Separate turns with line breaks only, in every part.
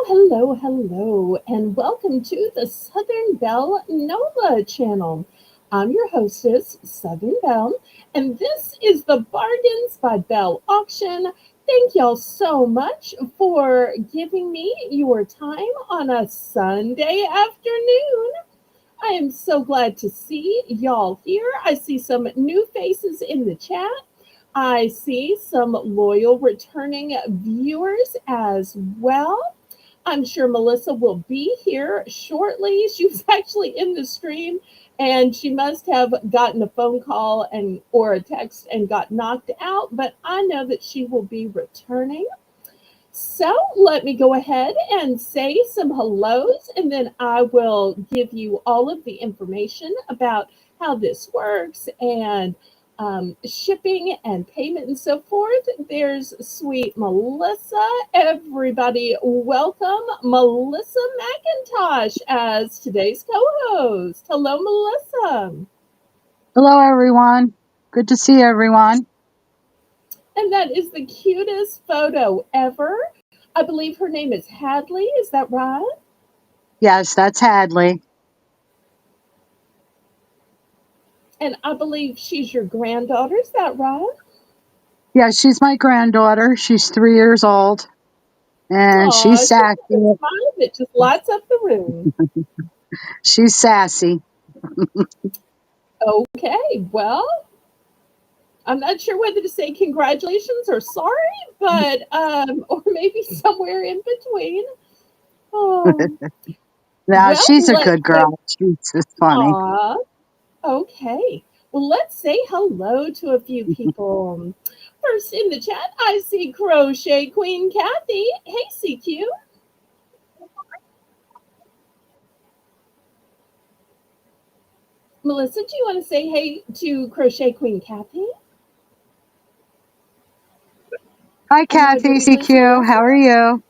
Hello, and welcome to the Southern Belle NOLA channel. I'm your hostess, Southern Belle, and this is the Bargains by Belle auction. Thank y'all so much for giving me your time on a Sunday afternoon. I am so glad to see y'all here. I see some new faces in the chat. I see some loyal returning viewers as well. I'm sure Melissa will be here shortly. She was actually in the stream and she must have gotten a phone call and or a text and got knocked out, but I know that she will be returning. So let me go ahead and say some hellos, and then I will give you all of the information about how this works and shipping and payment and so forth. There's sweet Melissa. Everybody, welcome Melissa McIntosh as today's co host. Hello, Melissa.
Hello, everyone. Good to see everyone.
And that is the cutest photo ever. I believe her name is Hadley. Is that right?
Yes, that's Hadley.
And I believe she's your granddaughter. Is that right?
Yeah, she's my granddaughter. She's 3 years old, and
Aw,
she's
she's got a
sassy.
smile that just lights up the room.
She's sassy.
Okay, well, I'm not sure whether to say congratulations or sorry, but or maybe somewhere in between. Oh,
Now,
well,
she's a
let's
good
say,
girl. She's just funny.
aw, okay. Well, let's say hello to a few people. First in the chat, I see Crochet Queen Kathy. Hey, CQ. Melissa, do you want to say hey to Crochet Queen Kathy?
Hi,
And would
Kathy,
Liz
CQ.
Melissa?
How are you?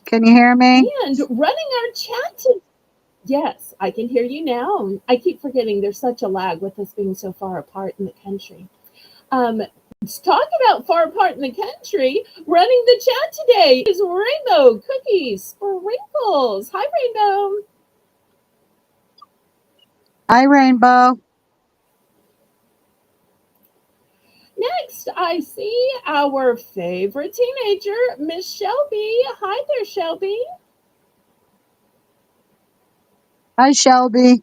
Can you hear me?
And running our chat to yes, I can hear you now. I keep forgetting there's such a lag with us being so far apart in the country. Talk about far apart in the country. Running the chat today is Rainbow Cookies Sprinkles. Hi, Rainbow.
Hi, Rainbow.
Next, I see our favorite teenager, Miss Shelby. Hi there, Shelby.
Hi, Shelby.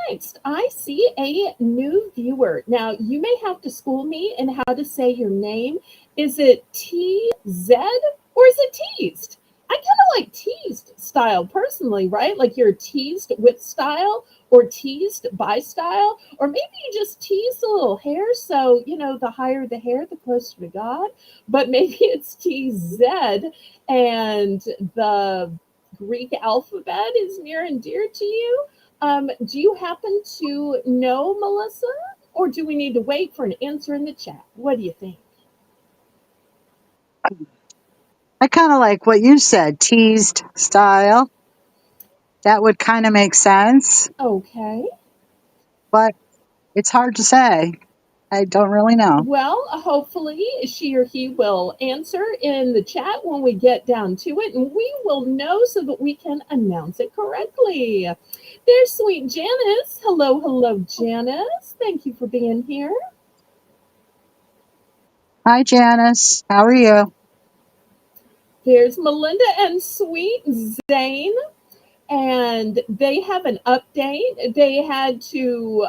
Next, I see a new viewer. Now, you may have to school me in how to say your name. Is it TZ or is it teased? I kind of like teased style personally, right? Like you're teased with style or teased by style, or maybe you just tease a little hair. So, the higher the hair, the closer to God. But maybe it's TZ and the Greek alphabet is near and dear to you. Do you happen to know, Melissa? Or do we need to wait for an answer in the chat? What do you think?
I kind of like what you said, teased style. That would kind of make sense,
Okay.
but it's hard to say. I don't really know.
Well, hopefully she or he will answer in the chat when we get down to it, and we will know so that we can announce it correctly. There's sweet Janice. Hello, Janice. Thank you for being here.
Hi, Janice. How are you?
There's Melinda and sweet Zane. And they have an update. They had to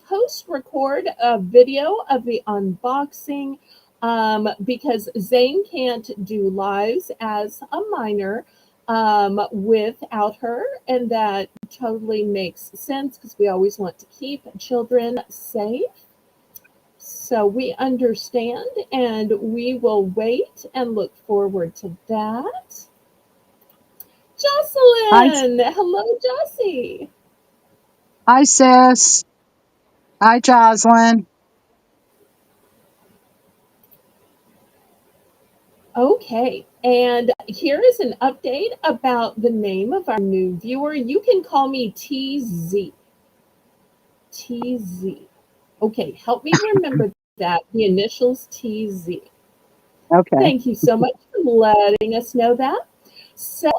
post record a video of the unboxing because Zane can't do lives as a minor without her. And that totally makes sense because we always want to keep children safe. So we understand and we will wait and look forward to that.
Hi,
Jocelyn! Hello, Jossie.
hi, sis. Hi, Jocelyn.
Okay, and here is an update about the name of our new viewer. You can call me TZ. TZ. Okay, help me remember that. The initials TZ.
Okay.
Thank you so much for letting us know that. So,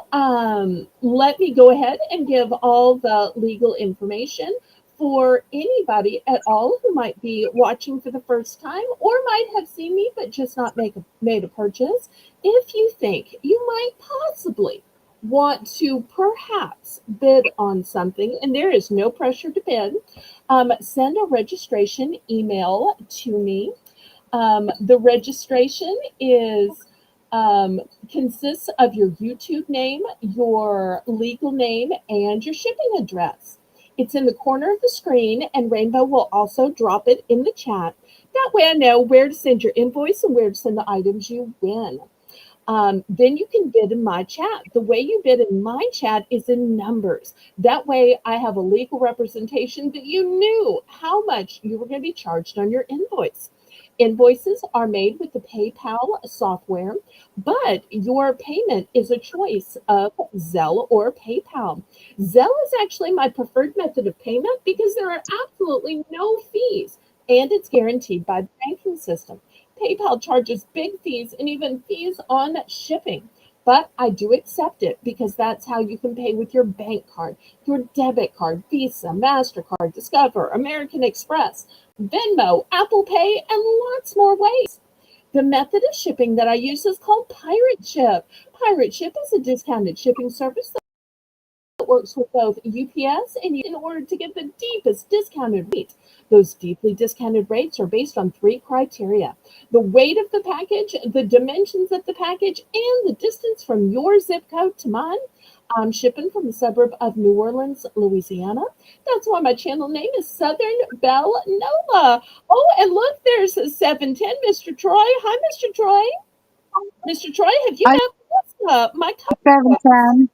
let me go ahead and give all the legal information for anybody at all who might be watching for the first time or might have seen me but just not made a purchase. If you think you might possibly want to perhaps bid on something, and there is no pressure to bid, send a registration email to me. The registration is consists of your YouTube name, your legal name, and your shipping address. It's in the corner of the screen, and Rainbow will also drop it in the chat. That way, I know where to send your invoice and where to send the items you win. Then you can bid in my chat. The way you bid in my chat is in numbers. That way, I have a legal representation that you knew how much you were going to be charged on your invoice. Invoices are made with the PayPal software, but your payment is a choice of Zelle or PayPal. Zelle is actually my preferred method of payment because there are absolutely no fees and it's guaranteed by the banking system. PayPal charges big fees and even fees on shipping. But I do accept it because that's how you can pay with your bank card, your debit card, Visa, MasterCard, Discover, American Express, Venmo, Apple Pay, and lots more ways. The method of shipping that I use is called Pirate Ship. Pirate Ship is a discounted shipping service works with both UPS and in order to get the deepest discounted rate. Those deeply discounted rates are based on three criteria: the weight of the package, the dimensions of the package, and the distance from your zip code to mine. I'm shipping from the suburb of New Orleans, Louisiana. That's why my channel name is Southern Belle Nola. Oh, and look, there's a 710, Mr. Troy. Hi, Mr. Troy. Mr. Troy, have you
Hi,
met Melissa, my co-host?
710.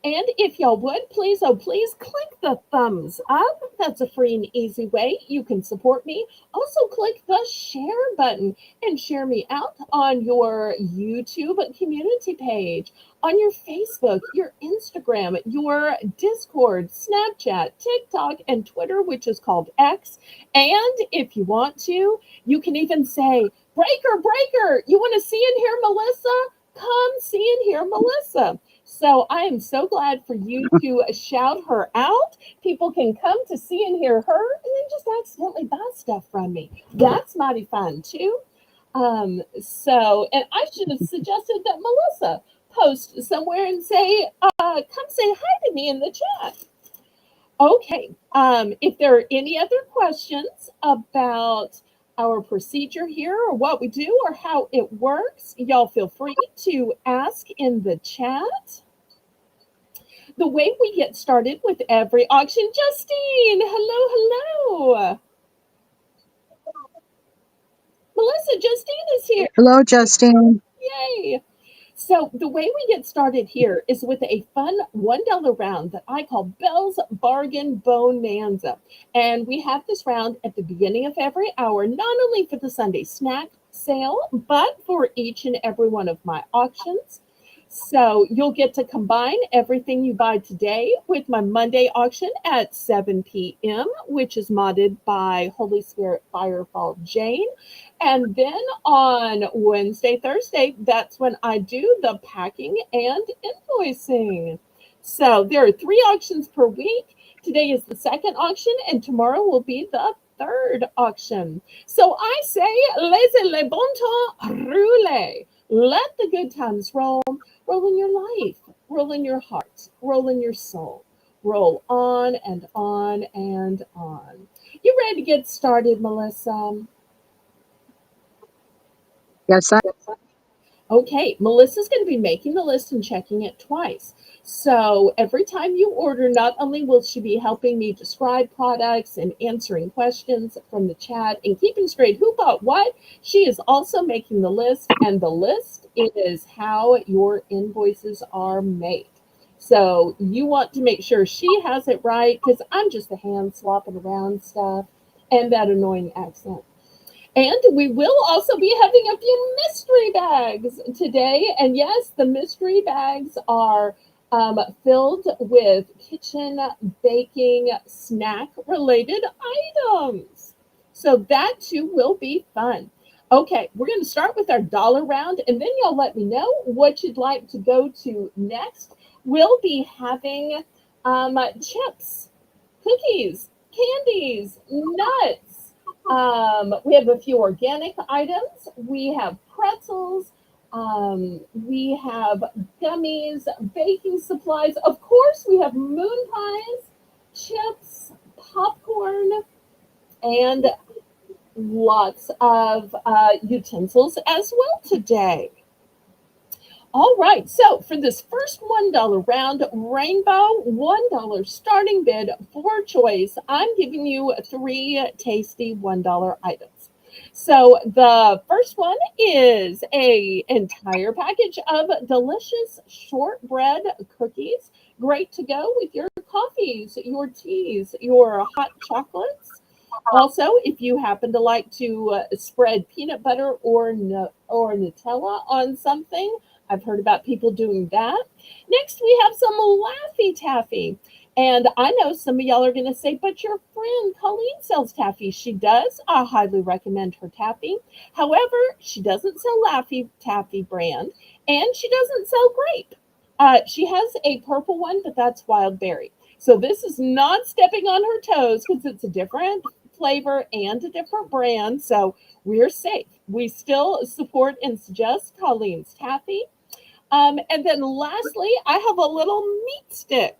And if y'all would, please, oh, please click the thumbs up. That's a free and easy way you can support me. Also, click the share button and share me out on your YouTube community page, on your Facebook, your Instagram, your Discord, Snapchat, TikTok, and Twitter, which is called X. And if you want to, you can even say, Breaker, Breaker, you want to see and hear Melissa? Come see and hear Melissa. So I am so glad for you to shout her out. People can come to see and hear her and then just accidentally buy stuff from me. That's mighty fun too. And I should have suggested that Melissa post somewhere and say, come say hi to me in the chat. Okay. If there are any other questions about our procedure here or what we do or how it works, y'all feel free to ask in the chat. The way we get started with every auction. Justine, hello, hello. Melissa, Justine is here.
Hello, Justine.
Yay. So the way we get started here is with a fun $1 round that I call Belle's Bargain Bonanza. And we have this round at the beginning of every hour, not only for the Sunday snack sale, but for each and every one of my auctions. So you'll get to combine everything you buy today with my Monday auction at 7 p.m., which is modded by Holy Spirit Firefall Jane. And then on Wednesday, Thursday, that's when I do the packing and invoicing. So there are 3 auctions per week. Today is the second auction, and tomorrow will be the third auction. So I say, laissez le bon temps rouler. Let the good times roll. Roll in your life, roll in your heart, roll in your soul. Roll on and on and on. You ready to get started, Melissa?
Yes,
Okay, Melissa's going to be making the list and checking it twice. So every time you order, not only will she be helping me describe products and answering questions from the chat and keeping straight who bought what, she is also making the list, and the list is how your invoices are made. So you want to make sure she has it right because I'm just a hand swapping around stuff and that annoying accent. And we will also be having a few mystery bags today. And yes, the mystery bags are filled with kitchen baking snack related items. So that too will be fun. Okay, we're going to start with our dollar round and then y'all let me know what you'd like to go to next. We'll be having chips, cookies, candies, nuts. We have a few organic items. We have pretzels. We have gummies, baking supplies. Of course, we have moon pies, chips, popcorn, and lots of utensils as well today. All right, so for this first $1 round, Rainbow $1 starting bid for choice, I'm giving you three tasty $1 items. So the first one is a entire package of delicious shortbread cookies, great to go with your coffees, your teas, your hot chocolates. Also, if you happen to like to spread peanut butter or Nutella on something, I've heard about people doing that. Next, we have some Laffy Taffy. And I know some of y'all are going to say, but your friend Colleen sells taffy. She does. I highly recommend her taffy. However, she doesn't sell Laffy Taffy brand, and she doesn't sell grape. She has a purple one, but that's wild berry. So this is not stepping on her toes because it's a different flavor and a different brand. So we're safe. We still support and suggest Colleen's Taffy. And then lastly, I have a little meat stick.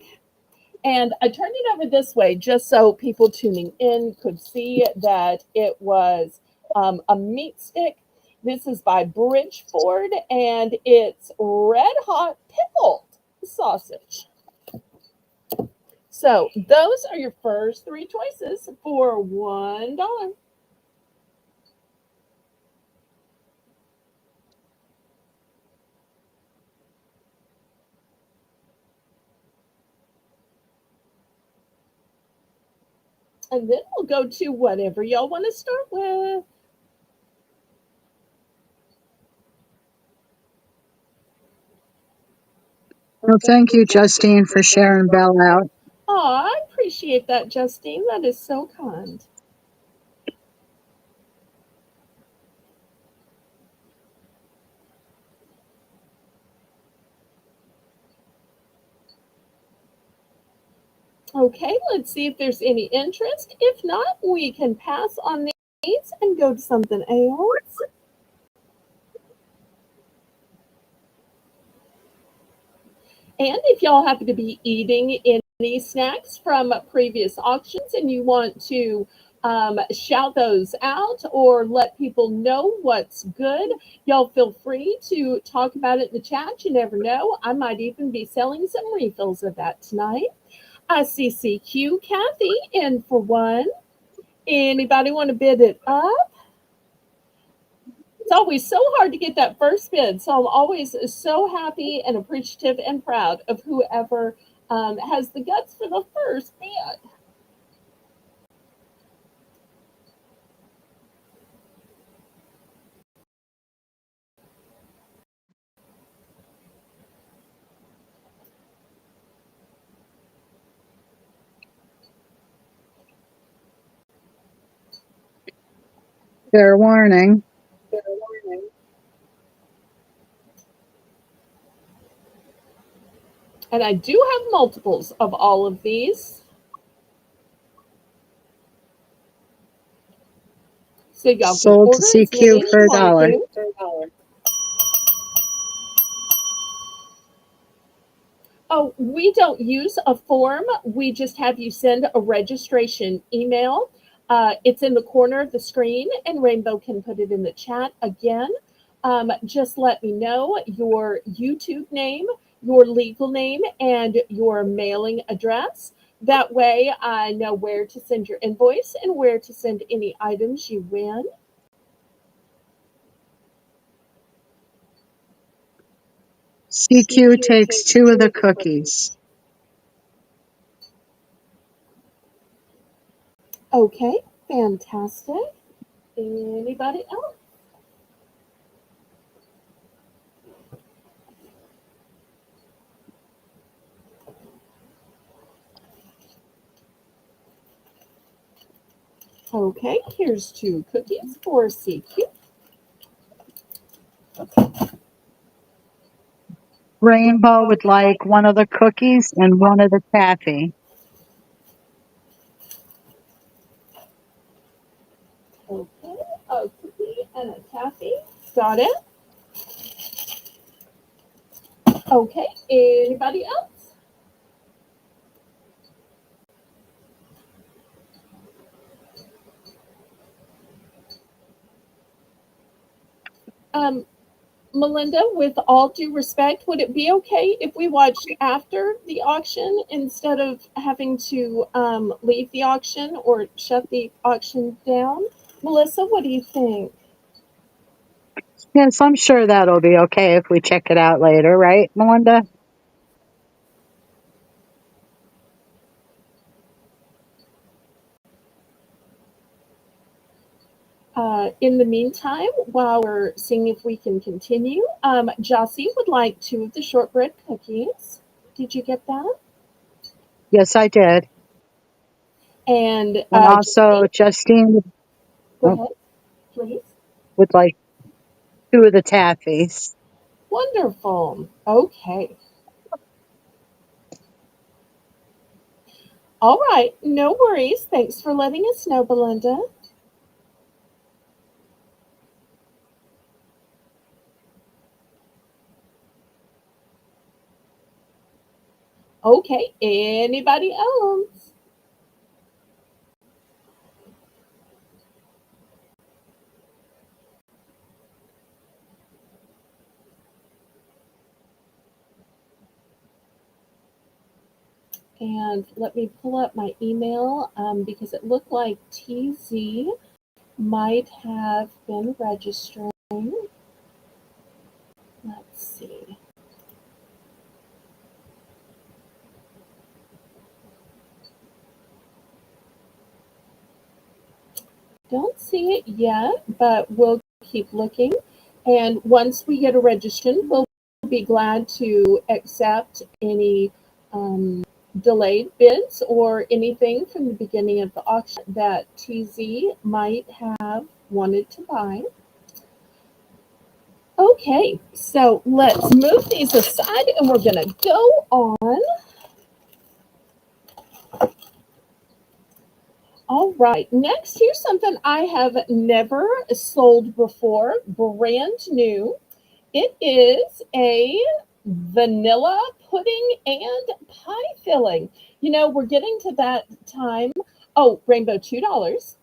And I turned it over this way just so people tuning in could see that it was a meat stick. This is by Bridgeford and it's red hot pickled sausage. So those are your first three choices for $1. And then we'll go to whatever y'all want to start with.
Well, thank you, Justine, for sharing Belle out.
Oh, I appreciate that, Justine. That is so kind. Okay, let's see if there's any interest. If not, we can pass on these and go to something else. And if y'all happen to be eating any snacks from previous auctions and you want to shout those out or let people know what's good, y'all feel free to talk about it in the chat. You never know. I might even be selling some refills of that tonight. CCQ Kathy in for one. Anybody want to bid it up? It's always so hard to get that first bid. So I'm always so happy and appreciative and proud of whoever has the guts for the first bid.
Fair warning.
And I do have multiples of all of these. So y'all can
Sold to
order as
CQ
many as
for
you
a
want
dollar.
to. Oh, we don't use a form. We just have you send a registration email. It's in the corner of the screen, and Rainbow can put it in the chat again. Just let me know your YouTube name, your legal name, and your mailing address. That way, I know where to send your invoice and where to send any items you win.
CQ takes two of the cookies.
Okay, fantastic. Anybody else? Okay, here's 2 cookies for CQ.
Rainbow would like one of the cookies and one of the taffy.
Okay, a cookie and a taffy. Got it. Okay, anybody else? Um, Melinda, with all due respect, would it be okay if we watched after the auction instead of having to leave the auction or shut the auction down? Melissa, what do you think?
Yes, I'm sure that'll be okay if we check it out later, right, Melinda?
In the meantime, while we're seeing if we can continue, Jossie would like 2 of the shortbread cookies. Did you get that?
Yes, I did.
And
And also,
Justine,
Justine
go ahead, please.
would like 2 of the taffies.
Wonderful. Okay. All right. No worries. Thanks for letting us know, Belinda. Okay. Anybody else? And let me pull up my email because it looked like TZ might have been registering. Let's see. Don't see it yet, but we'll keep looking. And once we get a registration, we'll be glad to accept any delayed bids or anything from the beginning of the auction that TZ might have wanted to buy. Okay, so let's move these aside and we're going to go on. All right, next, here's something I have never sold before, brand new. It is a vanilla pudding and pie filling. You know, we're getting to that time. Oh, Rainbow, $2.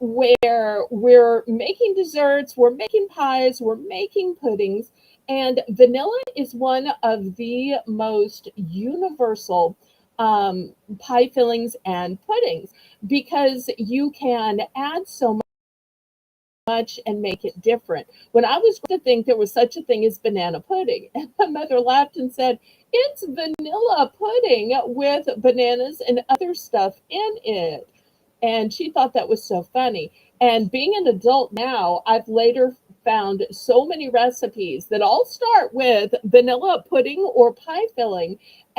Where we're making desserts, we're making pies, we're making puddings, and vanilla is one of the most universal pie fillings and puddings because you can add so much and make it different. When I was to think there was such a thing as banana pudding, and my mother laughed and said, "It's vanilla pudding with bananas and other stuff in it." And she thought that was so funny. And being an adult now, I've later found so many recipes that all start with vanilla pudding or pie filling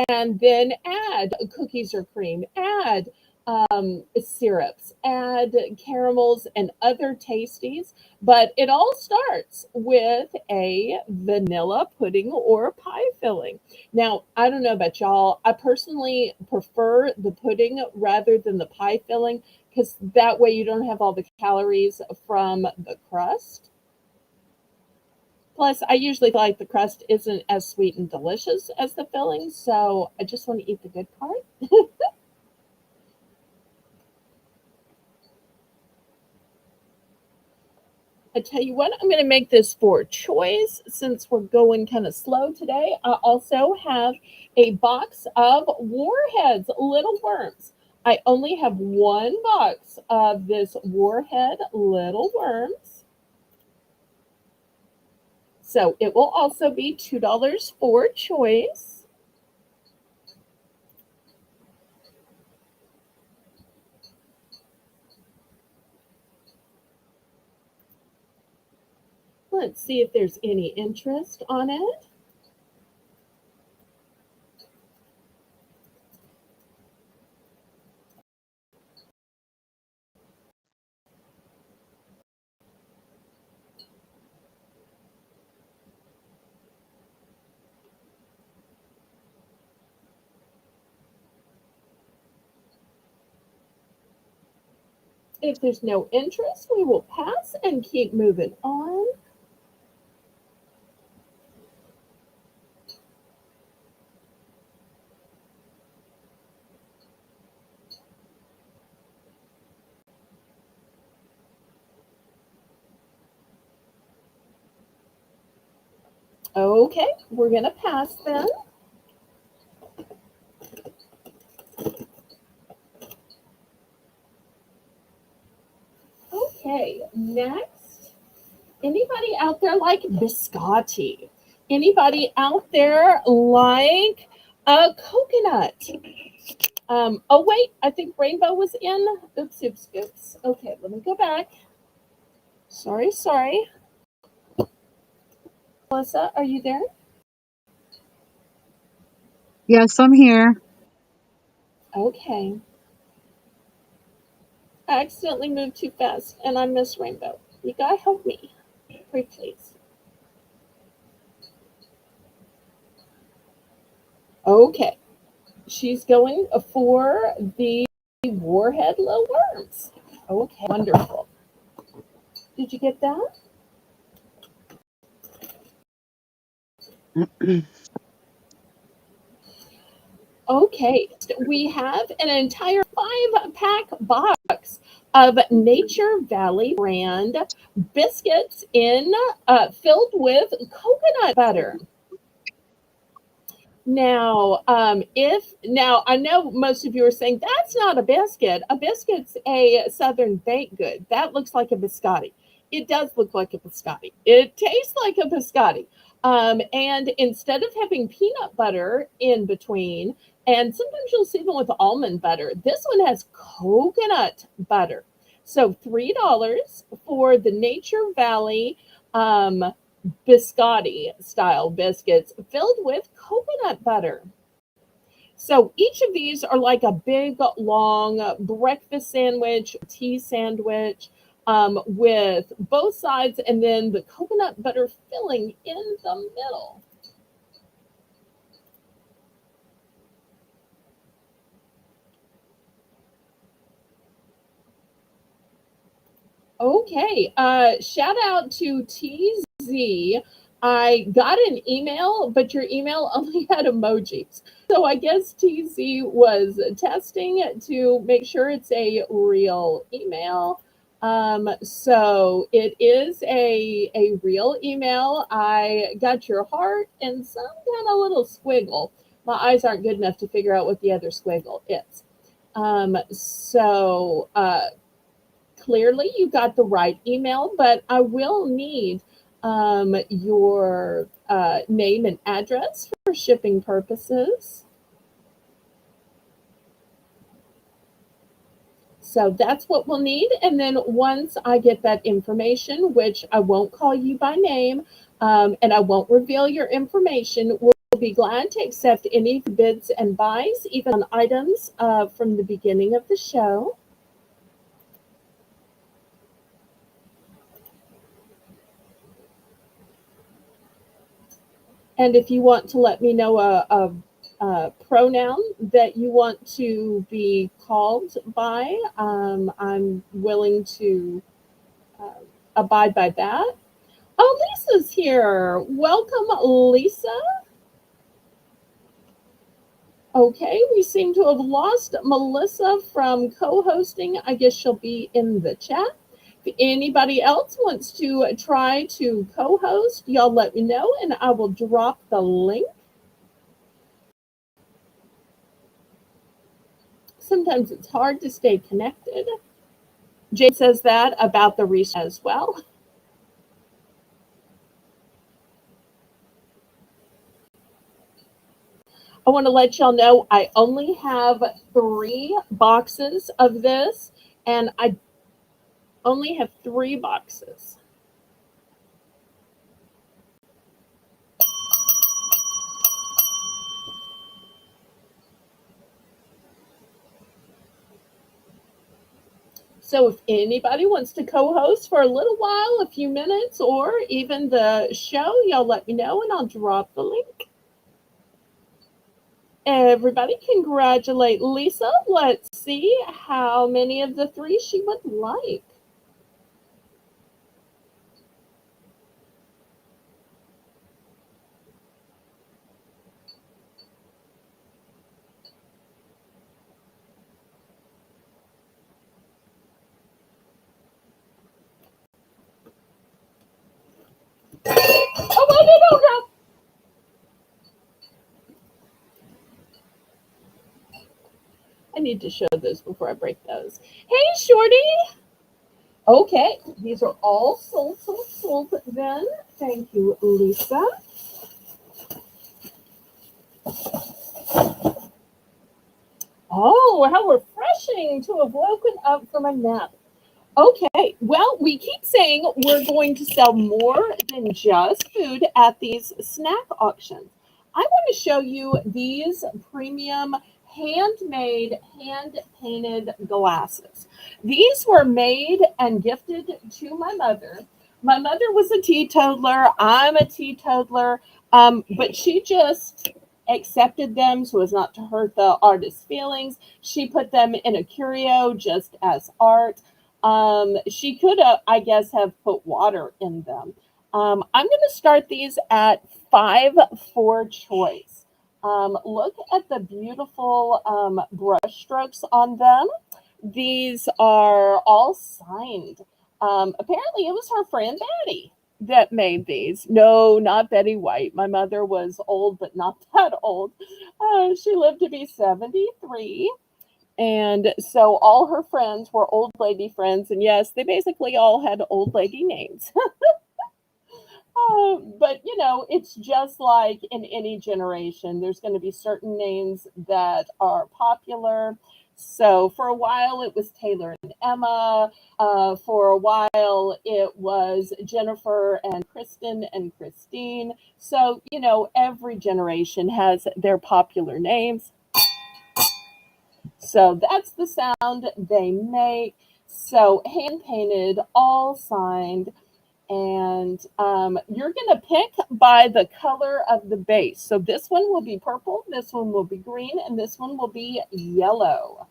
and then add cookies or cream, add syrups, add caramels and other tasties. But it all starts with a vanilla pudding or pie filling. Now, I don't know about y'all. I personally prefer the pudding rather than the pie filling because that way you don't have all the calories from the crust. Plus, I usually like the crust isn't as sweet and delicious as the filling, so I just want to eat the good part. I tell you what, I'm going to make this for choice since we're going kind of slow today. I also have a box of Warheads, Little Worms. I only have one box of this Warhead Little Worms. So it will also be $2 for choice. Let's see if there's any interest on it. If there's no interest, we will pass and keep moving on. Okay, we're going to pass then. Okay, next. Anybody out there like biscotti? Anybody out there like a coconut? Oh, wait, I think rainbow was in. Oops, oops, oops. Okay, let me go back. Sorry, sorry. Melissa, are you there?
Yes, I'm here.
Okay. I accidentally moved too fast and I missed rainbow. You gotta help me. Pretty please. Okay. She's going for the warhead little worms. Okay, wonderful. Did you get that? Okay, we have an entire 5-pack box of Nature Valley brand biscuits in filled with coconut butter. Now, if now I know most of you are saying that's not a biscuit. A biscuit's a southern baked good. That looks like a biscotti. It does look like a biscotti. It tastes like a biscotti. And instead of having peanut butter in between, and sometimes you'll see them with almond butter, this one has coconut butter. So $3 for the Nature Valley um, biscotti style biscuits filled with coconut butter. So each of these are like a big, long breakfast sandwich, tea sandwich with both sides and then the coconut butter filling in the middle. Okay. Shout out to TZ. I got an email, but your email only had emojis. So I guess TZ was testing to make sure it's a real email. So it is a real email. I got your heart and some kind of little squiggle. My eyes aren't good enough to figure out what the other squiggle is. Clearly you got the right email, but I will need your name and address for shipping purposes. So that's what we'll need. And then once I get that information, which I won't call you by name and I won't reveal your information, we'll be glad to accept any bids and buys, even on items from the beginning of the show. And if you want to let me know a pronoun that you want to be called by, I'm willing to uh, abide by that. Oh, Lisa's here. Welcome, Lisa. Okay, we seem to have lost Melissa from co hosting. I guess she'll be in the chat. If anybody else wants to try to co host, y'all let me know and I will drop the link. Sometimes it's hard to stay connected. Jade says that about the research as well. I want to let y'all know I only have 3 boxes of this, and I only have 3 boxes. So if anybody wants to co-host for a little while, a few minutes, or even the show, y'all let me know and I'll drop the link. Everybody congratulate Lisa. Let's see how many of the three she would like. Oh, no, no, no, no. I need to show those before I break those. Hey, Shorty. Okay, these are all sold, sold, sold then. Thank you, Lisa. Oh, how refreshing to have woken up from a nap. Okay, well, we keep saying we're going to sell more than just food at these snack auctions. I want to show you these premium handmade, hand painted glasses. These were made and gifted to my mother. My mother was a teetotaler. I'm a teetotaler, but she just accepted them so as not to hurt the artist's feelings. She put them in a curio just as art. She could have, I guess, have put water in them. I'm going to start these at five for choice. Look at the beautiful brush strokes on them. These are all signed. Apparently, it was her friend Betty that made these. No, not Betty White. My mother was old, but not that old. She lived to be 73. And so all her friends were old lady friends. And yes, they basically all had old lady names. But it's just like in any generation, there's going to be certain names that are popular. So for a while, it was Taylor and Emma. For a while, it was Jennifer and Kristen and Christine. So, every generation has their popular names. So that's the sound they make. So hand painted, all signed, and you're going to pick by the color of the base. So this one will be purple, this one will be green, and this one will be yellow.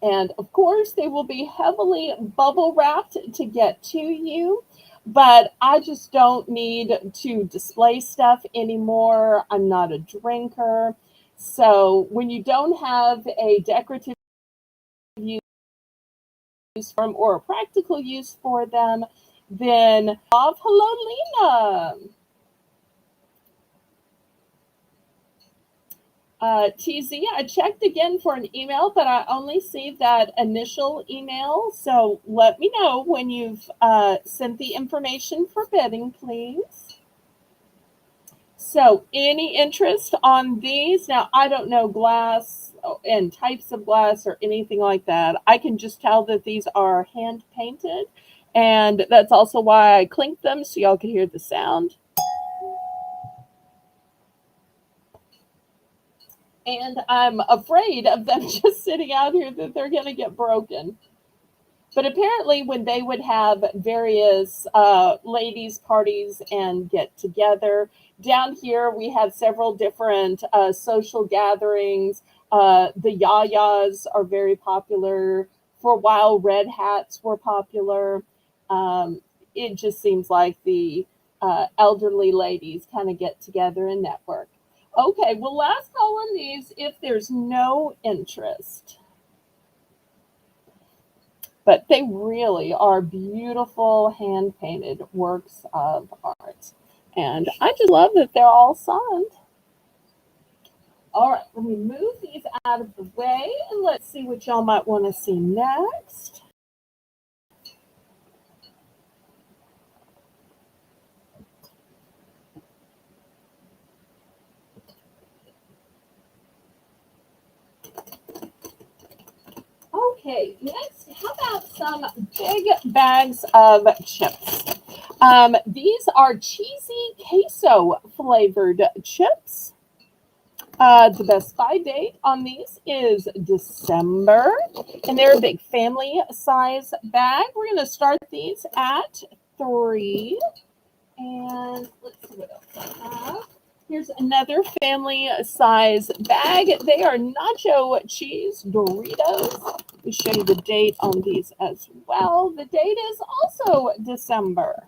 And of course, they will be heavily bubble wrapped to get to you. But I just don't need to display stuff anymore. I'm not a drinker. So when you don't have a decorative use for them or a practical use for them, then off. Hello, Lena. TZ, I checked again for an email, but I only see that initial email. So let me know when you've sent the information for bidding, please. So, any interest on these? Now, I don't know glass and types of glass or anything like that. I can just tell that these are hand painted, and that's also why I clinked them so y'all could hear the sound. And I'm afraid of them just sitting out here that they're going to get broken. But apparently, when they would have various ladies' parties and get together, down here we have several different social gatherings. The yayas are very popular. For a while, red hats were popular. It just seems like the elderly ladies kind of get together and network. Okay, well, last call on these if there's no interest. But they really are beautiful hand painted works of art. And I just love that they're all signed. All right, let me move these out of the way and let's see what y'all might want to see next. Okay, next, how about some big bags of chips? These are cheesy queso flavored chips. The Best Buy date on these is December, and they're a big family size bag. We're going to start these at 3. And let's see what else I have. Here's another family size bag. They are nacho cheese Doritos. We show you the date on these as well. The date is also December.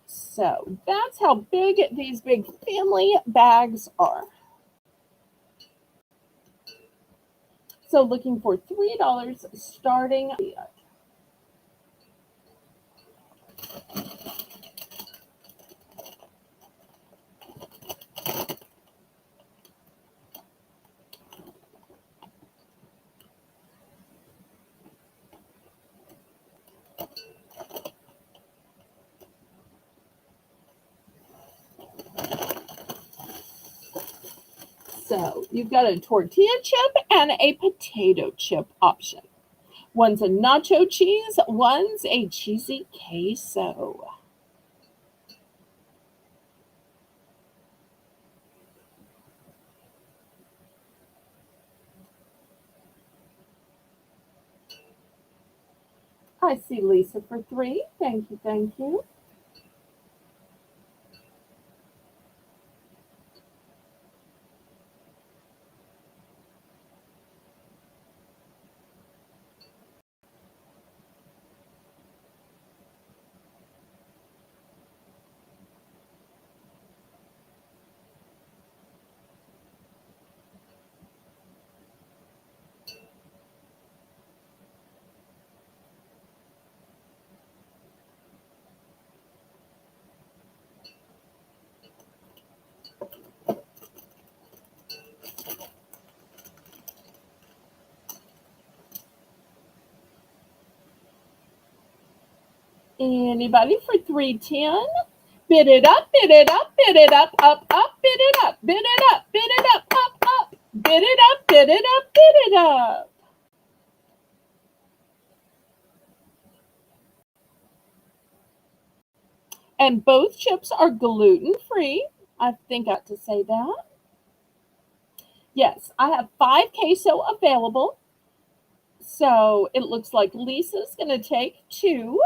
So that's how big these big family bags are. So looking for $3 starting. So you've got a tortilla chip and a potato chip option. One's a nacho cheese, one's a cheesy queso. I see Lisa for 3. Thank you, thank you. Anybody for 310? Bid it up, bid it up, bid it up, up, bid it up, bid it up, bid it up, up, bid it up, bid it up, bid it up. And both chips are gluten-free. I think I got to say that. Yes, I have 5 queso available. So it looks like Lisa's going to take 2.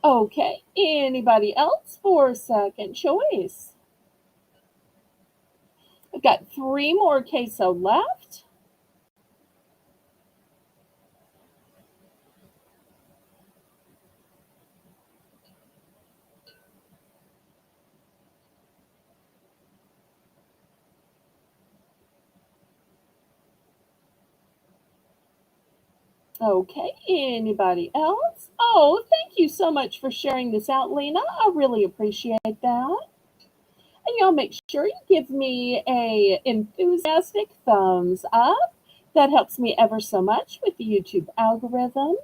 Okay, anybody else for second choice? I've got 3 more queso left. Okay, anybody else? Oh, thank you so much for sharing this out, Lena. I really appreciate that. And y'all make sure you give me a enthusiastic thumbs up. That helps me ever so much with the YouTube algorithm.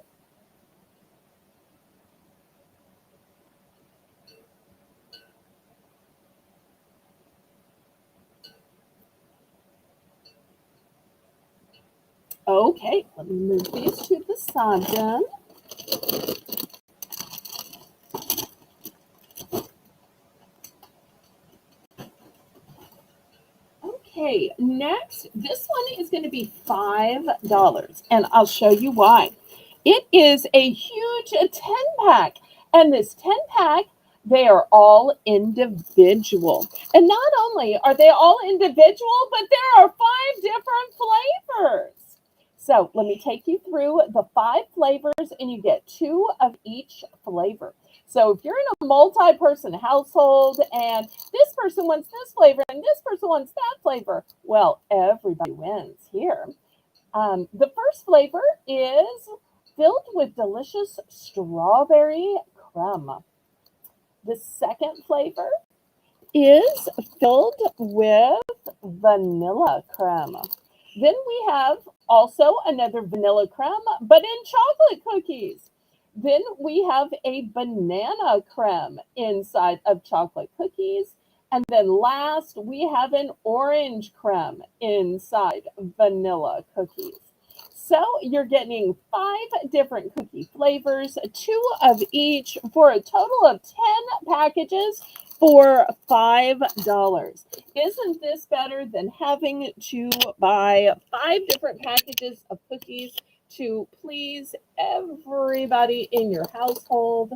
Okay, let me move these to the side then. Okay, next, this one is going to be $5, and I'll show you why. It is a huge 10-pack, and this 10-pack, they are all individual. And not only are they all individual, but there are 5 different flavors. So let me take you through the 5 flavors, and you get 2 of each flavor. So if you're in a multi-person household and this person wants this flavor and this person wants that flavor, well, everybody wins here. The first flavor is filled with delicious strawberry creme. The second flavor is filled with vanilla creme. Then we have also another vanilla creme, but in chocolate cookies. Then we have a banana creme inside of chocolate cookies. And then last, we have an orange creme inside vanilla cookies. So you're getting 5 different cookie flavors, 2 of each for a total of 10 packages for $5. Isn't this better than having to buy 5 different packages of cookies to please everybody in your household.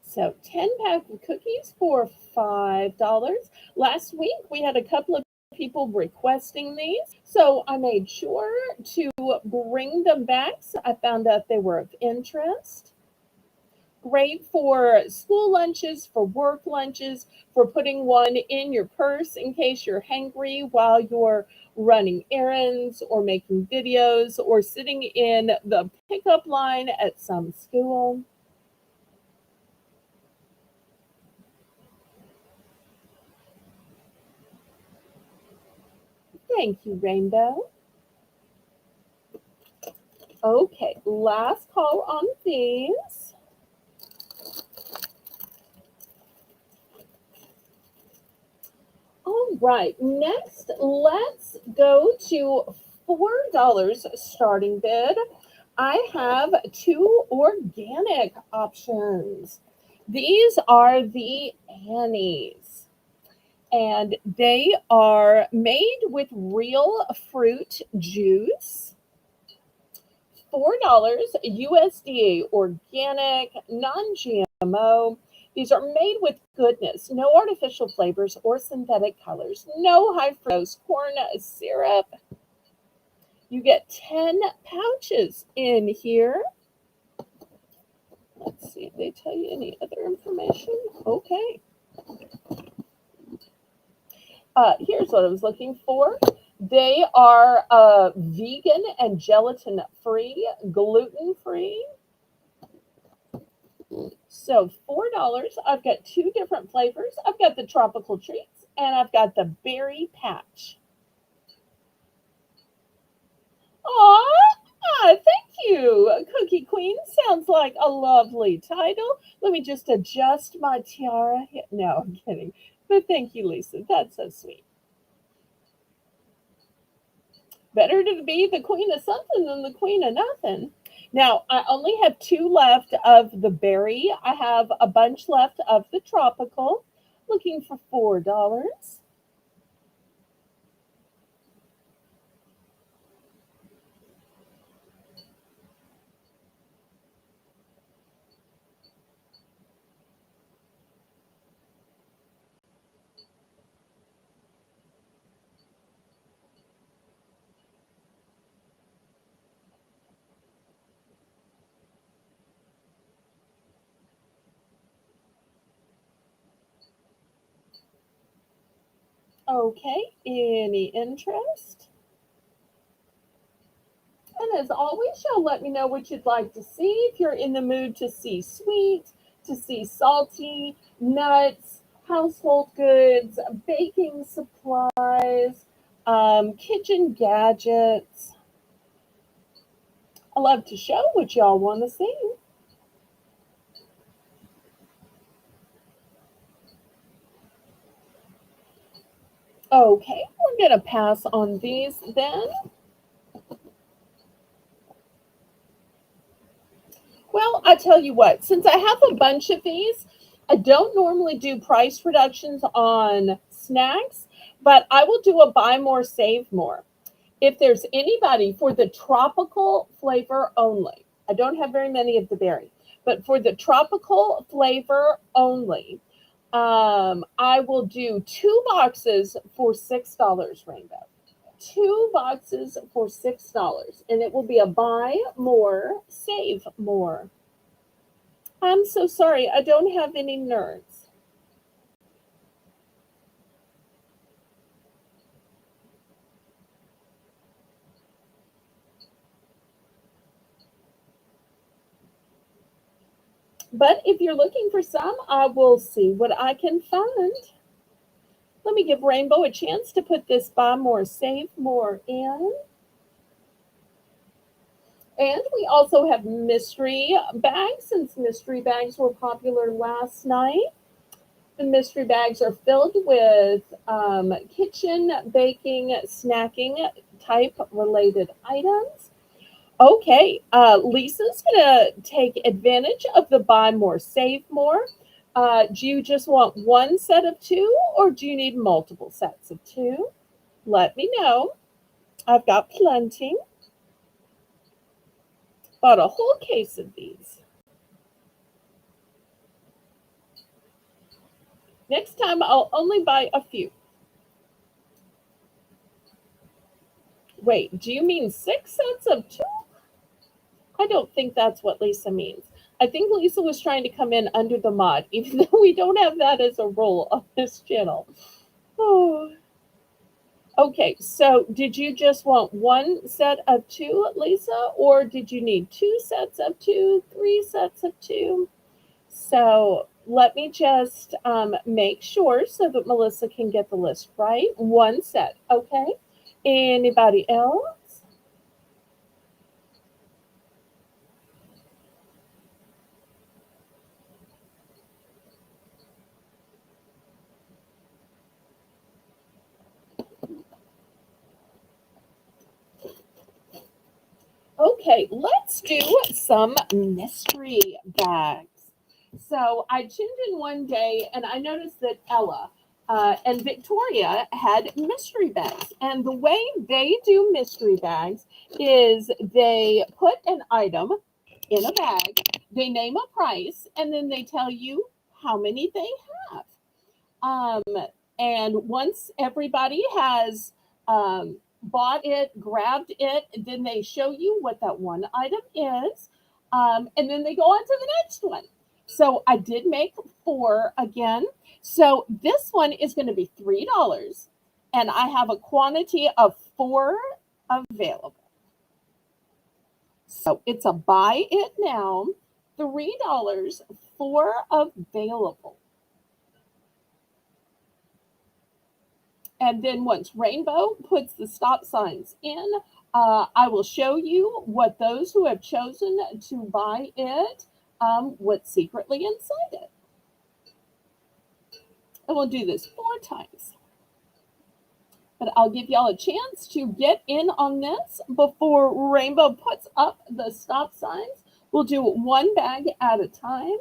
So 10 pack of cookies for $5. Last week we had a couple of people requesting these, so I made sure to bring them back. So I found out they were of interest. Great for school lunches, for work lunches, for putting one in your purse in case you're hangry while you're running errands or making videos or sitting in the pickup line at some school. Thank you, Rainbow. Okay, last call on these. All right, next let's go to $4 starting bid. I have two organic options. These are the Annies, and they are made with real fruit juice. $4 USDA organic, non GMO. These are made with goodness, no artificial flavors or synthetic colors, no high fructose corn syrup. You get 10 pouches in here. Let's see if they tell you any other information. Okay. Here's what I was looking for. They are vegan and gelatin free, gluten free. So $4. I've got two different flavors. I've got the tropical treats and I've got the berry patch. Aw, thank you. Cookie Queen sounds like a lovely title. Let me just adjust my tiara. No, I'm kidding. But thank you, Lisa. That's so sweet. Better to be the queen of something than the queen of nothing. Now, I only have two left of the berry. I have a bunch left of the tropical. Looking for $4. Okay, any interest? And as always, y'all let me know what you'd like to see. If you're in the mood to see sweet, to see salty, nuts, household goods, baking supplies, kitchen gadgets. I love to show what y'all want to see. Okay, we're going to pass on these then. Well, I tell you what, since I have a bunch of these, I don't normally do price reductions on snacks, but I will do a buy more, save more. If there's anybody for the tropical flavor only, I don't have very many of the berry, but for the tropical flavor only, I will do two boxes for $6, Rainbow. Two boxes for $6, and it will be a buy more, save more. I'm so sorry, I don't have any nerds. But if you're looking for some, I will see what I can find. Let me give Rainbow a chance to put this buy more, save more in. And we also have mystery bags, since mystery bags were popular last night. The mystery bags are filled with kitchen, baking, snacking type related items. Okay, Lisa's gonna take advantage of the buy more, save more. Do you just want one set of two, or do you need multiple sets of two? Let me know. I've got plenty. Bought a whole case of these. Next time, I'll only buy a few. Wait, do you mean 6 sets of two? I don't think that's what Lisa means. I think Lisa was trying to come in under the mod, even though we don't have that as a rule on this channel. Oh. Okay, so did you just want one set of two, Lisa, or did you need 2 sets of two, 3 sets of two? So let me just make sure so that Melissa can get the list right. One set, okay? Anybody else? Okay, let's do some mystery bags. So I tuned in one day and I noticed that Ella and Victoria had mystery bags. And the way they do mystery bags is they put an item in a bag, they name a price, and then they tell you how many they have. Um, and once everybody has bought it, grabbed it, then they show you what that one item is. And then they go on to the next one. So I did make four again. So this one is going to be $3. And I have a quantity of four available. So it's a buy it now, $3, four available. And then once Rainbow puts the stop signs in, I will show you what those who have chosen to buy it, what's secretly inside it. And we'll do this 4 times. But I'll give y'all a chance to get in on this before Rainbow puts up the stop signs. We'll do one bag at a time.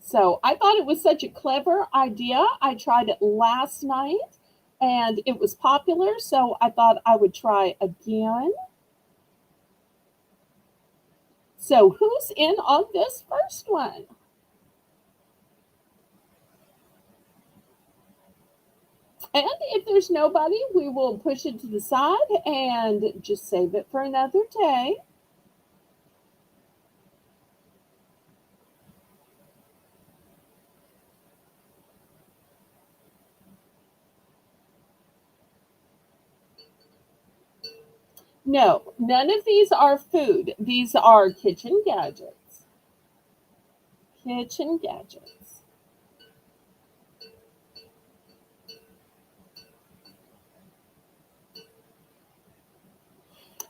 So I thought it was such a clever idea. I tried it last night and it was popular, so I thought I would try again. So who's in on this first one? And if there's nobody, we will push it to the side and just save it for another day. No, none of these are food. These are kitchen gadgets. Kitchen gadgets.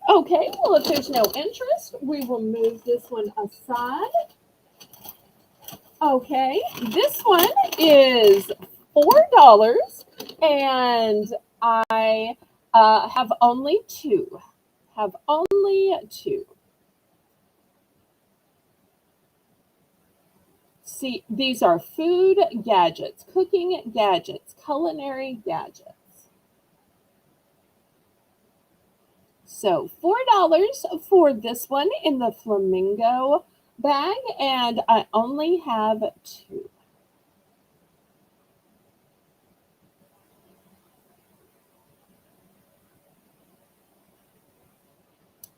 Okay, well, if there's no interest, we will move this one aside. Okay, this one is $4, and I have only two. Have only two. See, these are food gadgets, cooking gadgets, culinary gadgets. So $4 for this one in the flamingo bag, and I only have two.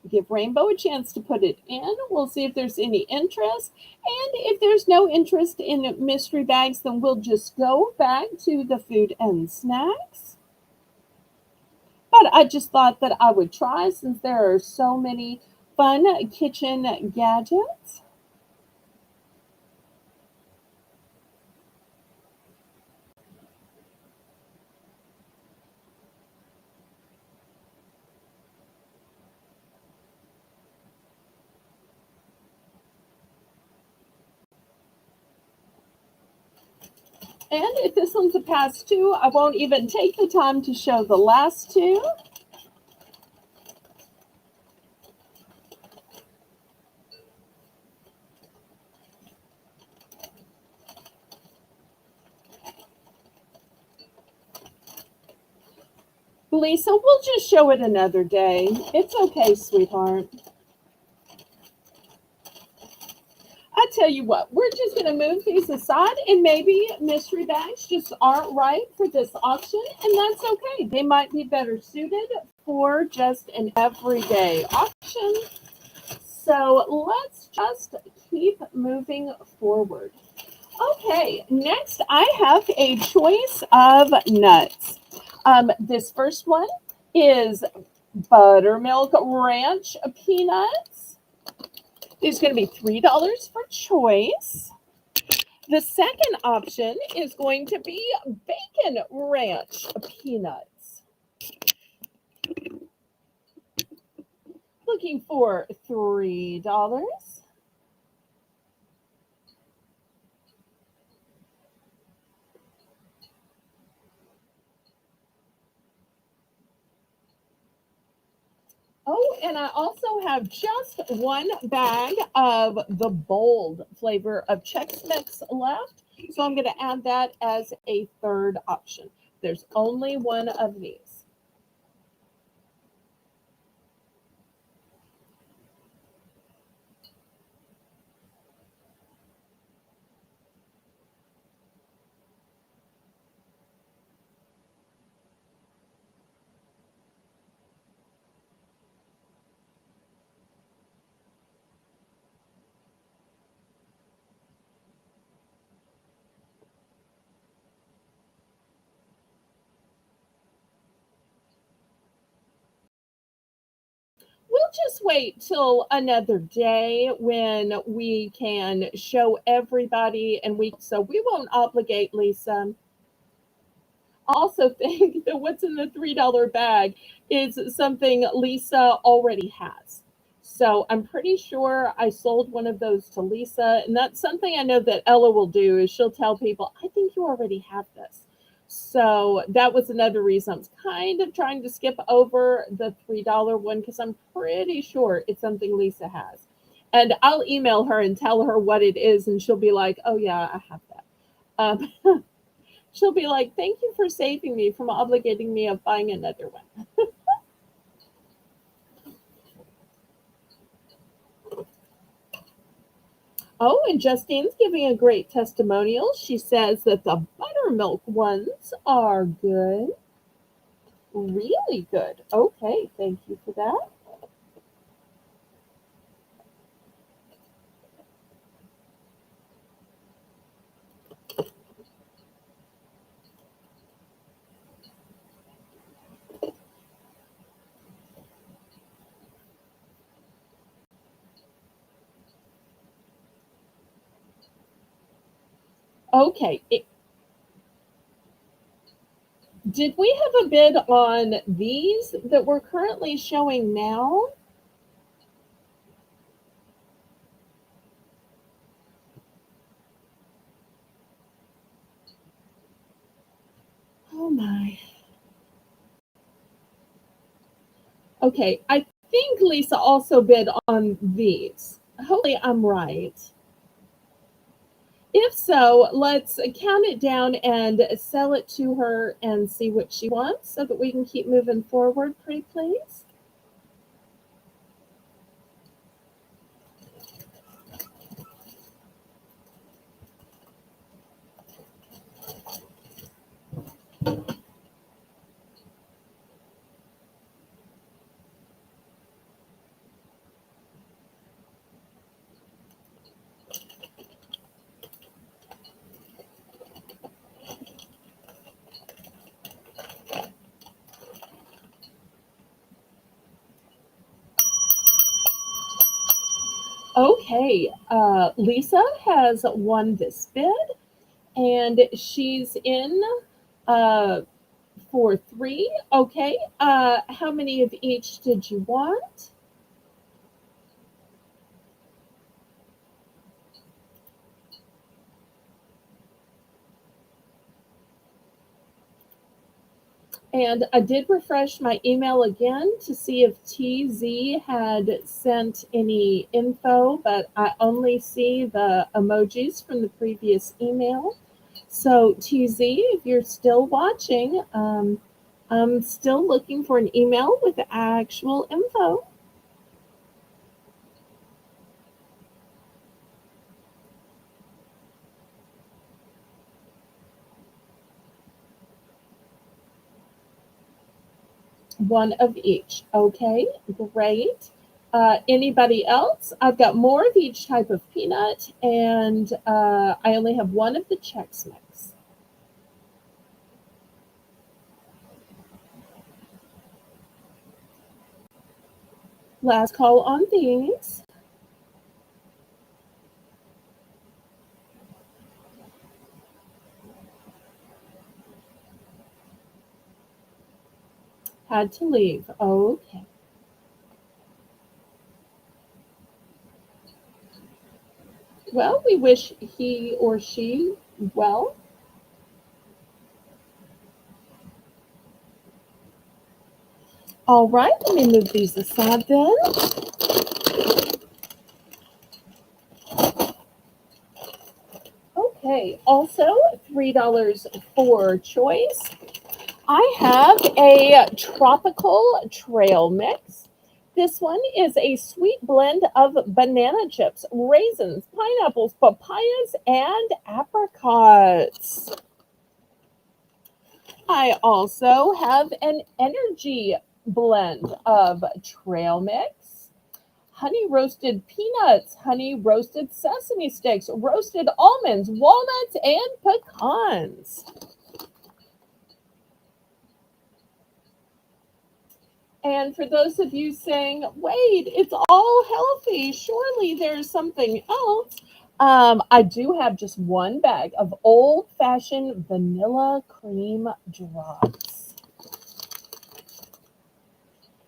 Give Rainbow a chance to put it in. We'll see if there's any interest. And if there's no interest in mystery bags, then we'll just go back to the food and snacks. But I just thought that I would try since there are so many fun kitchen gadgets. And if this one's a pass too, I won't even take the time to show the last two. Lisa, we'll just show it another day. It's okay, sweetheart. I tell you what, we're just going to move these aside, and maybe mystery bags just aren't right for this auction, and that's okay. They might be better suited for just an everyday auction. So let's just keep moving forward. Okay, next I have a choice of nuts. This first one is buttermilk ranch peanuts. There's going to be $3 for choice. The second option is going to be bacon ranch peanuts. Looking for $3. Oh, and I also have just one bag of the bold flavor of Chex Mix left. So I'm going to add that as a third option. There's only one of these. We'll just wait till another day when we can show everybody, and we won't obligate Lisa. I also think that what's in the $3 bag is something Lisa already has. So I'm pretty sure I sold one of those to Lisa, and that's something I know that Ella will do is she'll tell people, I think you already have this. So that was another reason I was kind of trying to skip over the $3 one because I'm pretty sure it's something Lisa has. And I'll email her and tell her what it is, and she'll be like, oh, yeah, I have that. She'll be like, thank you for saving me from obligating me of buying another one. Oh, and Justine's giving a great testimonial. She says that the buttermilk ones are good, really good. Okay, thank you for that. Okay, did we have a bid on these that we're currently showing now? Oh my. Okay, I think Lisa also bid on these. Hopefully, I'm right. If so, let's count it down and sell it to her and see what she wants so that we can keep moving forward, pretty please. Okay, Lisa has won this bid and she's in uh, for three. Okay, how many of each did you want? And I did refresh my email again to see if TZ had sent any info, but I only see the emojis from the previous email. So, TZ, if you're still watching, I'm still looking for an email with the actual info. One of each. Okay, great. Anybody else? I've got more of each type of peanut, and I only have one of the Chex Mix. Last call on these. Had to leave. Okay. Well, we wish he or she well. All right, let me move these aside then. Okay, also $3 for choice. I have a tropical trail mix. This one is a sweet blend of banana chips, raisins, pineapples, papayas, and apricots. I also have an energy blend of trail mix, honey roasted peanuts, honey roasted sesame sticks, roasted almonds, walnuts, and pecans. And for those of you saying, wait, it's all healthy, surely there's something else. I do have just one bag of old fashioned vanilla cream drops.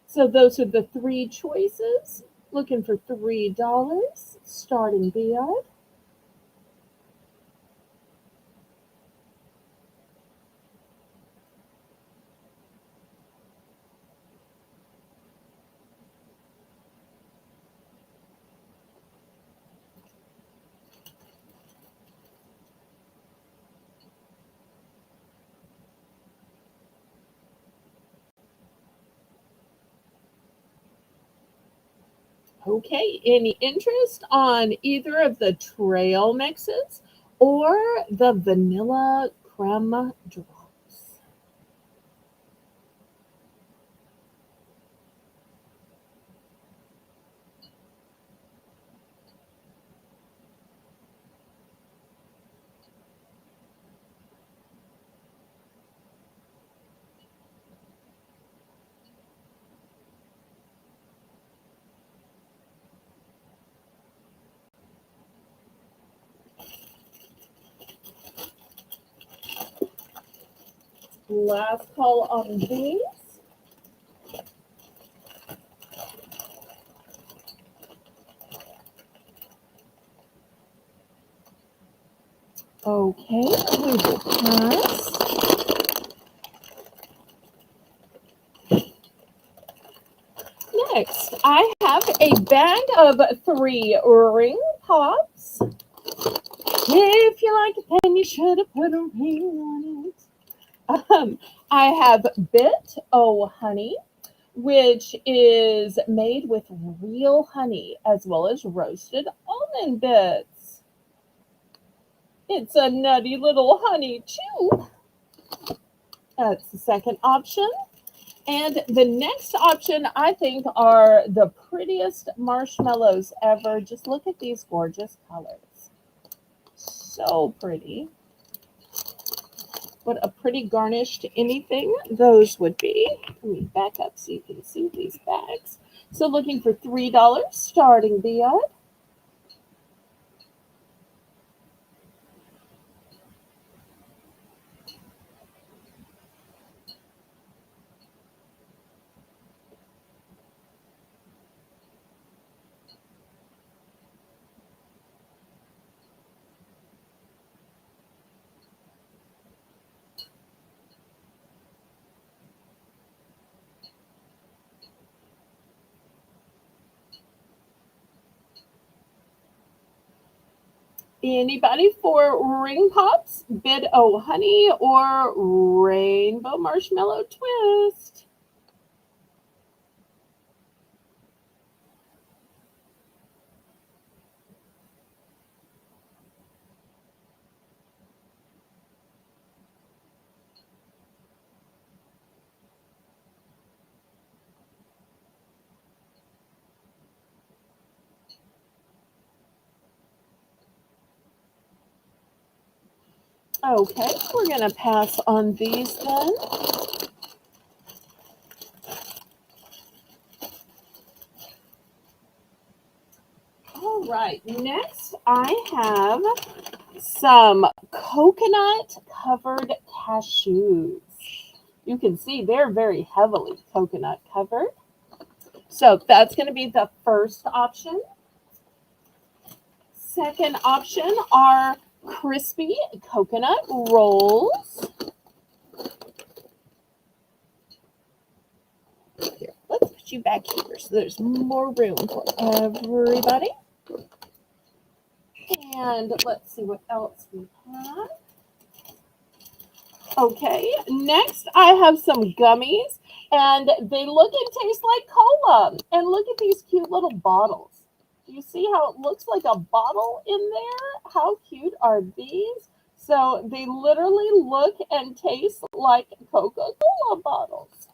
So those are the three choices. Looking for $3, starting bid. Okay, any interest on either of the trail mixes or the vanilla creme drops? Last call on these. Okay, we will pass. Next, I have a bag of 3 ring pops. If you like a pen, you should have put a ring on it. I have Bit O Honey, which is made with real honey as well as roasted almond bits. It's a nutty little honey, too. That's the second option. And the next option, I think, are the prettiest marshmallows ever. Just look at these gorgeous colors. So pretty. What a pretty garnish to anything those would be. Let me back up so you can see these bags. So looking for $3, starting beyond. Anybody for ring pops, bit o' honey, or rainbow marshmallow twist? Okay, we're gonna pass on these then. All right, next I have some coconut covered cashews. You can see they're very heavily coconut covered. So that's going to be the first option. Second option are crispy coconut rolls. Here, let's put you back here so there's more room for everybody. And let's see what else we have. Okay, next I have some gummies, and they look and taste like cola. And look at these cute little bottles. Do you see how it looks like a bottle in there? How cute are these? So they literally look and taste like Coca-Cola bottles.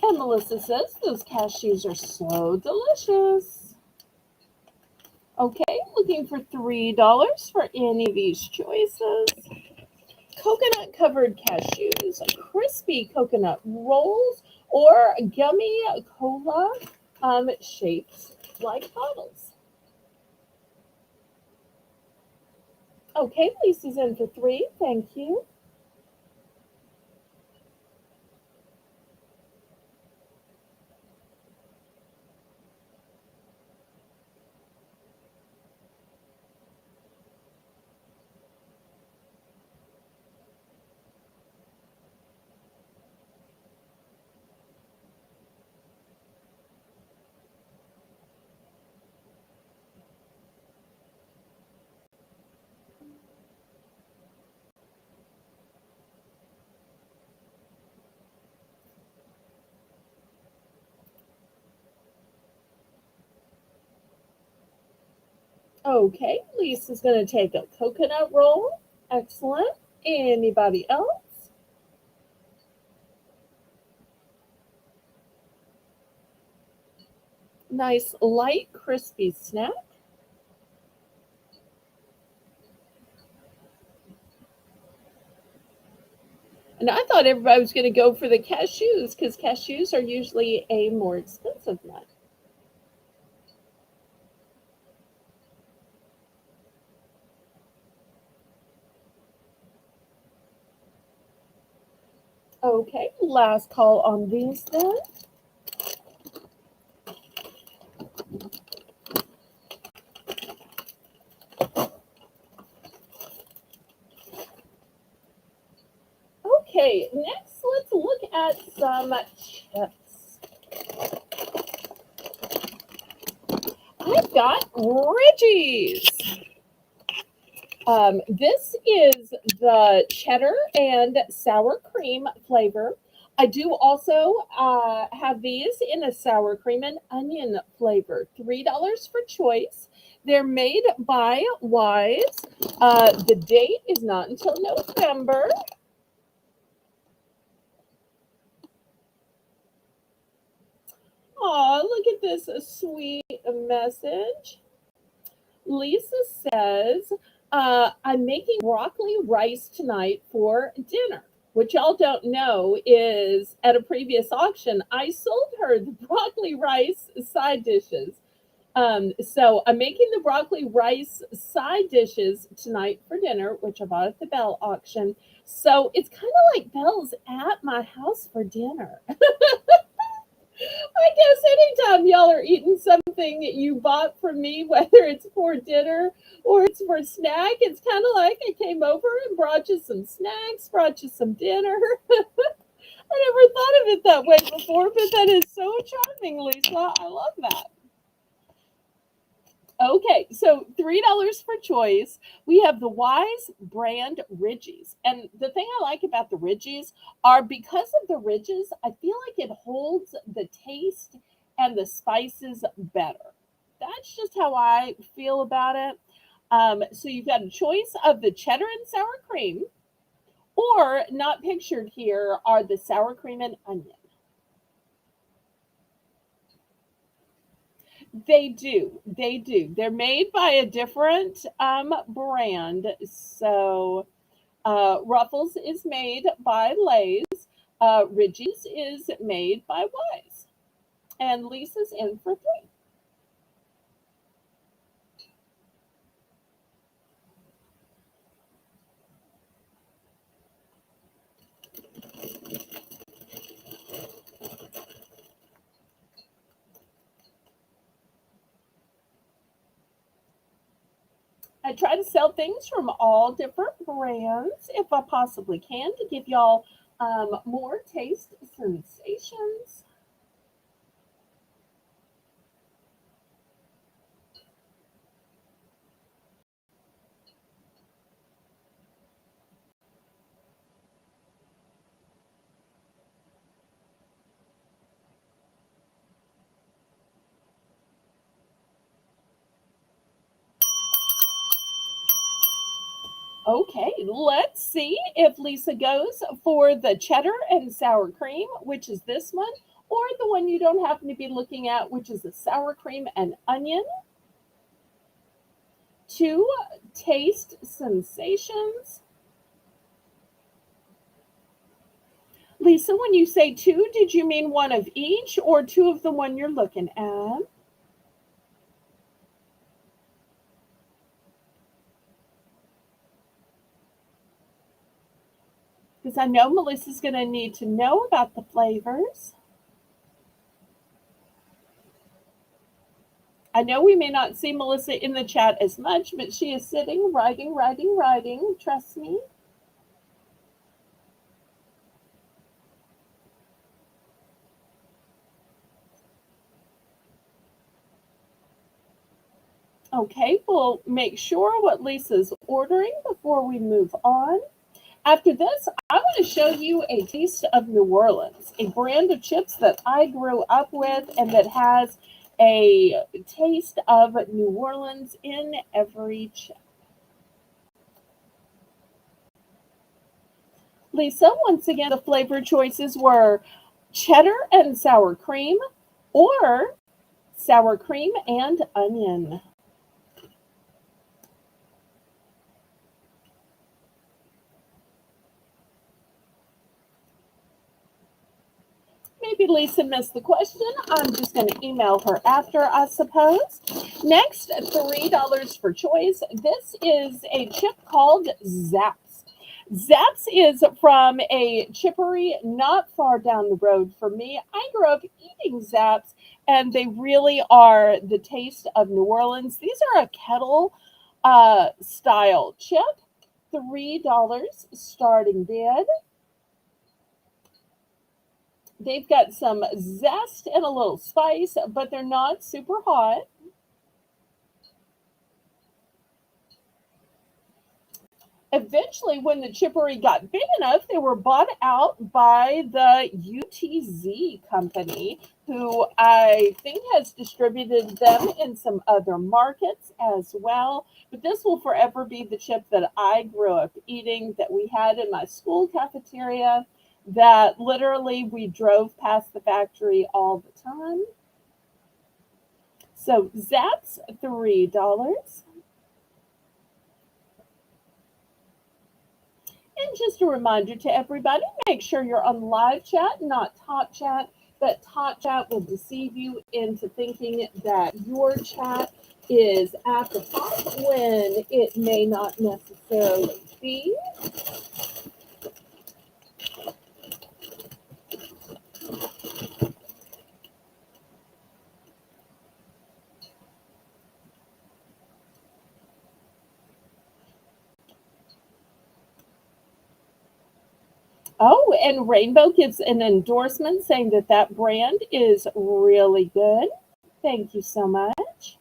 And Melissa says those cashews are so delicious. Okay, looking for $3 for any of these choices. Coconut covered cashews, crispy coconut rolls, or gummy cola shaped like bottles. Okay, Lisa's in for three. Thank you. Okay, Lisa's going to take a coconut roll. Excellent. Anybody else? Nice light crispy snack. And I thought everybody was going to go for the cashews because cashews are usually a more expensive nut. Okay, last call on these then. Okay, next let's look at some chips. I've got Reggie's. This is the cheddar and sour cream flavor. I do also have these in a sour cream and onion flavor. $3 for choice. They're made by Wise. The date is not until November. Aw, look at this sweet message. Lisa says, I'm making broccoli rice tonight for dinner. What y'all don't know is at a previous auction, I sold her the broccoli rice side dishes. So I'm making the broccoli rice side dishes tonight for dinner, which I bought at the Belle auction. So it's kind of like Belle's at my house for dinner. I guess anytime y'all are eating something you bought from me, whether it's for dinner or it's for snack, it's kind of like I came over and brought you some snacks, brought you some dinner. I never thought of it that way before, but that is so charming, Lisa. I love that. Okay, so $3 for choice. We have the Wise brand ridges. And the thing I like about the ridges are because of the ridges, I feel like it holds the taste and the spices better. That's just how I feel about it. So you've got a choice of the cheddar and sour cream, or not pictured here are the sour cream and onion. They do. They do. They're made by a different brand. So Ruffles is made by Lay's. Ridges is made by Wise. And Lisa's in for three. I try to sell things from all different brands if I possibly can to give y'all more taste sensations. Okay, let's see if Lisa goes for the cheddar and sour cream, which is this one, or the one you don't happen to be looking at, which is the sour cream and onion. Two taste sensations. Lisa, when you say two, did you mean one of each or two of the one you're looking at? Because I know Melissa's going to need to know about the flavors. I know we may not see Melissa in the chat as much, but she is sitting, writing, writing, writing. Trust me. Okay, we'll make sure what Lisa's ordering before we move on. After this, I want to show you a taste of New Orleans, a brand of chips that I grew up with and that has a taste of New Orleans in every chip. Lisa, once again, the flavor choices were cheddar and sour cream or sour cream and onion. Maybe Lisa missed the question. I'm just going to email her after, I suppose. Next, $3 for choice. This is a chip called Zaps. Zaps is from a chippery not far down the road from me. I grew up eating Zaps, and they really are the taste of New Orleans. These are a kettle style chip. $3 starting bid. They've got some zest and a little spice, but they're not super hot. Eventually, when the chippery got big enough, they were bought out by the UTZ company, who I think has distributed them in some other markets as well. But this will forever be the chip that I grew up eating, that we had in my school cafeteria, that literally we drove past the factory all the time. So Zapp's $3. And just a reminder to everybody, make sure you're on live chat, not top chat. That top chat will deceive you into thinking that your chat is at the top when it may not necessarily be. Oh, and Rainbow gives an endorsement saying that that brand is really good. Thank you so much.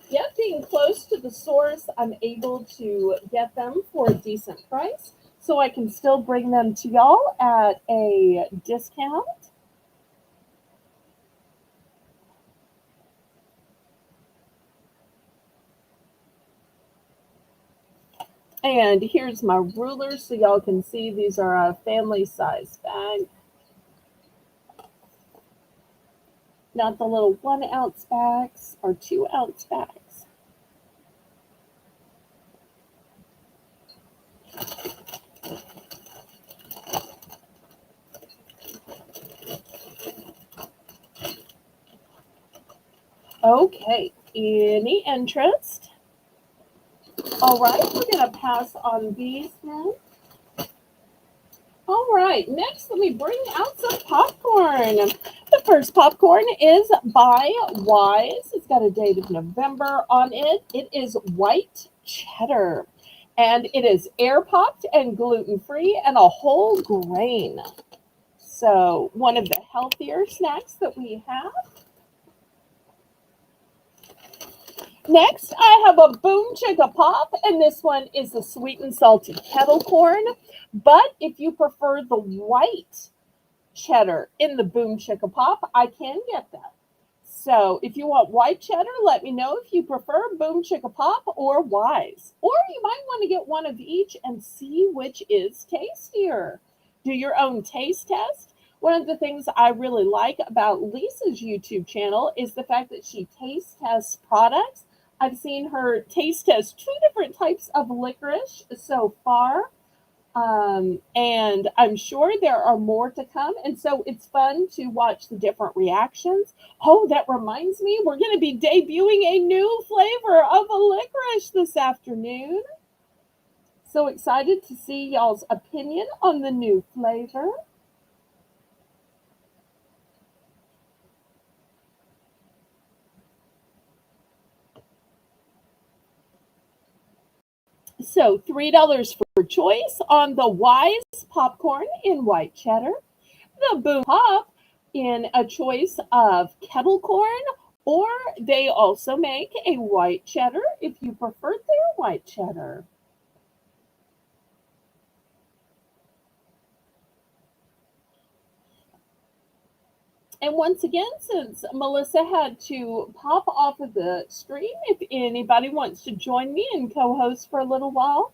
Yep, being close to the source, I'm able to get them for a decent price. So I can still bring them to y'all at a discount. And here's my rulers so y'all can see these are a family size bag. Not the little 1 ounce bags or 2 ounce bags. Okay, any interest? All right, we're going to pass on these now. All right, next let me bring out some popcorn. The first popcorn is by Wise. It's got a date of November on it. It is white cheddar, and it is air popped and gluten free and a whole grain. So, one of the healthier snacks that we have. Next, I have a Boom Chicka Pop, and this one is the sweet and salty kettle corn. But if you prefer the white cheddar in the Boom Chicka Pop, I can get that. So if you want white cheddar, let me know if you prefer Boom Chicka Pop or Wise. Or you might want to get one of each and see which is tastier. Do your own taste test. One of the things I really like about Lisa's YouTube channel is the fact that she taste tests products. I've seen her taste test 2 different types of licorice so far. And I'm sure there are more to come. And so it's fun to watch the different reactions. Oh, that reminds me, we're going to be debuting a new flavor of a licorice this afternoon. So excited to see y'all's opinion on the new flavor. So $3 for choice on the Wise popcorn in white cheddar, the Boom Pop in a choice of kettle corn, or they also make a white cheddar if you prefer their white cheddar. And once again, since Melissa had to pop off of the stream, if anybody wants to join me and co host for a little while,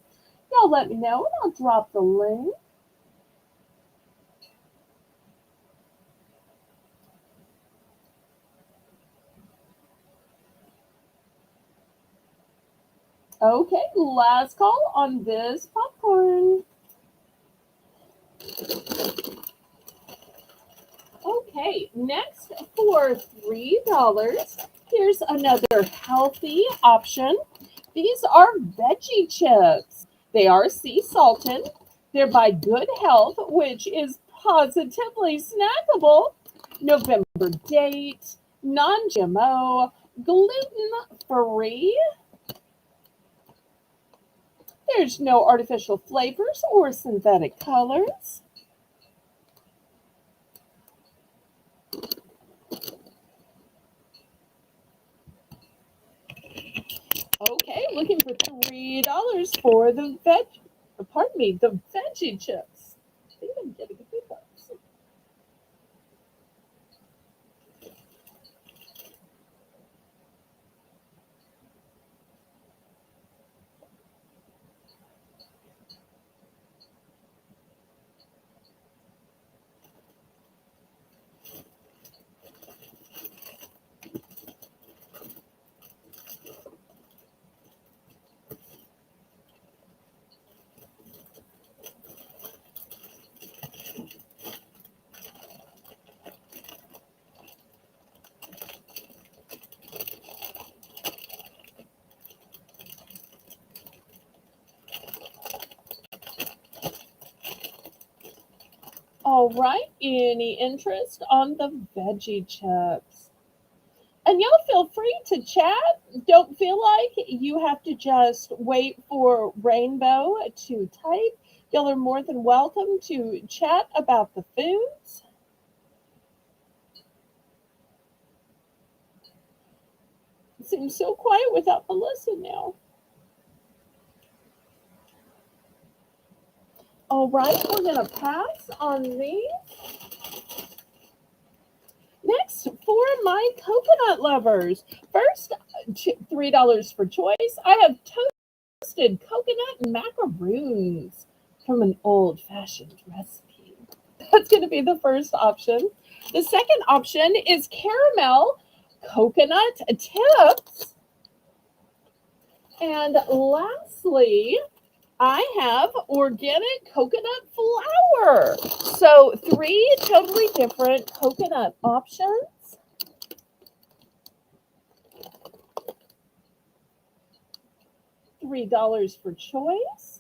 y'all let me know and I'll drop the link. Okay, last call on this popcorn. Okay, next for $3, here's another healthy option. These are veggie chips. They are sea salted. They're by Good Health, which is positively snackable. November date, non GMO, gluten free. There's no artificial flavors or synthetic colors. Okay, looking for $3 for the pardon me, the veggie chips. I think I'm getting a few bucks. All right. Any interest on the veggie chips? And y'all feel free to chat. Don't feel like you have to just wait for Rainbow to type. Y'all are more than welcome to chat about the foods. It seems so quiet without Melissa now. All right, we're going to pass on these. Next, for my coconut lovers. First, $3 for choice. I have toasted coconut macaroons from an old fashioned recipe. That's going to be the first option. The second option is caramel coconut tips. And lastly, I have organic coconut flour. So, three totally different coconut options. $3 for choice.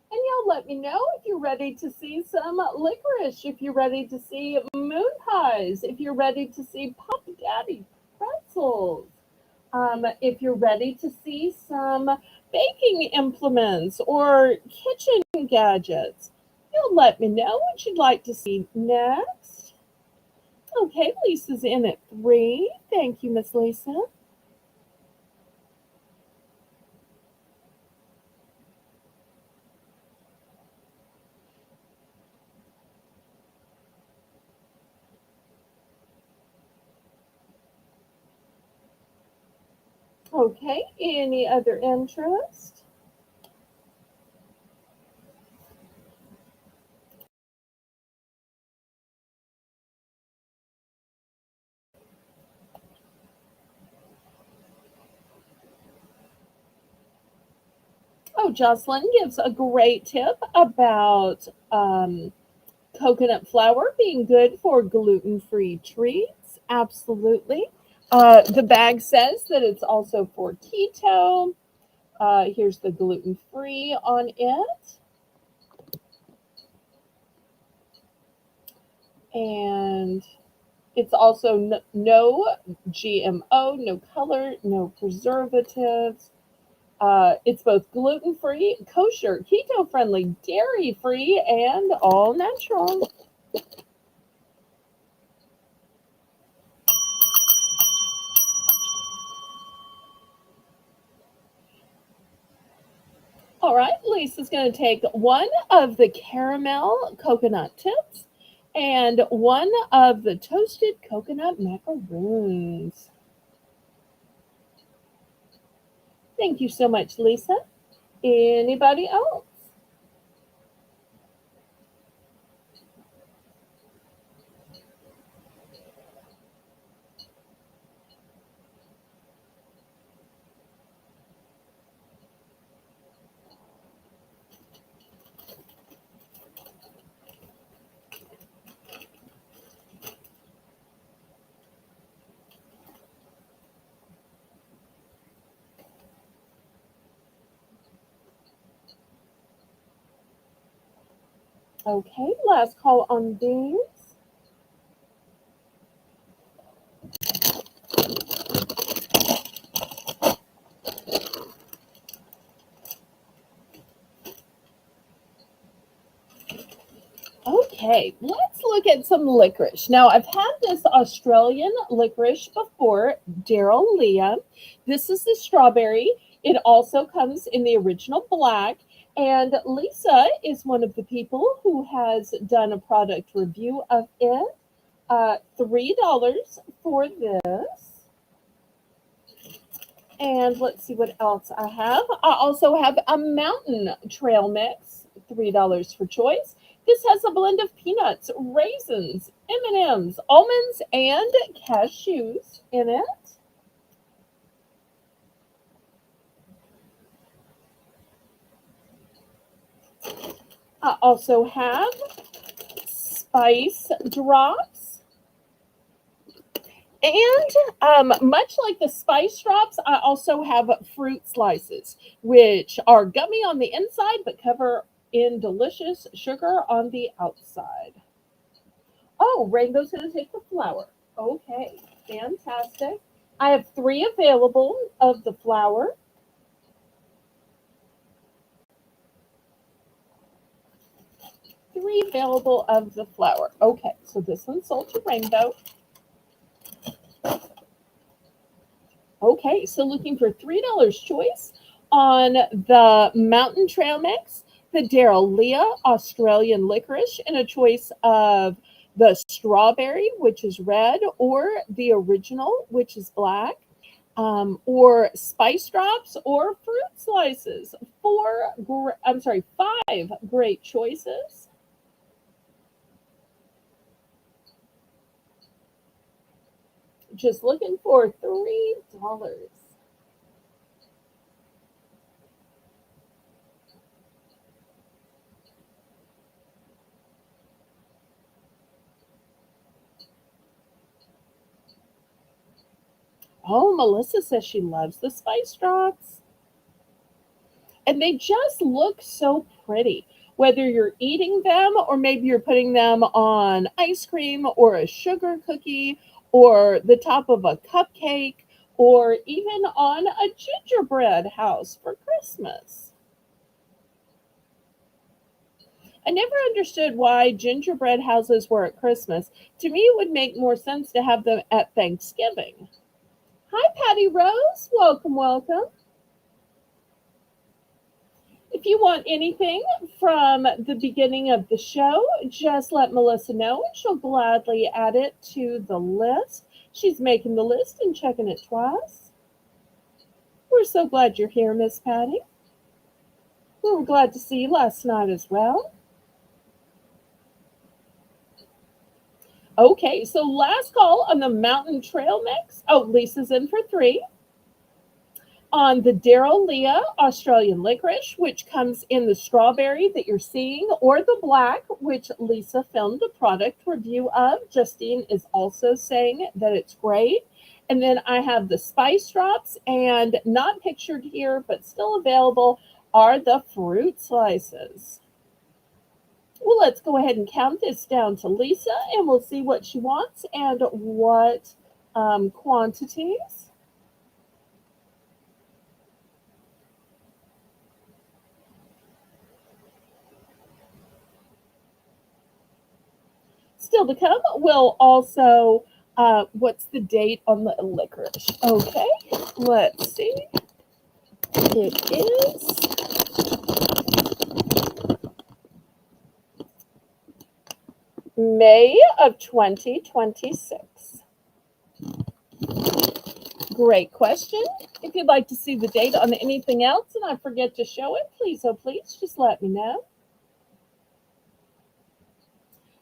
And y'all let me know if you're ready to see some licorice, if you're ready to see moon pies, if you're ready to see Pop Daddy pretzels, if you're ready to see some baking implements or kitchen gadgets. You'll let me know what you'd like to see next. Okay, Lisa's in at 3. Thank you, Miss Lisa. Okay, any other interest? Oh, Jocelyn gives a great tip about coconut flour being good for gluten-free treats. Absolutely. The bag says that it's also for keto. Here's the gluten-free on it. And it's also no GMO, no color, no preservatives. It's both gluten free, kosher, keto friendly, dairy free, and all natural. All right, Lisa's going to take one of the caramel coconut tips and one of the toasted coconut macaroons. Thank you so much, Lisa. Anybody else? Okay, last call on these. Okay, let's look at some licorice. Now, I've had this Australian licorice before, Daryl Leah. This is the strawberry. It also comes in the original black. And Lisa is one of the people who has done a product review of it. $3 for this. And let's see what else I have. I also have a mountain trail mix, $3 for choice. This has a blend of peanuts, raisins, M&Ms, almonds, and cashews in it. I also have spice drops. And much like the spice drops, I also have fruit slices, which are gummy on the inside but cover in delicious sugar on the outside. Oh, rainbow's going to take the flour. Okay, fantastic. I have three available of the flour. Three available of the flour. Okay, so this one's sold to Rainbow. Okay, so looking for $3 choice on the Mountain Trail Mix, the Daryl Leah Australian licorice, and a choice of the strawberry, which is red, or the original, which is black, or spice drops, or fruit slices. Five great choices. Just looking for $3. Oh, Melissa says she loves the spice drops. And they just look so pretty. Whether you're eating them or maybe you're putting them on ice cream or a sugar cookie or the top of a cupcake or even on a gingerbread house for Christmas. I never understood why gingerbread houses were at Christmas. To me, it would make more sense to have them at Thanksgiving. Hi, Patty Rose. Welcome, welcome. If you want anything from the beginning of the show, just let Melissa know and she'll gladly add it to the list. She's making the list and checking it twice. We're so glad you're here, Miss Patty. We were glad to see you last night as well. Okay, so last call on the Mountain Trail Mix. Oh, Lisa's in for three. On the Daryl Leah Australian licorice, which comes in the strawberry that you're seeing, or the black, which Lisa filmed a product review of. Justine is also saying that it's great. And then I have the spice drops, and not pictured here, but still available, are the fruit slices. Well, let's go ahead and count this down to Lisa, and we'll see what she wants and what quantities. Still to come, we'll also, what's the date on the licorice? Okay, let's see. It is May of 2026. Great question. If you'd like to see the date on anything else and I forget to show it, please, oh please, just let me know.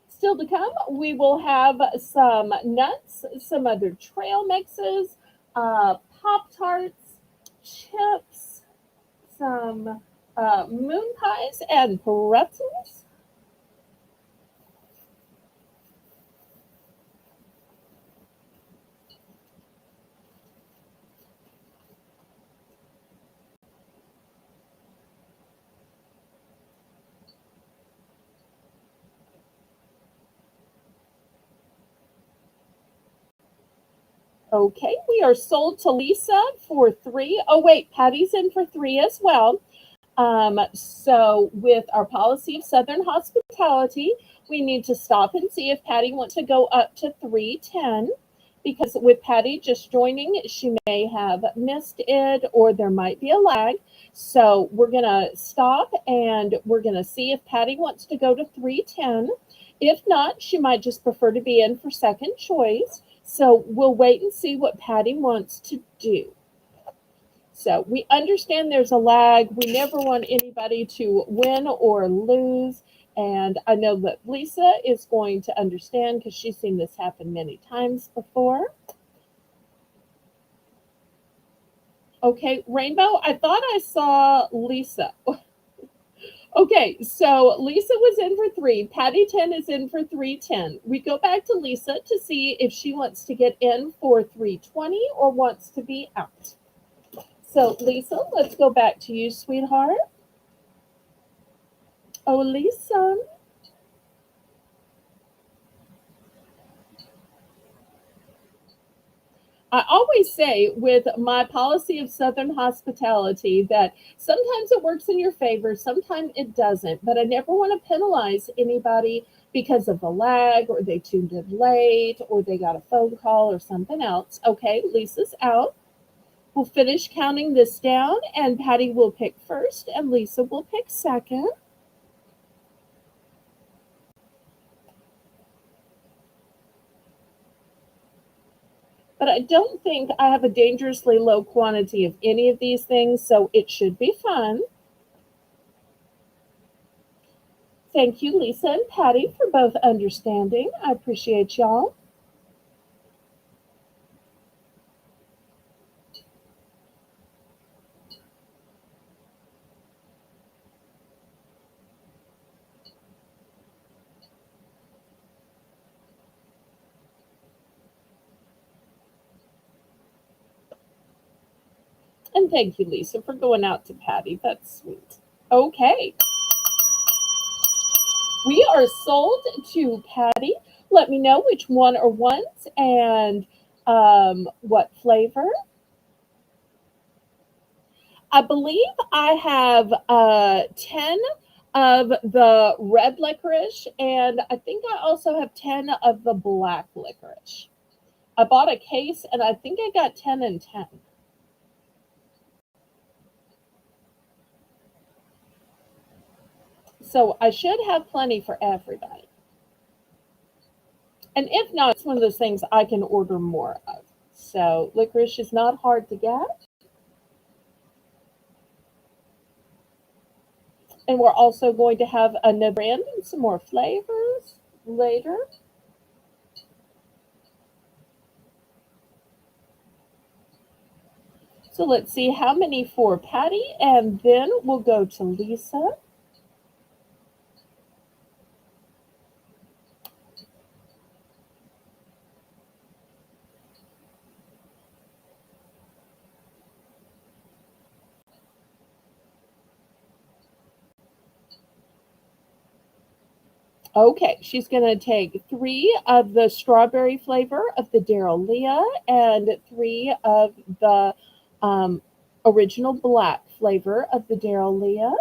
Still to come, we will have some nuts, some other trail mixes, Pop Tarts, chips, some moon pies, and pretzels. Okay, we are sold to Lisa for three. Oh, wait, Patty's in for three as well. So, with our policy of Southern hospitality, we need to stop and see if Patty wants to go up to 310. Because with Patty just joining, she may have missed it or there might be a lag. So, we're going to stop and we're going to see if Patty wants to go to 310. If not, she might just prefer to be in for second choice. So, we'll wait and see what Patty wants to do. So we understand there's a lag. We never want anybody to win or lose. And I know that Lisa is going to understand because she's seen this happen many times before. Okay, Rainbow, I thought I saw Lisa. Okay, so Lisa was in for three. Patty 10 is in for 310. We go back to Lisa to see if she wants to get in for 320 or wants to be out. So, Lisa, let's go back to you, sweetheart. Oh, Lisa. I always say with my policy of Southern hospitality that sometimes it works in your favor, sometimes it doesn't. But I never want to penalize anybody because of the lag or they tuned in late or they got a phone call or something else. Okay, Lisa's out. We'll finish counting this down and Patty will pick first and Lisa will pick second. But I don't think I have a dangerously low quantity of any of these things, so it should be fun. Thank you, Lisa and Patty, for both understanding. I appreciate y'all. And thank you, Lisa, for going out to Patty. That's sweet. Okay, we are sold to Patty. Let me know which one or ones and what flavor. I believe I have 10 of the red licorice, and I think I also have 10 of the black licorice. I bought a case, and I think I got 10 and 10. So I should have plenty for everybody. And if not, it's one of those things I can order more of. So licorice is not hard to get. And we're also going to have another brand and some more flavors later. So let's see how many for Patty, and then we'll go to Lisa. Okay, she's going to take three of the strawberry flavor of the Daryl Leah and three of the um, original black flavor of the Daryl Leah.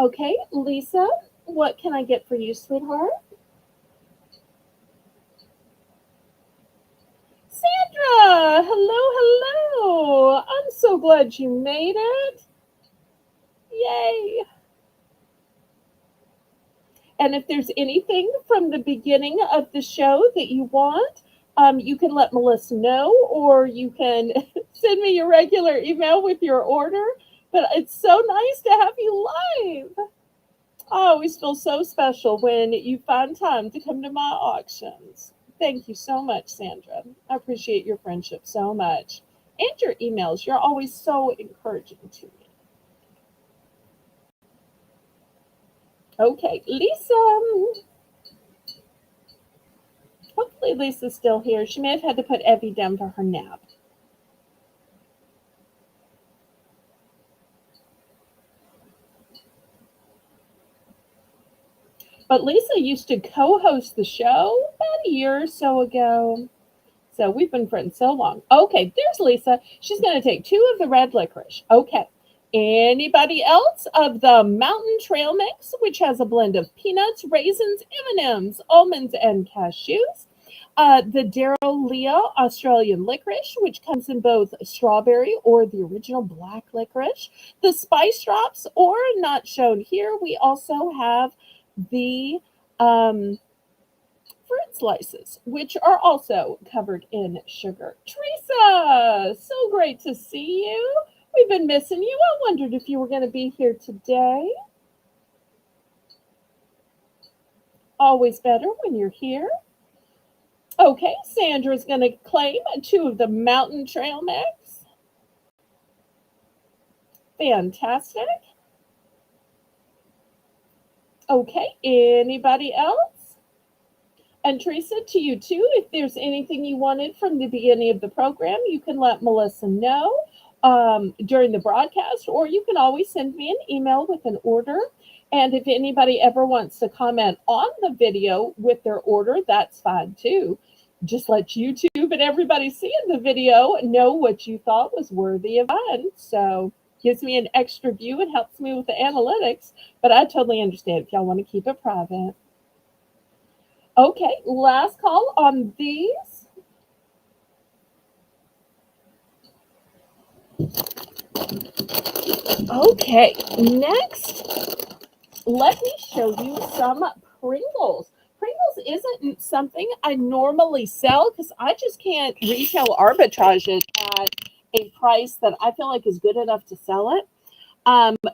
Okay, Lisa, what can I get for you, sweetheart? Sandra, hello, hello. I'm so glad you made it. Yay. And if there's anything from the beginning of the show that you want, you can let Melissa know, or you can send me your regular email with your order. But it's so nice to have you live. I always feel so special when you find time to come to my auctions. Thank you so much, Sandra. I appreciate your friendship so much. And your emails. You're always so encouraging to me. Okay, Lisa. Hopefully Lisa's still here. She may have had to put Evie down for her nap. But Lisa used to co-host the show about a year or so ago. So we've been friends so long. Okay, there's Lisa. She's going to take two of the red licorice. Okay. Anybody else of the Mountain Trail Mix, which has a blend of peanuts, raisins, M&Ms, almonds, and cashews? The Daryl Leah Australian licorice, which comes in both strawberry or the original black licorice. The spice drops, or not shown here, we also have the fruit slices, which are also covered in sugar. Teresa, so great to see you. We've been missing you. I wondered if you were going to be here today. Always better when you're here. Okay, Sandra's going to claim two of the mountain trail mix. Fantastic. Okay, anybody else? And Teresa, to you too, if there's anything you wanted from the beginning of the program, you can let Melissa know during the broadcast, or you can always send me an email with an order. And if anybody ever wants to comment on the video with their order, that's fine too. Just let YouTube and everybody seeing the video know what you thought was worthy of fun. So gives me an extra view and helps me with the analytics. But I totally understand if y'all want to keep it private. Okay, last call on these. Okay, next, let me show you some Pringles. Pringles isn't something I normally sell because I just can't retail arbitrage it at a price that I feel like is good enough to sell it.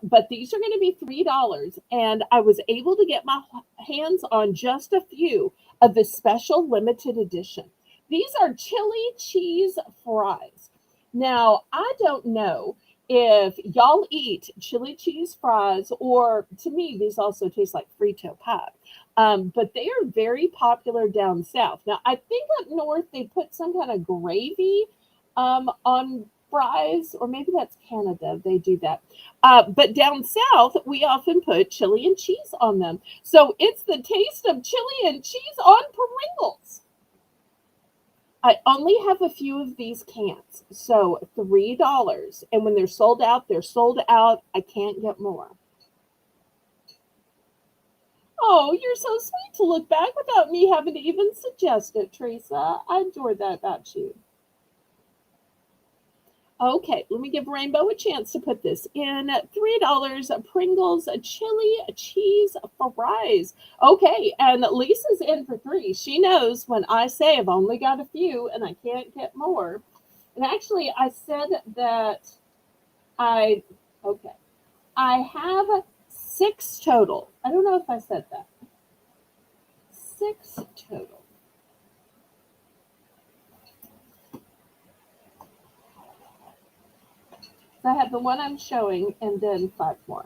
But these are going to be $3, and I was able to get my hands on just a few of the special limited edition. These are chili cheese fries. Now, I don't know if y'all eat chili cheese fries, or to me, these also taste like Frito pie. But they are very popular down south. Now, I think up north they put some kind of gravy on fries, or maybe that's Canada. They do that. But down south, we often put chili and cheese on them. So it's the taste of chili and cheese on Pringles. I only have a few of these cans, so $3. And when they're sold out, they're sold out. I can't get more. Oh, you're so sweet to look back without me having to even suggest it, Teresa. I adore that about you. Okay, let me give Rainbow a chance to put this in. $3 Pringles chili cheese fries. Okay, and Lisa's in for three. She knows when I say I've only got a few and I can't get more. And actually, I said that okay, I have 6 total. I don't know if I said that. 6 total. I have the one I'm showing and then 5 more.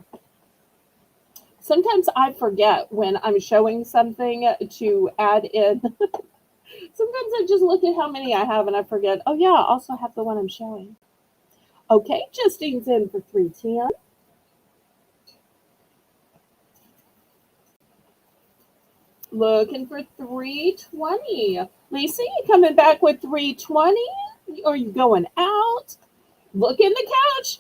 Sometimes I forget when I'm showing something to add in. Sometimes I just look at how many I have and I forget, oh yeah, I also have the one I'm showing. Okay, Justine's in for 310. Looking for 320. Lisa, you coming back with 320? Or you going out? Look in the couch.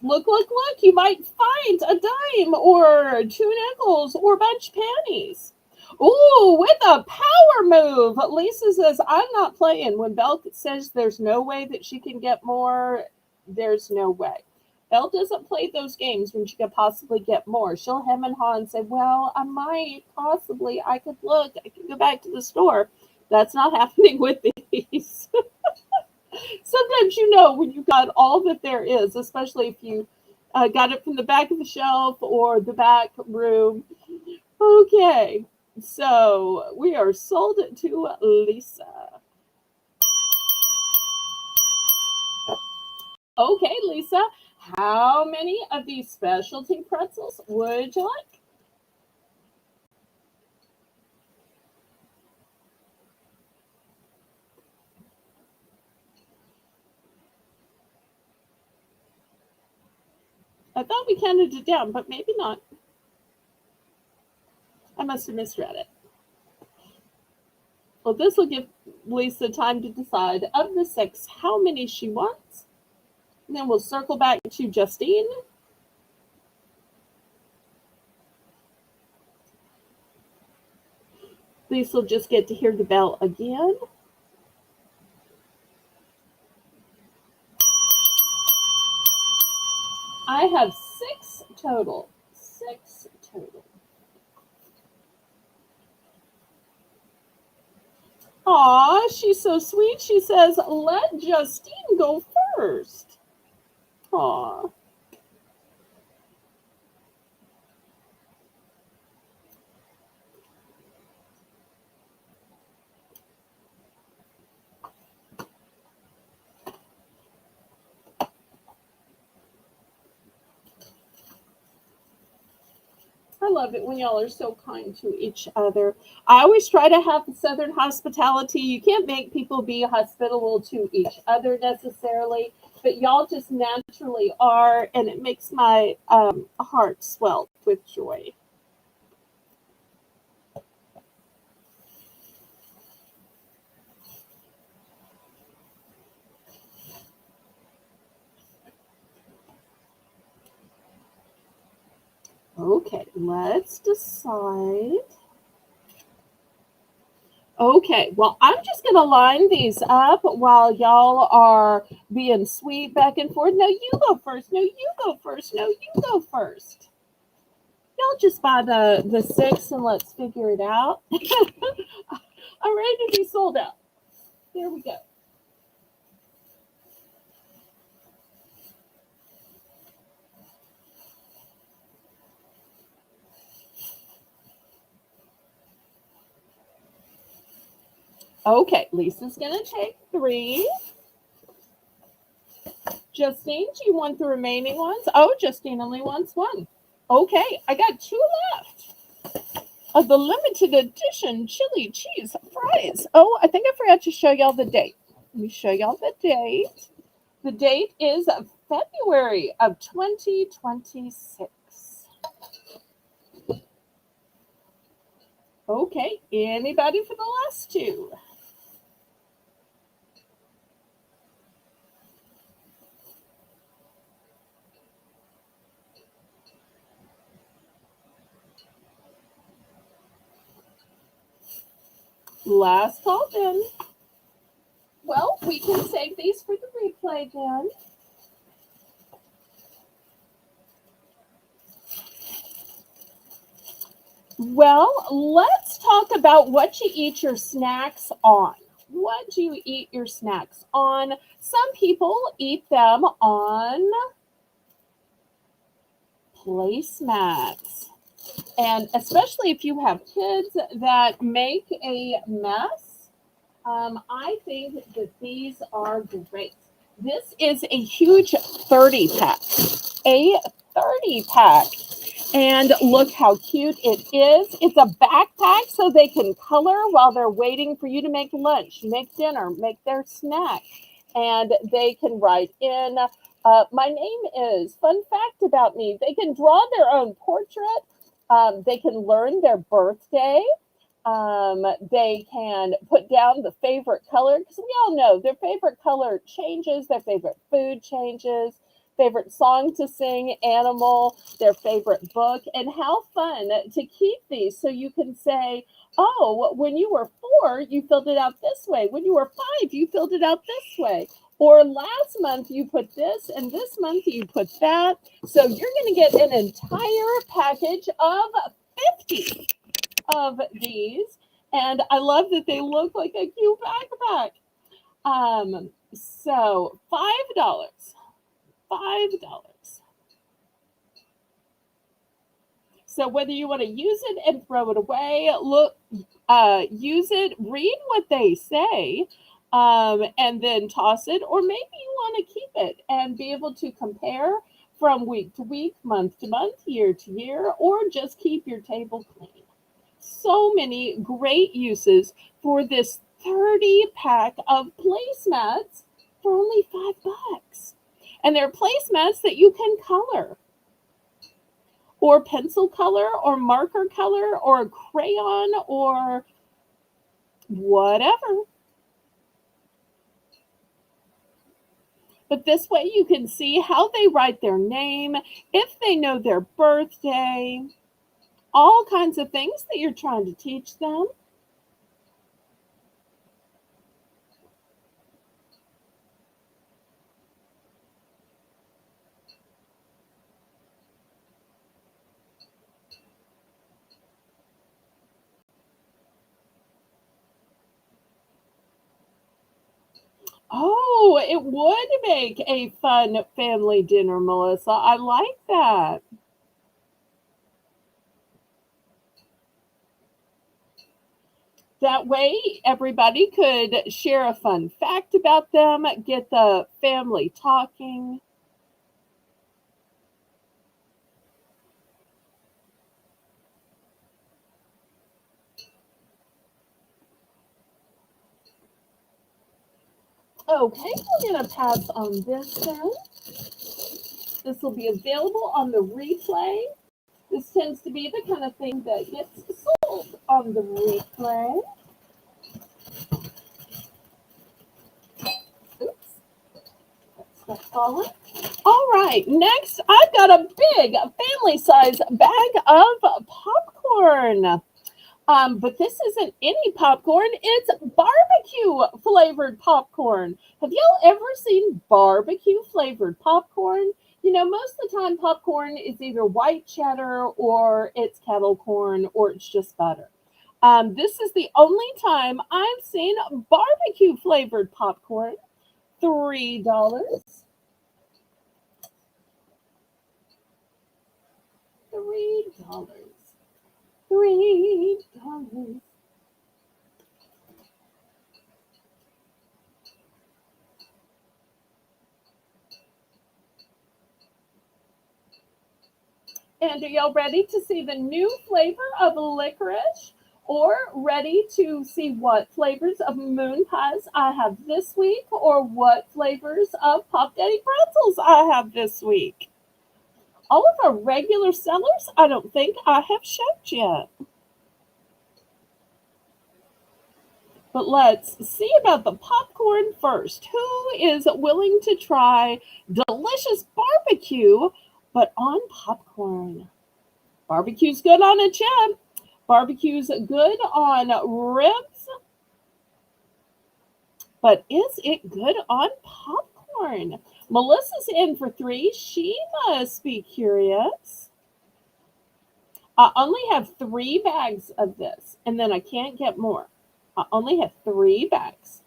Look, look, look. You might find a dime or 2 nickels or a bunch of pennies. Ooh, with a power move. Lisa says, I'm not playing. When Belle says there's no way that she can get more, there's no way. Belle doesn't play those games when she could possibly get more. She'll hem and haw and say, well, I might, possibly, I could look, I could go back to the store. That's not happening with these. Sometimes you know when you got all that there is, especially if you got it from the back of the shelf or the back room. Okay, so we are sold to Lisa. Okay, Lisa, how many of these specialty pretzels would you like? I thought we counted it down, but maybe not. I must have misread it. Well, this will give Lisa time to decide of the 6 how many she wants. And then we'll circle back to Justine. Lisa will just get to hear the bell again. I have 6 total. 6 total. Aw, she's so sweet. She says, let Justine go first. Aw. I love it when y'all are so kind to each other. I always try to have Southern hospitality. You can't make people be hospitable to each other necessarily, but y'all just naturally are, and it makes my heart swell with joy. Okay, let's decide. Okay, well, I'm just going to line these up while y'all are being sweet back and forth. No, you go first. No, you go first. No, you go first. Y'all just buy the six and let's figure it out. I'm ready to be sold out. There we go. Okay, Lisa's going to take three. Justine, do you want the remaining ones? Oh, Justine only wants one. Okay, I got two left of the limited edition chili cheese fries. Oh, I think I forgot to show y'all the date. Let me show y'all the date. The date is February of 2026. Okay, anybody for the last two? Last call then. Well, we can save these for the replay then. Well, let's talk about what you eat your snacks on. What do you eat your snacks on? Some people eat them on placemats. And especially if you have kids that make a mess, I think that these are great. This is a huge 30 pack. A 30 pack. And look how cute it is. It's a backpack so they can color while they're waiting for you to make lunch, make dinner, make their snack. And they can write in, my name is, fun fact about me. They can draw their own portrait. They can learn their birthday. They can put down the favorite color because we all know their favorite color changes, their favorite food changes, favorite song to sing, animal, their favorite book, and how fun to keep these so you can say, oh, when you were 4, you filled it out this way. When you were 5, you filled it out this way. Or last month you put this, and this month you put that. So you're going to get an entire package of 50 of these, and I love that they look like a cute backpack. So $5, $5. So whether you want to use it and throw it away, look, use it, read what they say, and then toss it, or maybe you want to keep it and be able to compare from week to week, month to month, year to year, or just keep your table clean. So many great uses for this 30 pack of placemats for only $5. And they're placemats that you can color or pencil color or marker color or crayon or whatever. But this way you can see how they write their name, if they know their birthday, all kinds of things that you're trying to teach them. Oh, it would make a fun family dinner, Melissa. I like that. That way, everybody could share a fun fact about them, get the family talking. Okay, we're going to pass on this then. This will be available on the replay. This tends to be the kind of thing that gets sold on the replay. Oops, that's falling. All right, next I've got a big family size bag of popcorn. But this isn't any popcorn, it's barbecue flavored popcorn. Have y'all ever seen barbecue flavored popcorn? You know, most of the time popcorn is either white cheddar or it's kettle corn or it's just butter. This is the only time I've seen barbecue flavored popcorn. $3. $3. $3. And are y'all ready to see the new flavor of licorice? Or ready to see what flavors of moon pies I have this week? Or what flavors of Pop Daddy pretzels I have this week? All of our regular sellers, I don't think I have showed yet. But let's see about the popcorn first. Who is willing to try delicious barbecue, but on popcorn? Barbecue's good on a chip. Barbecue's good on ribs, but is it good on popcorn? Melissa's in for 3. She must be curious. I only have 3 bags of this, and then I can't get more. I only have 3 bags.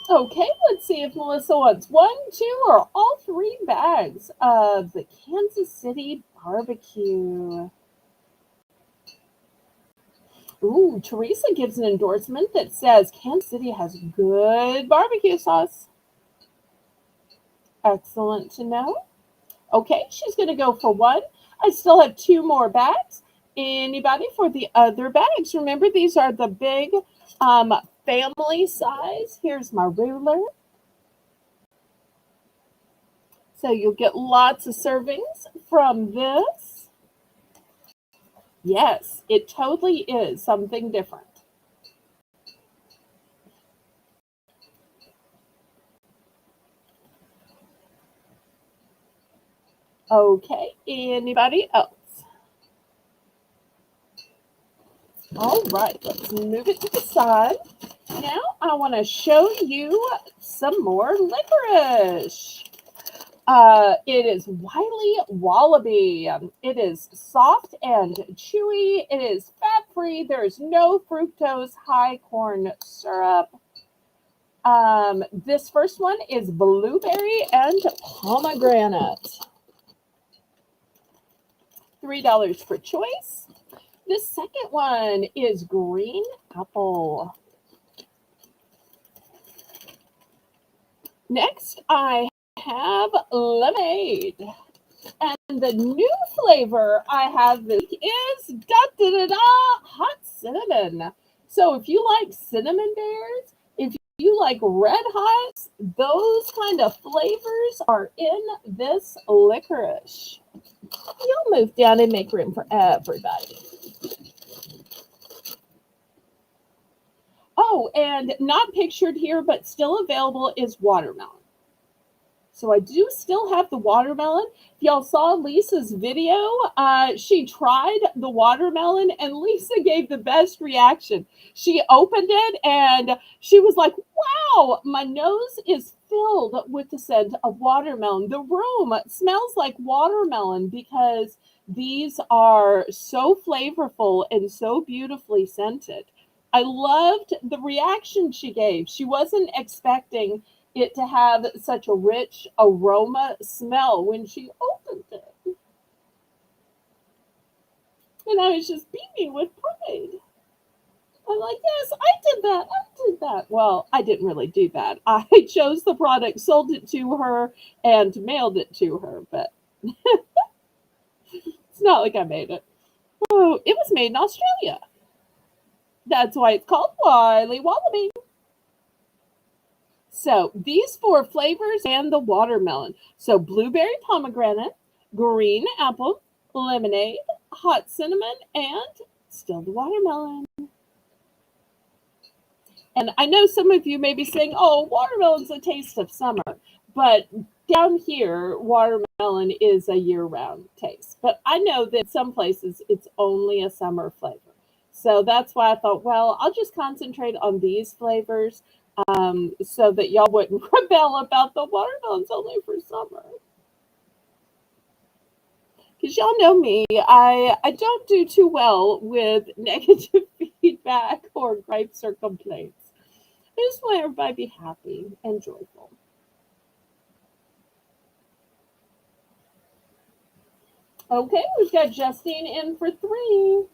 Okay, let's see if Melissa wants 1, 2, or all 3 bags of the Kansas City barbecue. Ooh, Teresa gives an endorsement that says Kansas City has good barbecue sauce. Excellent to know. Okay, she's going to go for 1. I still have 2 more bags. Anybody for the other bags? Remember, these are the big family size. Here's my ruler. So you'll get lots of servings from this. Yes, it totally is something different. Okay, anybody else? All right, let's move it to the side. Now I want to show you some more licorice. It is Wiley Wallaby. It is soft and chewy. It is fat-free. There's no fructose, high corn syrup. This first one is blueberry and pomegranate. $3 per choice. This second one is green apple. Next, I have lemonade. And the new flavor I have this week is hot cinnamon. So if you like cinnamon bears, if you like red hots, those kind of flavors are in this licorice. You'll move down and make room for everybody. Oh, and not pictured here, but still available is watermelon. So I do still have the watermelon. If y'all saw Lisa's video, she tried the watermelon and Lisa gave the best reaction. She opened it and she was like, wow, my nose is filled with the scent of watermelon. The room smells like watermelon because these are so flavorful and so beautifully scented. I loved the reaction she gave. She wasn't expecting it to have such a rich aroma smell when she opened it. And I was just beaming with pride. I'm like, yes, I did that. I did that. Well, I didn't really do that. I chose the product, sold it to her, and mailed it to her. But it's not like I made it. Oh, it was made in Australia. That's why it's called Wiley Wallaby. So these four flavors and the watermelon. So blueberry pomegranate, green apple, lemonade, hot cinnamon, and still the watermelon. And I know some of you may be saying, oh, watermelon's a taste of summer. But down here, watermelon is a year round taste. But I know that some places it's only a summer flavor. So that's why I thought, well, I'll just concentrate on these flavors so that y'all wouldn't rebel about the watermelon's only for summer. Because y'all know me, I don't do too well with negative feedback or gripes or complaints. I just want everybody to be happy and joyful. Okay, we've got Justine in for 3.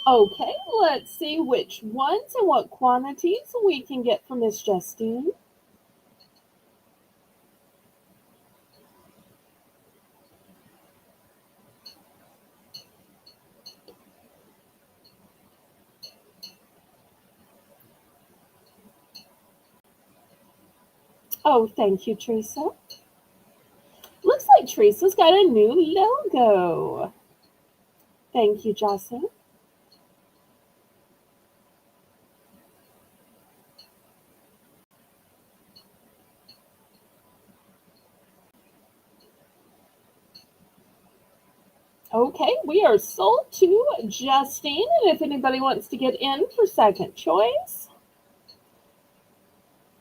Okay, let's see which ones and what quantities we can get from Miss Justine. Oh, thank you, Teresa. Looks like Teresa's got a new logo. Thank you, Jocelyn. Okay, we are sold to Justine. And if anybody wants to get in for second choice,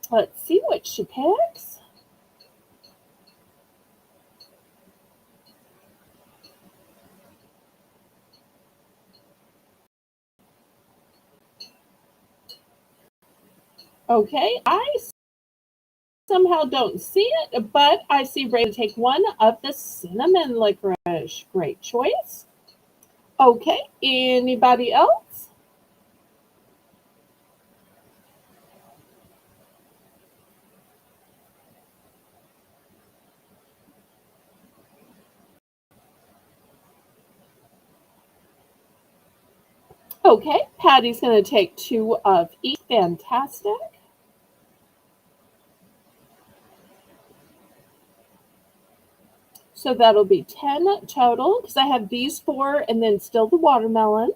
let's see what she picks. Okay, I somehow don't see it, but I see Ray to take one of the cinnamon licorice. Great choice. Okay, anybody else? Okay, Patty's going to take 2 of each. Fantastic. So that'll be 10 total because I have these 4 and then still the watermelon.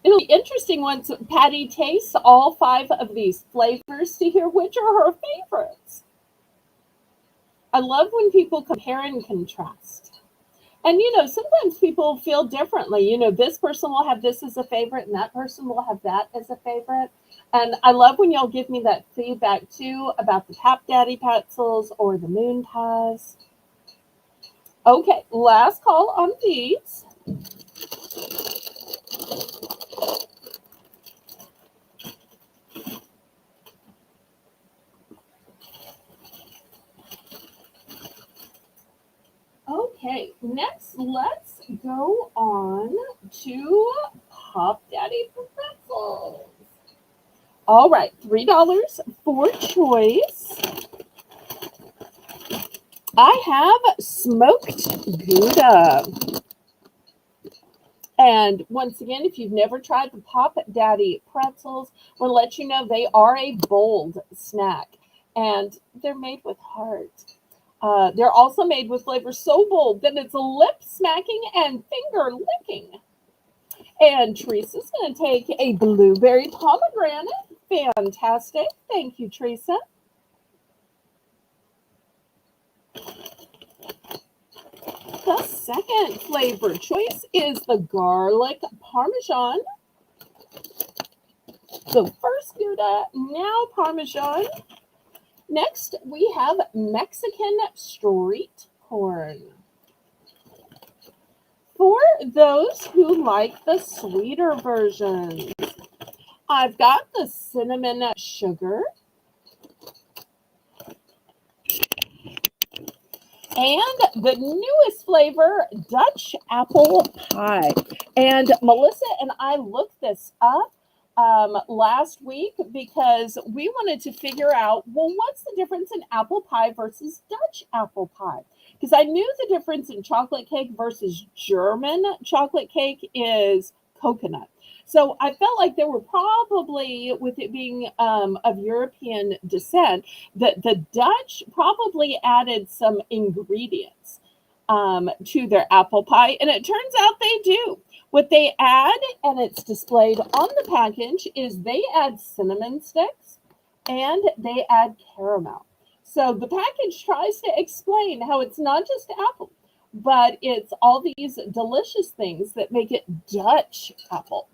It'll be interesting once Patty tastes all 5 of these flavors to hear which are her favorites. I love when people compare and contrast. And sometimes people feel differently. This person will have this as a favorite, and that person will have that as a favorite. And I love when y'all give me that feedback too about the Pap Daddy pretzels or the moon pies. Okay, last call on these. Okay, next let's go on to Pop Daddy pretzels. All right, $3 for choice. I have smoked Gouda. And once again, if you've never tried the Pop Daddy pretzels, I want to let you know they are a bold snack and they're made with heart. They're also made with flavors so bold that it's lip smacking and finger licking. And Teresa's going to take a blueberry pomegranate. Fantastic. Thank you, Teresa. The second flavor choice is the garlic parmesan. So first Gouda, now parmesan. Next, we have Mexican street corn. For those who like the sweeter version, I've got the cinnamon sugar and the newest flavor, Dutch apple pie. And Melissa and I looked this up last week because we wanted to figure out, well, what's the difference in apple pie versus Dutch apple pie? Because I knew the difference in chocolate cake versus German chocolate cake is coconut. So I felt like there were probably, with it being of European descent, that the Dutch probably added some ingredients to their apple pie, and it turns out they do. What they add, and it's displayed on the package, is they add cinnamon sticks and they add caramel. So the package tries to explain how it's not just apple, but it's all these delicious things that make it Dutch apple.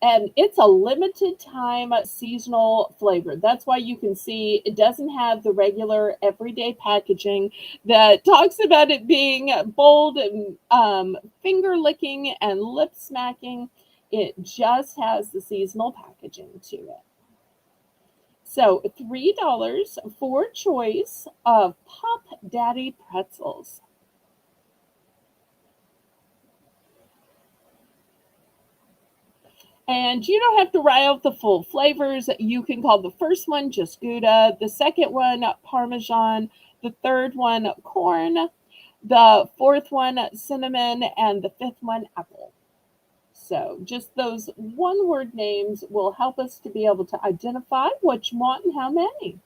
And it's a limited time seasonal flavor. That's why you can see it doesn't have the regular everyday packaging that talks about it being bold and finger licking and lip smacking. It just has the seasonal packaging to it. So $3 for choice of Pop Daddy pretzels. And you don't have to write out the full flavors. You can call the first one just Gouda, the second one Parmesan, the third one corn, the fourth one cinnamon, and the fifth one apple. So just those one word names will help us to be able to identify what you want and how many.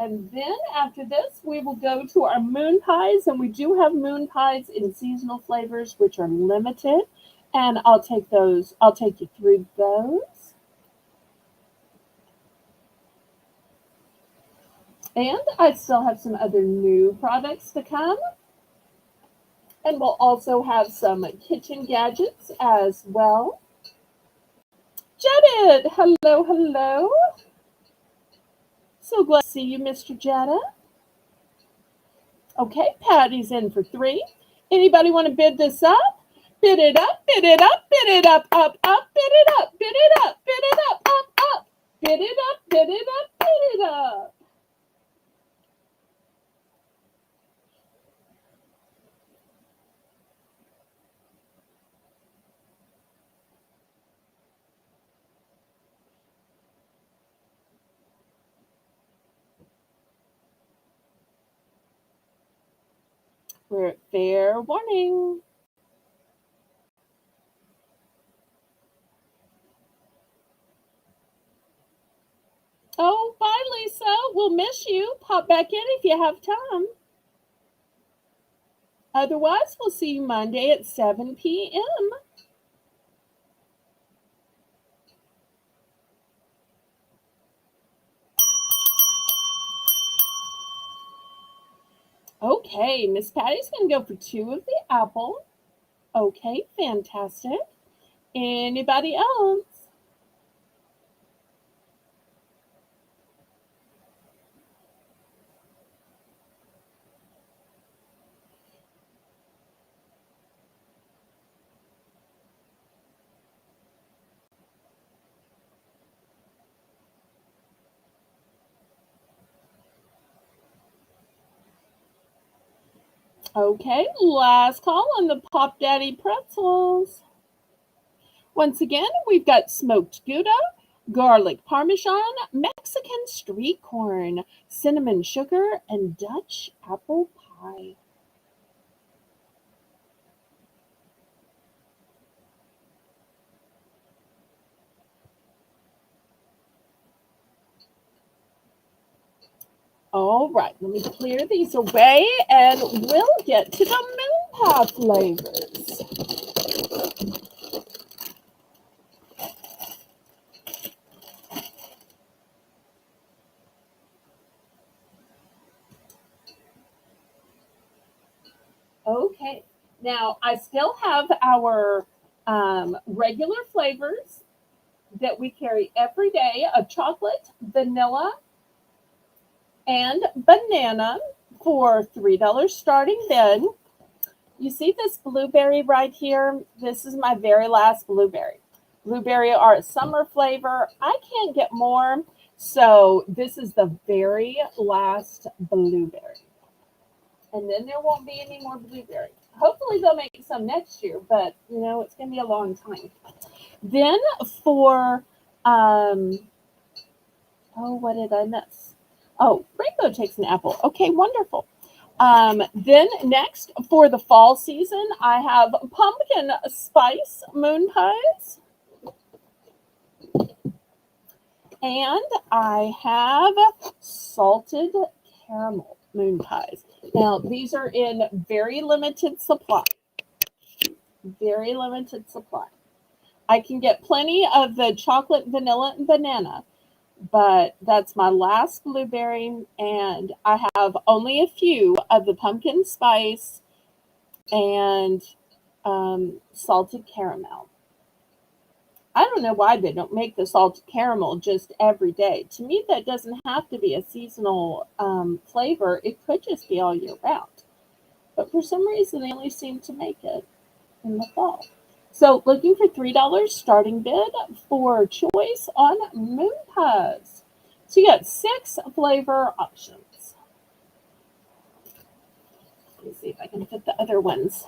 And then after this, we will go to our moon pies. And we do have moon pies in seasonal flavors, which are limited. And I'll take those, I'll take you through those. And I still have some other new products to come. And we'll also have some kitchen gadgets as well. Janet, hello, hello. So glad to see you, Mr. Jetta. Okay, Patty's in for 3. Anybody want to bid this up? Bid it up, bid it up, bid it up, up, bid it up, bid it up, bid it up, bid it up, bid it up, bid it up. We're at fair warning. Oh, bye, Lisa. We'll miss you. Pop back in if you have time. Otherwise, we'll see you Monday at 7 p.m. Okay, Miss Patty's going to go for 2 of the apple. Okay, fantastic. Anybody else? Okay, last call on the Pop Daddy pretzels. Once again, we've got smoked Gouda, garlic parmesan, Mexican street corn, cinnamon sugar, and Dutch apple pie. All right, let me clear these away and we'll get to the moon pie flavors. Okay, now I still have our regular flavors that we carry every day of chocolate, vanilla, and banana for $3 starting bid. You see this blueberry right here? This is my very last blueberry. Blueberry are a summer flavor. I can't get more. So this is the very last blueberry. And then there won't be any more blueberry. Hopefully they'll make some next year, but it's going to be a long time. Then for, oh, what did I miss? Oh, Rainbow takes an apple. Okay, wonderful. Then next for the fall season, I have pumpkin spice moon pies, and I have salted caramel moon pies. Now these are in very limited supply. Very limited supply. I can get plenty of the chocolate, vanilla, and banana, but that's my last blueberry, and I have only a few of the pumpkin spice and salted caramel. I don't know why they don't make the salted caramel just every day. To me, that doesn't have to be a seasonal flavor. It could just be all year round. But for some reason, they only seem to make it in the fall. So, looking for $3 starting bid for choice on moon pies. So, you got 6 flavor options. Let me see if I can fit the other ones.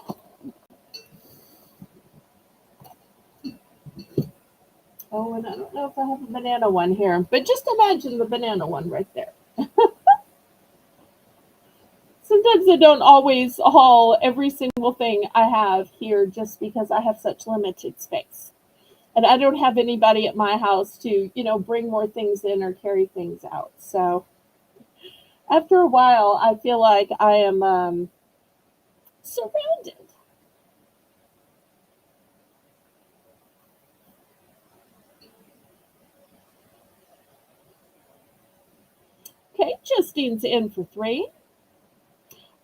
Oh, and I don't know if I have a banana one here, but just imagine the banana one right there. Sometimes I don't always haul every single thing I have here just because I have such limited space. And I don't have anybody at my house to, bring more things in or carry things out. So after a while, I feel like I am surrounded. Okay, Justine's in for 3.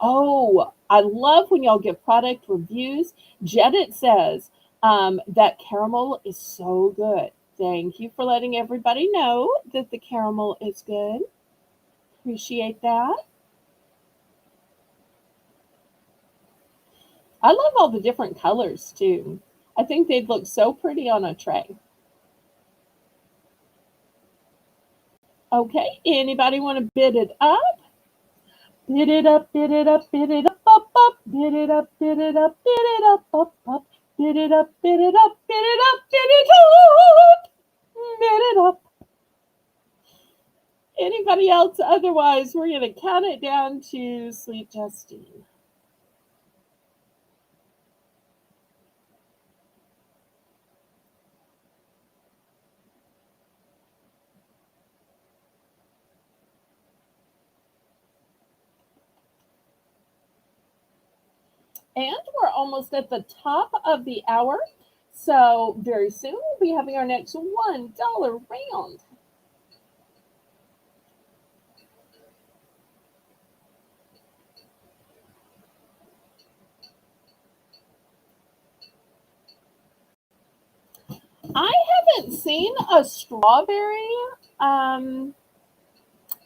Oh, I love when y'all give product reviews. Jedit says that caramel is so good. Thank you for letting everybody know that the caramel is good. Appreciate that. I love all the different colors too. I think they'd look so pretty on a tray. Okay, anybody want to bid it up? Bid it up, bid it up, bid it up, bid it up, bid it up, bid it up, bid it up, bid it up, bid it up, bid it up, bid it up. Anybody else? Otherwise, we're going to count it down to Sweet Justine. And we're almost at the top of the hour. So very soon we'll be having our next $1 round. I haven't seen a strawberry, um,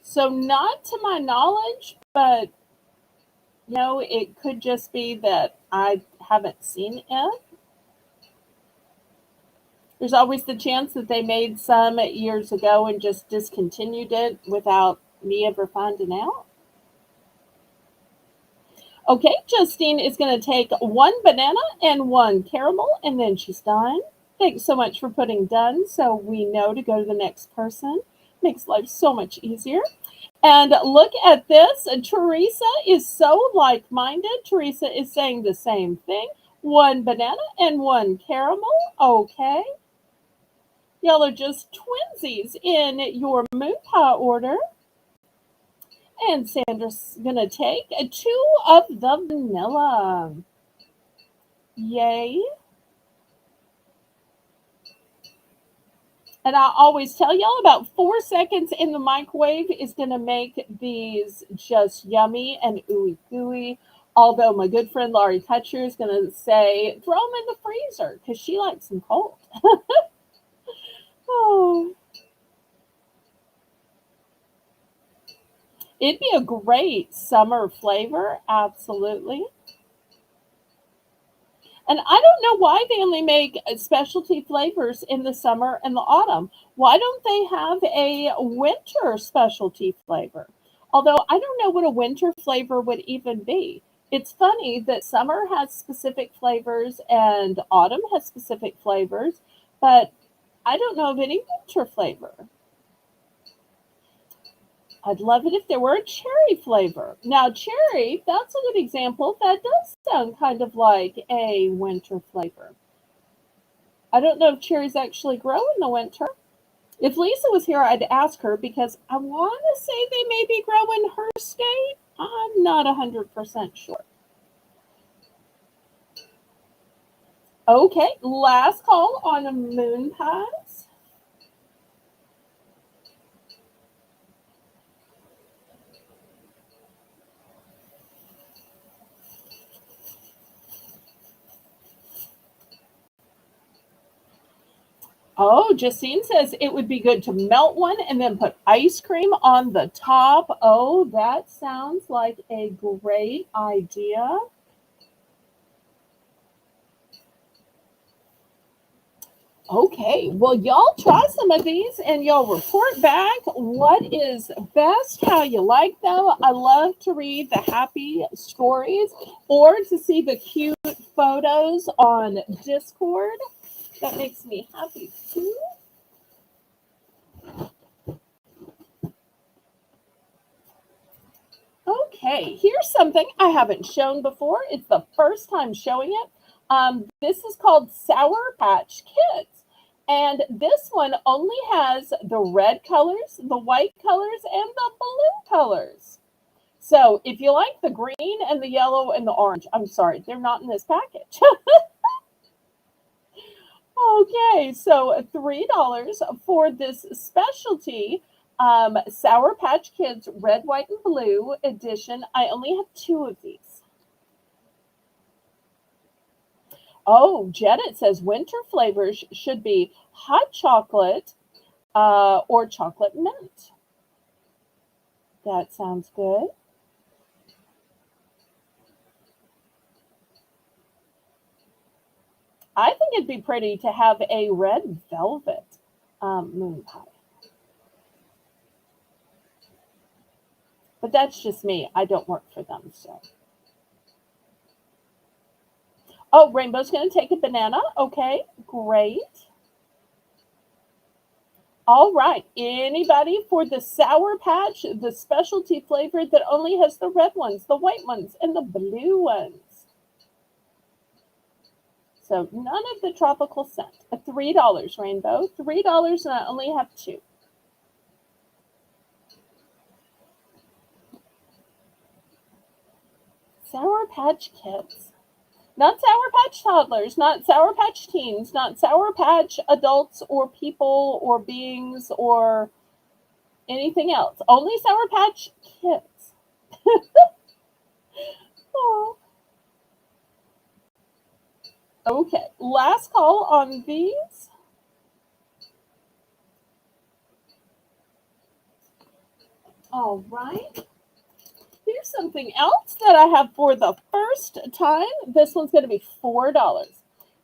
so not to my knowledge, but it could just be that I haven't seen it. There's always the chance that they made some years ago and just discontinued it without me ever finding out. Okay, Justine is going to take one banana and one caramel, and then she's done. Thanks so much for putting done so we know to go to the next person. Makes life so much easier. And look at this. Teresa is so like minded. Teresa is saying the same thing. One banana and one caramel. Okay. Y'all are just twinsies in your moon pie order. And Sandra's going to take two of the vanilla. Yay. And I always tell y'all about 4 seconds in the microwave is going to make these just yummy and ooey gooey. Although my good friend Laurie Toucher is going to say, throw them in the freezer because she likes them cold. Oh, it'd be a great summer flavor. Absolutely. And I don't know why they only make specialty flavors in the summer and the autumn. Why don't they have a winter specialty flavor? Although I don't know what a winter flavor would even be. It's funny that summer has specific flavors and autumn has specific flavors, but I don't know of any winter flavor. I'd love it if there were a cherry flavor. Now, cherry, that's a good example. That does sound kind of like a winter flavor. I don't know if cherries actually grow in the winter. If Lisa was here, I'd ask her because I want to say they maybe grow in her state. I'm not 100% sure. Okay, last call on a moon pies. Oh, Justine says it would be good to melt one and then put ice cream on the top. Oh, that sounds like a great idea. Okay, well, y'all try some of these and y'all report back what is best, how you like them. I love to read the happy stories or to see the cute photos on Discord. That makes me happy too. Okay, here's something I haven't shown before. It's the first time showing it. This is called Sour Patch Kids. And this one only has the red colors, the white colors, and the blue colors. So if you like the green and the yellow and the orange, I'm sorry, they're not in this package. Okay, so $3 for this specialty Sour Patch Kids Red, White, and Blue edition. I only have two of these. Oh, Janet says winter flavors should be hot chocolate or chocolate mint. That sounds good. I think it'd be pretty to have a red velvet moon pie. But that's just me. I don't work for them, so. Oh, Rainbow's going to take a banana. Okay, great. All right. Anybody for the Sour Patch, the specialty flavor that only has the red ones, the white ones, and the blue ones? So none of the tropical scent. $3, Rainbow. $3, and I only have two. Sour Patch Kids. Not Sour Patch toddlers, not Sour Patch teens, not Sour Patch adults or people or beings or anything else. Only Sour Patch Kids. Oh, okay, last call on these. All right. Here's something else that I have for the first time. This one's going to be $4.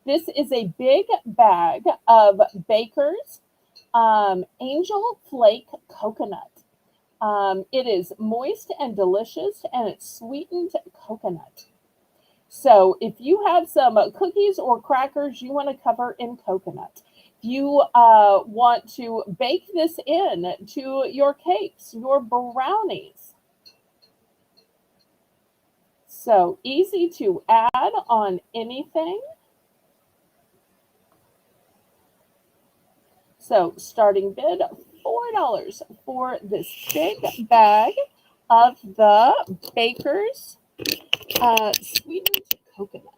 This is a big bag of Baker's Angel Flake Coconut. It is moist and delicious, and it's sweetened coconut. So if you have some cookies or crackers you want to cover in coconut, if you want to bake this in to your cakes, your brownies, so easy to add on anything. So starting bid $4 for this big bag of the Baker's sweetened coconut.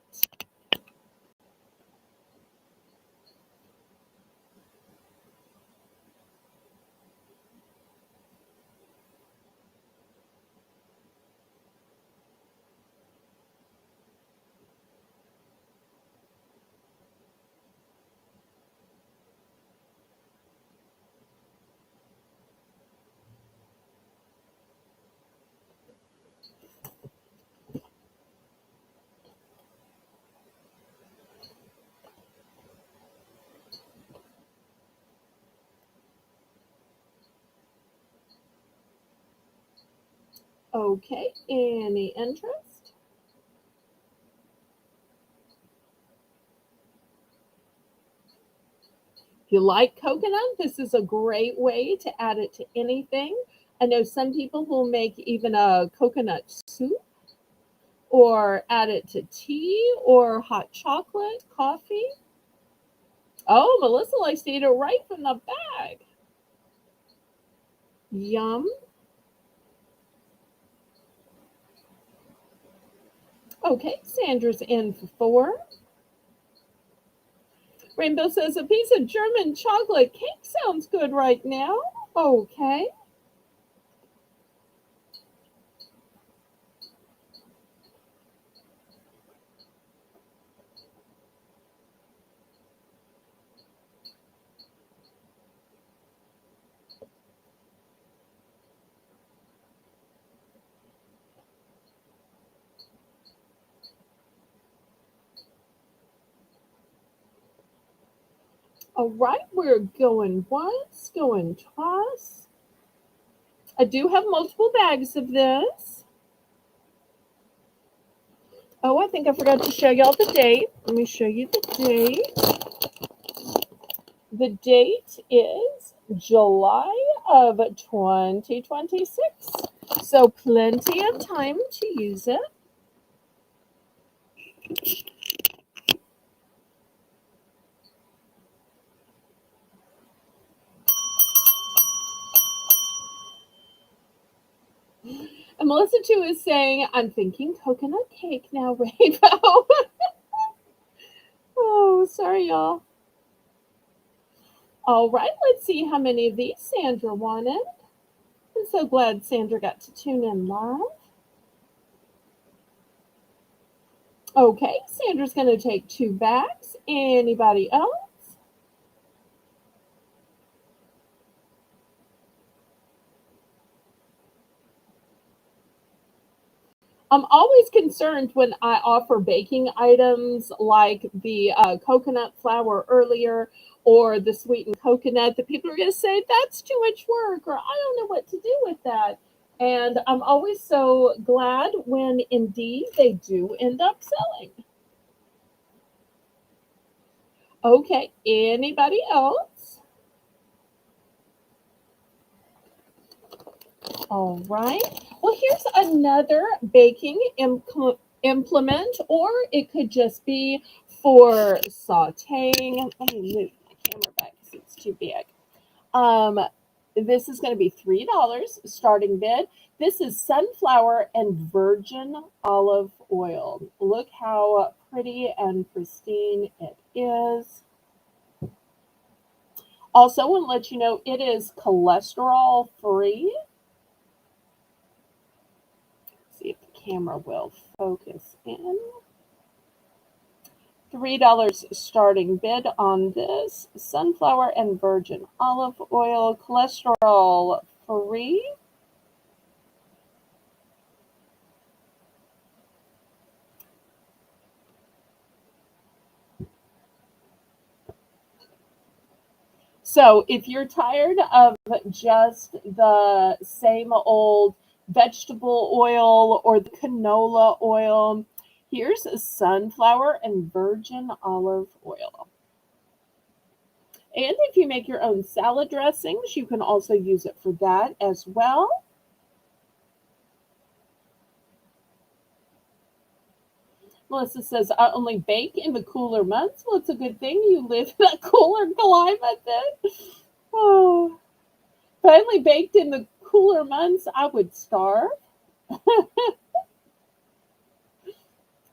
Okay, any interest? If you like coconut, this is a great way to add it to anything. I know some people will make even a coconut soup or add it to tea or hot chocolate, coffee. Oh, Melissa likes to eat it right from the bag. Yum. Okay, Sandra's in for 4. Rainbow says a piece of German chocolate cake sounds good right now. Okay. All right, we're going once, going twice. I do have multiple bags of this. Oh, I think I forgot to show y'all the date. Let me show you the date. The date is July of 2026. So plenty of time to use it. And Melissa too is saying, I'm thinking coconut cake now, Rainbow. Oh, sorry, y'all. All right, let's see how many of these Sandra wanted. I'm so glad Sandra got to tune in live. Okay, Sandra's going to take 2 bags. Anybody else? I'm always concerned when I offer baking items like the coconut flour earlier or the sweetened coconut that people are going to say, that's too much work, or I don't know what to do with that. And I'm always so glad when indeed they do end up selling. Okay, anybody else? All right. Well, here's another baking implement, or it could just be for sauteing. Let me move my camera back because it's too big. Um, this is going to be $3 starting bid. This is sunflower and virgin olive oil. Look how pretty and pristine it is. Also, I want to let you know it is cholesterol free. See if the camera will focus in. $3 starting bid on this. Sunflower and virgin olive oil, cholesterol free. So if you're tired of just the same old vegetable oil or the canola oil, here's a sunflower and virgin olive oil. And if you make your own salad dressings, you can also use it for that as well. Melissa says, I only bake in the cooler months. Well, it's a good thing you live in a cooler climate then. Oh, if I only baked in the cooler months, I would starve.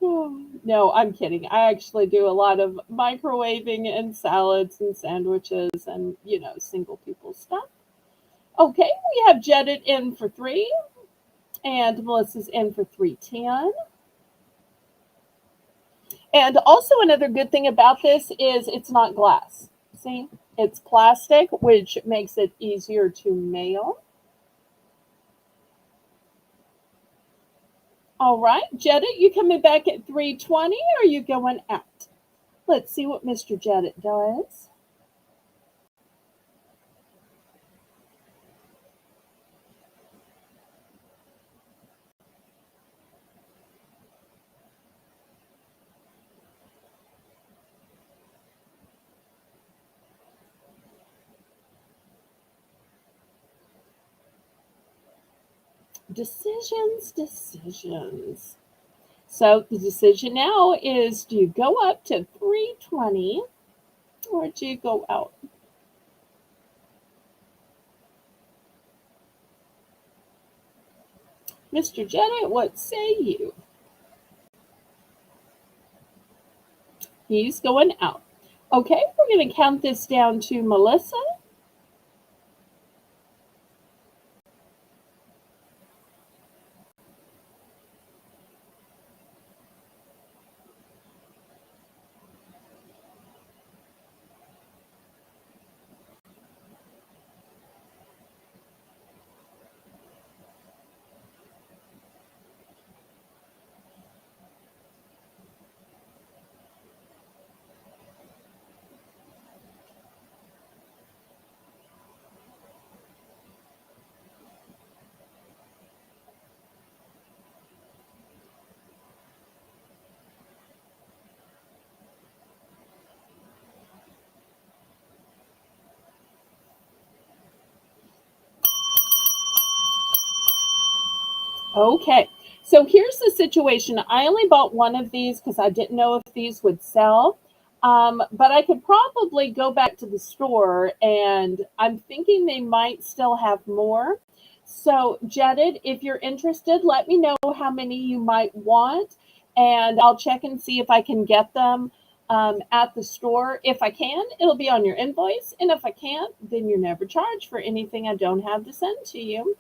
Oh, no, I'm kidding. I actually do a lot of microwaving and salads and sandwiches and, single people stuff. Okay, we have Jetted in for 3 and Melissa's in for 310. And also another good thing about this is it's not glass. See, it's plastic, which makes it easier to mail. All right, Jedit, you coming back at 320 or are you going out? Let's see what Mr. Jedit does. Decisions, decisions. So the decision now is, do you go up to 320 or do you go out? Mr. Jedit, what say you? He's going out. Okay, we're going to count this down to Melissa. Okay, so here's the situation. I only bought one of these because I didn't know if these would sell. But I could probably go back to the store and I'm thinking they might still have more. So, Jetted, if you're interested, let me know how many you might want and I'll check and see if I can get them at the store. If I can, it'll be on your invoice. And if I can't, then you're never charged for anything I don't have to send to you.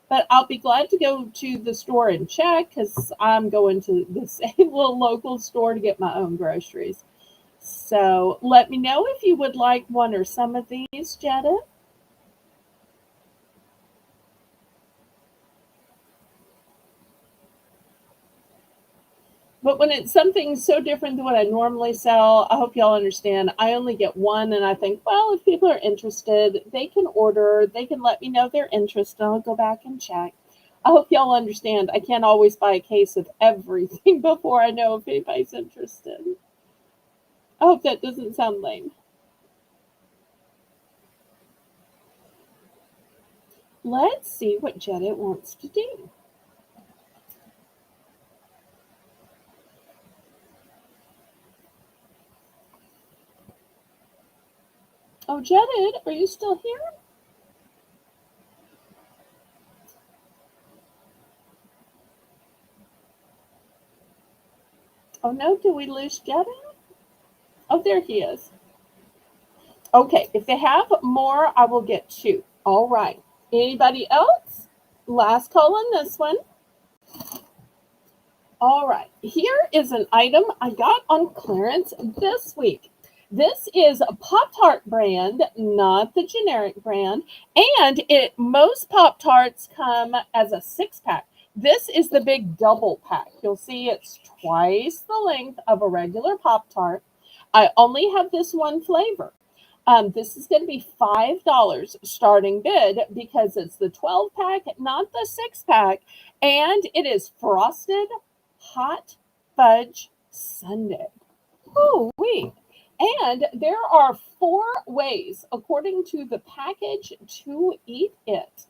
But I'll be glad to go to the store and check because I'm going to the same little local store to get my own groceries. So let me know if you would like one or some of these, Jetta. But when it's something so different than what I normally sell, I hope y'all understand. I only get one, and I think, well, if people are interested, they can order, they can let me know they're interested. I'll go back and check. I hope y'all understand. I can't always buy a case of everything before I know if anybody's interested. I hope that doesn't sound lame. Let's see what Jedit wants to do. Oh, Jedit, are you still here? Oh no, did we lose Jedit? Oh, there he is. Okay, if they have more, I will get 2. All right. Anybody else? Last call on this one. All right. Here is an item I got on clearance this week. This is a Pop-Tart brand, not the generic brand, and most Pop-Tarts come as a 6-pack. This is the big double pack. You'll see it's twice the length of a regular Pop-Tart. I only have this one flavor. This is going to be $5 starting bid because it's the 12 pack, not the 6 pack, and it is frosted hot fudge sundae. Oh, wait. And there are 4 ways, according to the package, to eat it.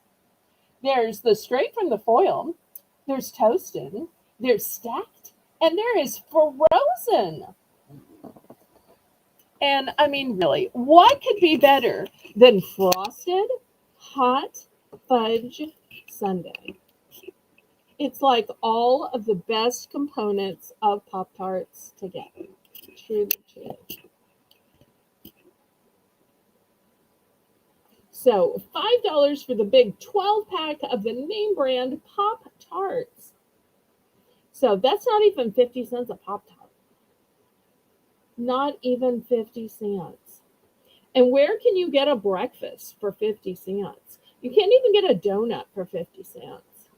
There's the straight from the foil, there's toasted, there's stacked, and there is frozen. And I mean, really, what could be better than frosted hot fudge sundae? It's like all of the best components of Pop Tarts together. Truly, truly. So $5 for the big 12 pack of the name brand Pop Tarts. So that's not even 50 cents a Pop Tart. Not even 50 cents. And where can you get a breakfast for 50 cents? You can't even get a donut for 50 cents.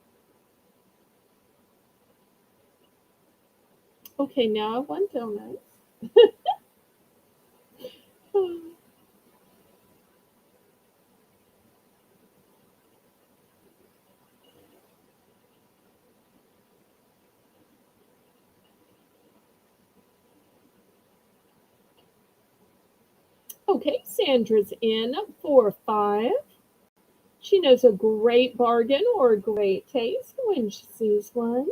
Okay, now I want donuts. Okay, Sandra's in for 5. She knows a great bargain or a great taste when she sees one.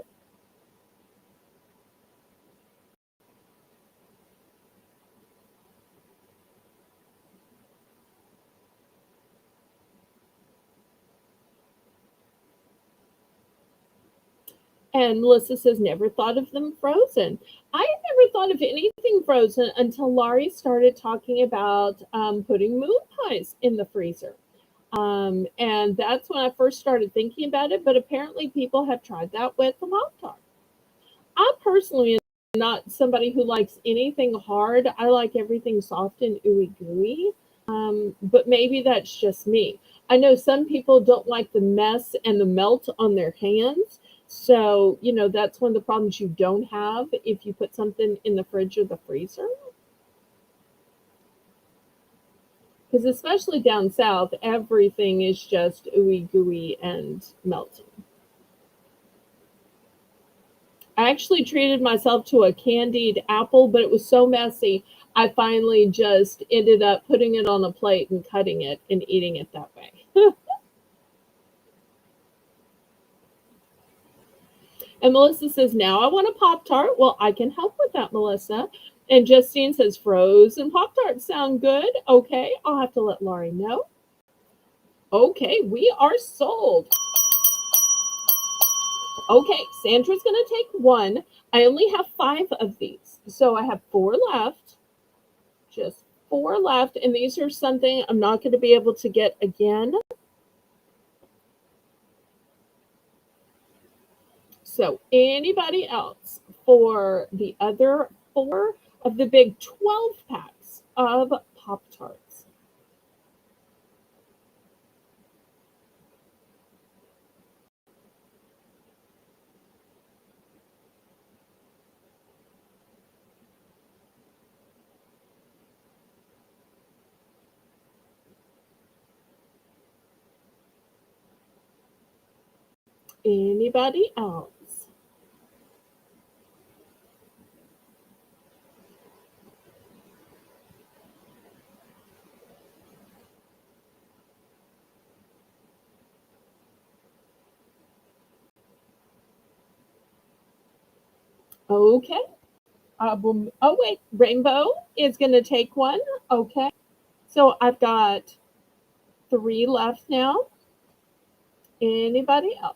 And Melissa says, never thought of them frozen. I had never thought of anything frozen until Laurie started talking about putting moon pies in the freezer. And that's when I first started thinking about it. But apparently, people have tried that with the Pop Tart. I personally am not somebody who likes anything hard. I like everything soft and ooey gooey. But maybe that's just me. I know some people don't like the mess and the melt on their hands. So, that's one of the problems you don't have if you put something in the fridge or the freezer. Because especially down south, everything is just ooey gooey and melting. I actually treated myself to a candied apple, but it was so messy, I finally just ended up putting it on a plate and cutting it and eating it that way. And Melissa says, now I want a Pop Tart. Well, I can help with that, Melissa. And Justine says, frozen Pop Tarts sound good. Okay, I'll have to let Laurie know. Okay, we are sold. Okay, Sandra's going to take 1. I only have 5 of these. So I have 4 left. Just 4 left. And these are something I'm not going to be able to get again. So anybody else for the other 4 of the big 12 packs of Pop Tarts? Anybody else? Okay. Oh, wait. Rainbow is going to take 1. Okay. So I've got 3 left now. Anybody else?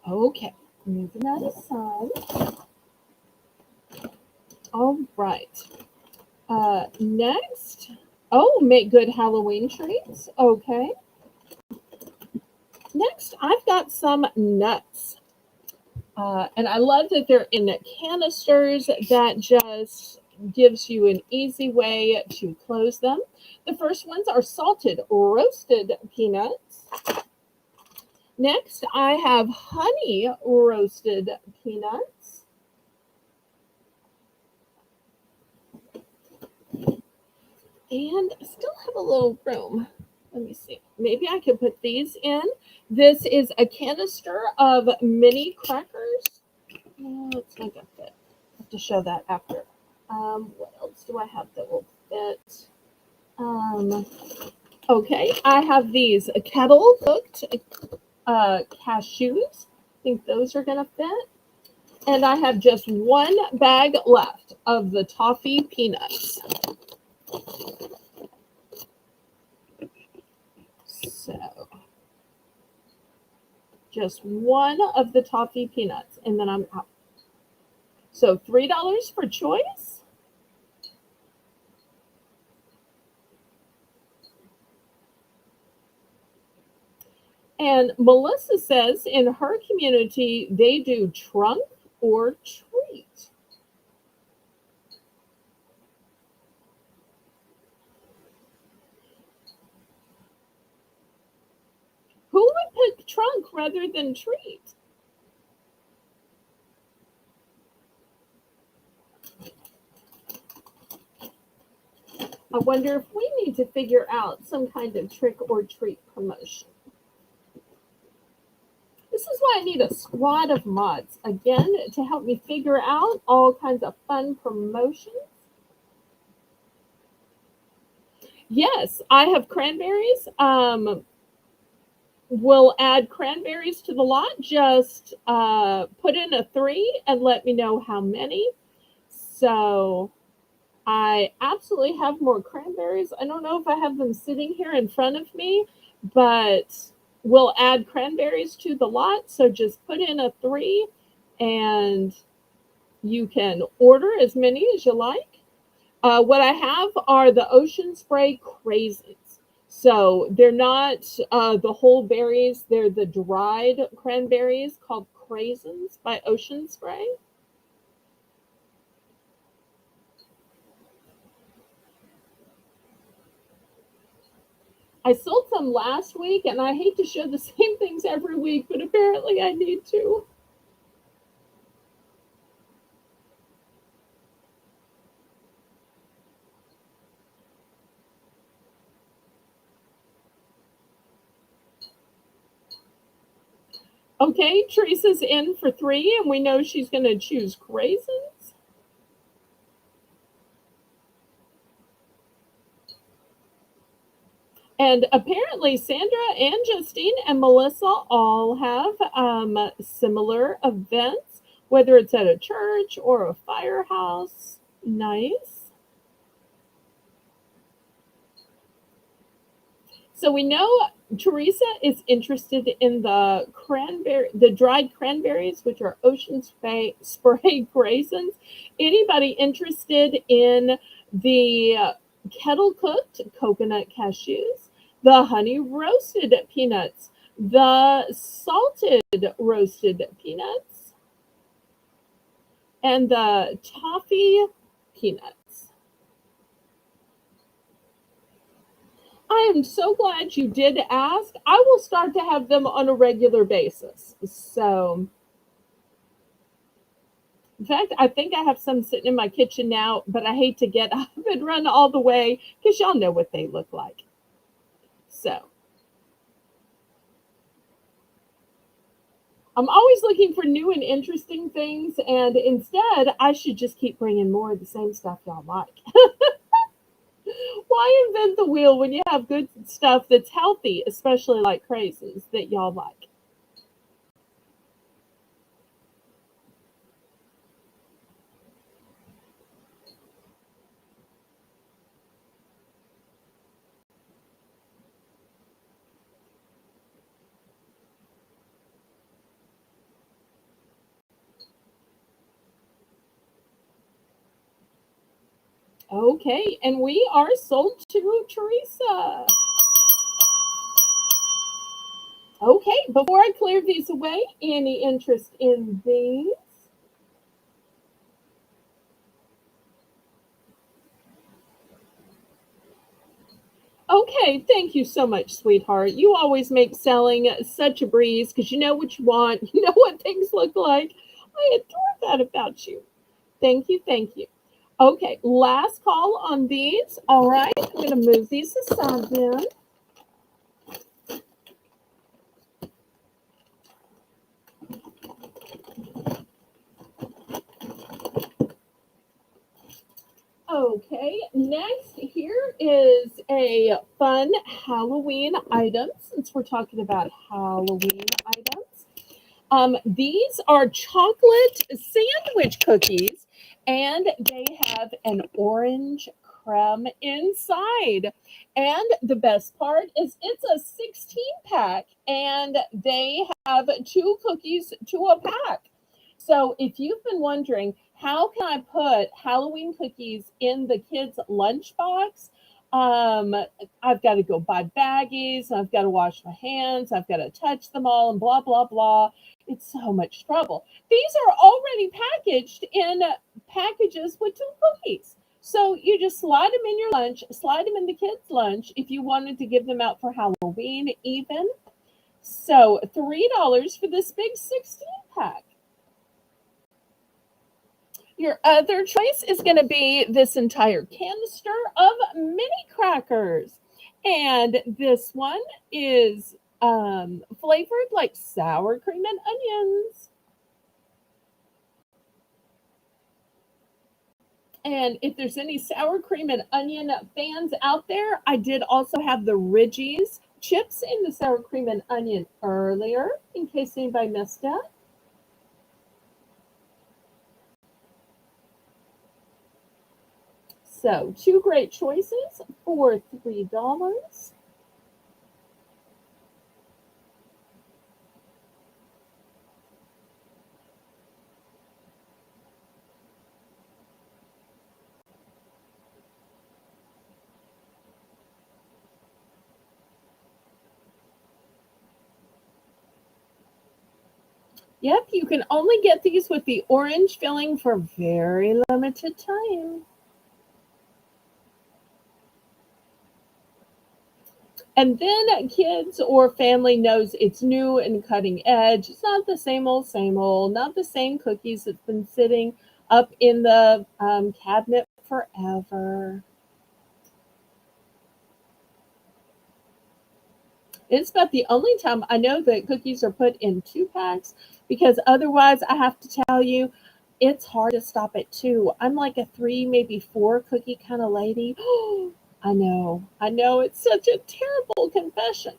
Okay. Moving that aside. All right. Next. Oh, make good Halloween treats. Okay. Next, I've got some nuts. And I love that they're in the canisters. That just gives you an easy way to close them. The first ones are salted roasted peanuts. Next, I have honey roasted peanuts. And I still have a little room. Let me see. Maybe I could put these in. This is a canister of mini crackers. Let's make it fit. I have to show that after. What else do I have that will fit? Um, okay, I have these kettle cooked cashews. I think those are going to fit. And I have just one bag left of the toffee peanuts. So, just one of the toffee peanuts, and then I'm out. So, $3 for choice. And Melissa says in her community, they do trunk or treat. Who would pick trunk rather than treat? I wonder if we need to figure out some kind of trick or treat promotion. This is why I need a squad of mods, again, to help me figure out all kinds of fun promotions. Yes, I have cranberries. We'll add cranberries to the lot. Just put in a 3 and let me know how many. So I absolutely have more cranberries. I don't know if I have them sitting here in front of me, but we'll add cranberries to the lot. So just put in a 3 and you can order as many as you like. What I have are the Ocean Spray craisins. So they're not the whole berries, they're the dried cranberries called craisins by Ocean Spray. I sold some last week, and I hate to show the same things every week, but apparently I need to. Okay, Teresa's in for 3, and we know she's going to choose craisins. And apparently, Sandra and Justine and Melissa all have similar events, whether it's at a church or a firehouse. Nice. So we know Teresa is interested in the dried cranberries, which are ocean spray craisins. Anybody interested in the kettle cooked coconut cashews, the honey roasted peanuts, the salted roasted peanuts, and the toffee peanuts? I am so glad you did ask. I will start to have them on a regular basis. So, in fact, I think I have some sitting in my kitchen now, but I hate to get up and run all the way because y'all know what they look like. So, I'm always looking for new and interesting things, and instead, I should just keep bringing more of the same stuff y'all like. Why invent the wheel when you have good stuff that's healthy, especially like craisins that y'all like? Okay, and we are sold to Teresa. Okay, before I clear these away, any interest in these? Okay, thank you so much, sweetheart. You always make selling such a breeze because you know what you want, you know what things look like. I adore that about you. Thank you, thank you. Okay, last call on these. All right, I'm going to move these aside then. Okay, next here is a fun Halloween item since we're talking about Halloween items. These are chocolate sandwich cookies, and they have an orange crumb inside. And the best part is it's a 16 pack, and they have two cookies to a pack. So if you've been wondering, how can I put Halloween cookies in the kids' lunchbox? Um, I've got to go buy baggies, I've got to wash my hands, I've got to touch them all, and blah, blah, blah. It's so much trouble. These are already packaged in packages with two cookies. So you just slide them in your lunch, slide them in the kids' lunch if you wanted to give them out for Halloween, even. So $3 for this big 16 pack. Your other choice is going to be this entire canister of mini crackers. And this one is flavored like sour cream and onions. And if there's any sour cream and onion fans out there, I did also have the Ridgie's chips in the sour cream and onion earlier, in case anybody missed it. So, two great choices for $3. Yep, you can only get these with the orange filling for very limited time. And then kids or family knows it's new and cutting edge. It's not the same old, not the same cookies that's been sitting up in the cabinet forever. It's about the only time I know that cookies are put in two packs because otherwise, I have to tell you, it's hard to stop at two. I'm like a three, maybe four cookie kind of lady. I know, it's such a terrible confession.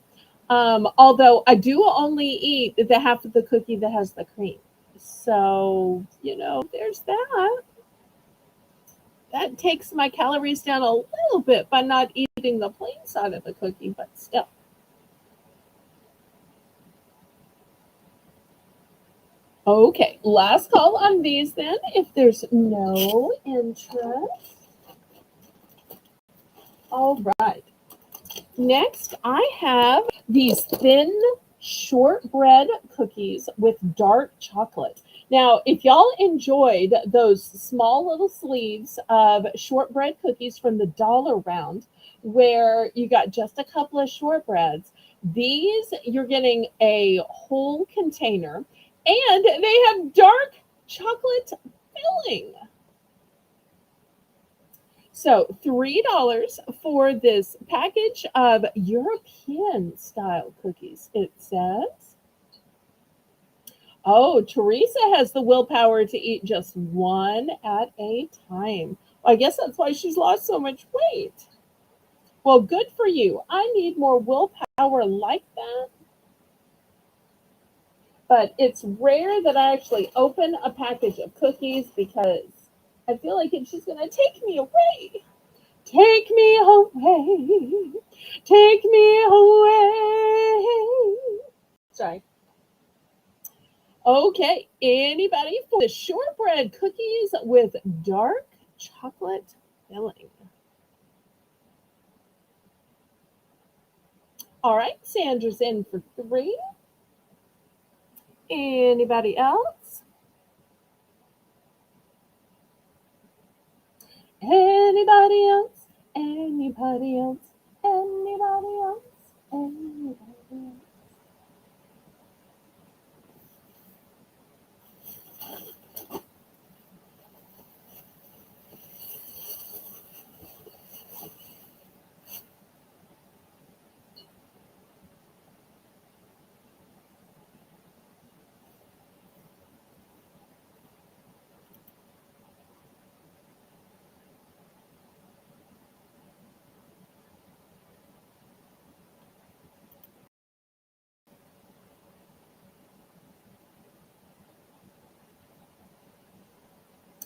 Although I do only eat the half of the cookie that has the cream. So, there's that. That takes my calories down a little bit by not eating the plain side of the cookie, but still. Okay, last call on these then, if there's no interest. All right. Next, I have these thin shortbread cookies with dark chocolate. Now, if y'all enjoyed those small little sleeves of shortbread cookies from the dollar round, where you got just a couple of shortbreads, these you're getting a whole container, and they have dark chocolate filling. So $3 for this package of European style cookies, it says. Oh, Teresa has the willpower to eat just one at a time. Well, I guess that's why she's lost so much weight. Well, good for you. I need more willpower like that. But it's rare that I actually open a package of cookies because I feel like it's just going to take me away. Take me away. Take me away. Sorry. Okay. Anybody for the shortbread cookies with dark chocolate filling? All right. Sandra's in for 3. Anybody else? Anybody else? Anybody else? Anybody else? Anybody else?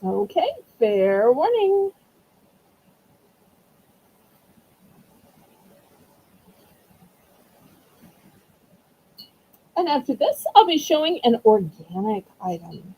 Okay, fair warning. And after this, I'll be showing an organic item.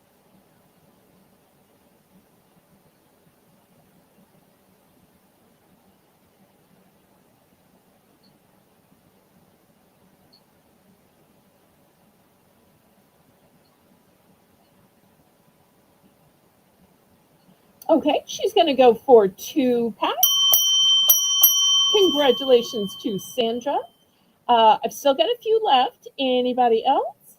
Okay, she's going to go for 2 packs. Congratulations to Sandra. I've still got a few left. Anybody else?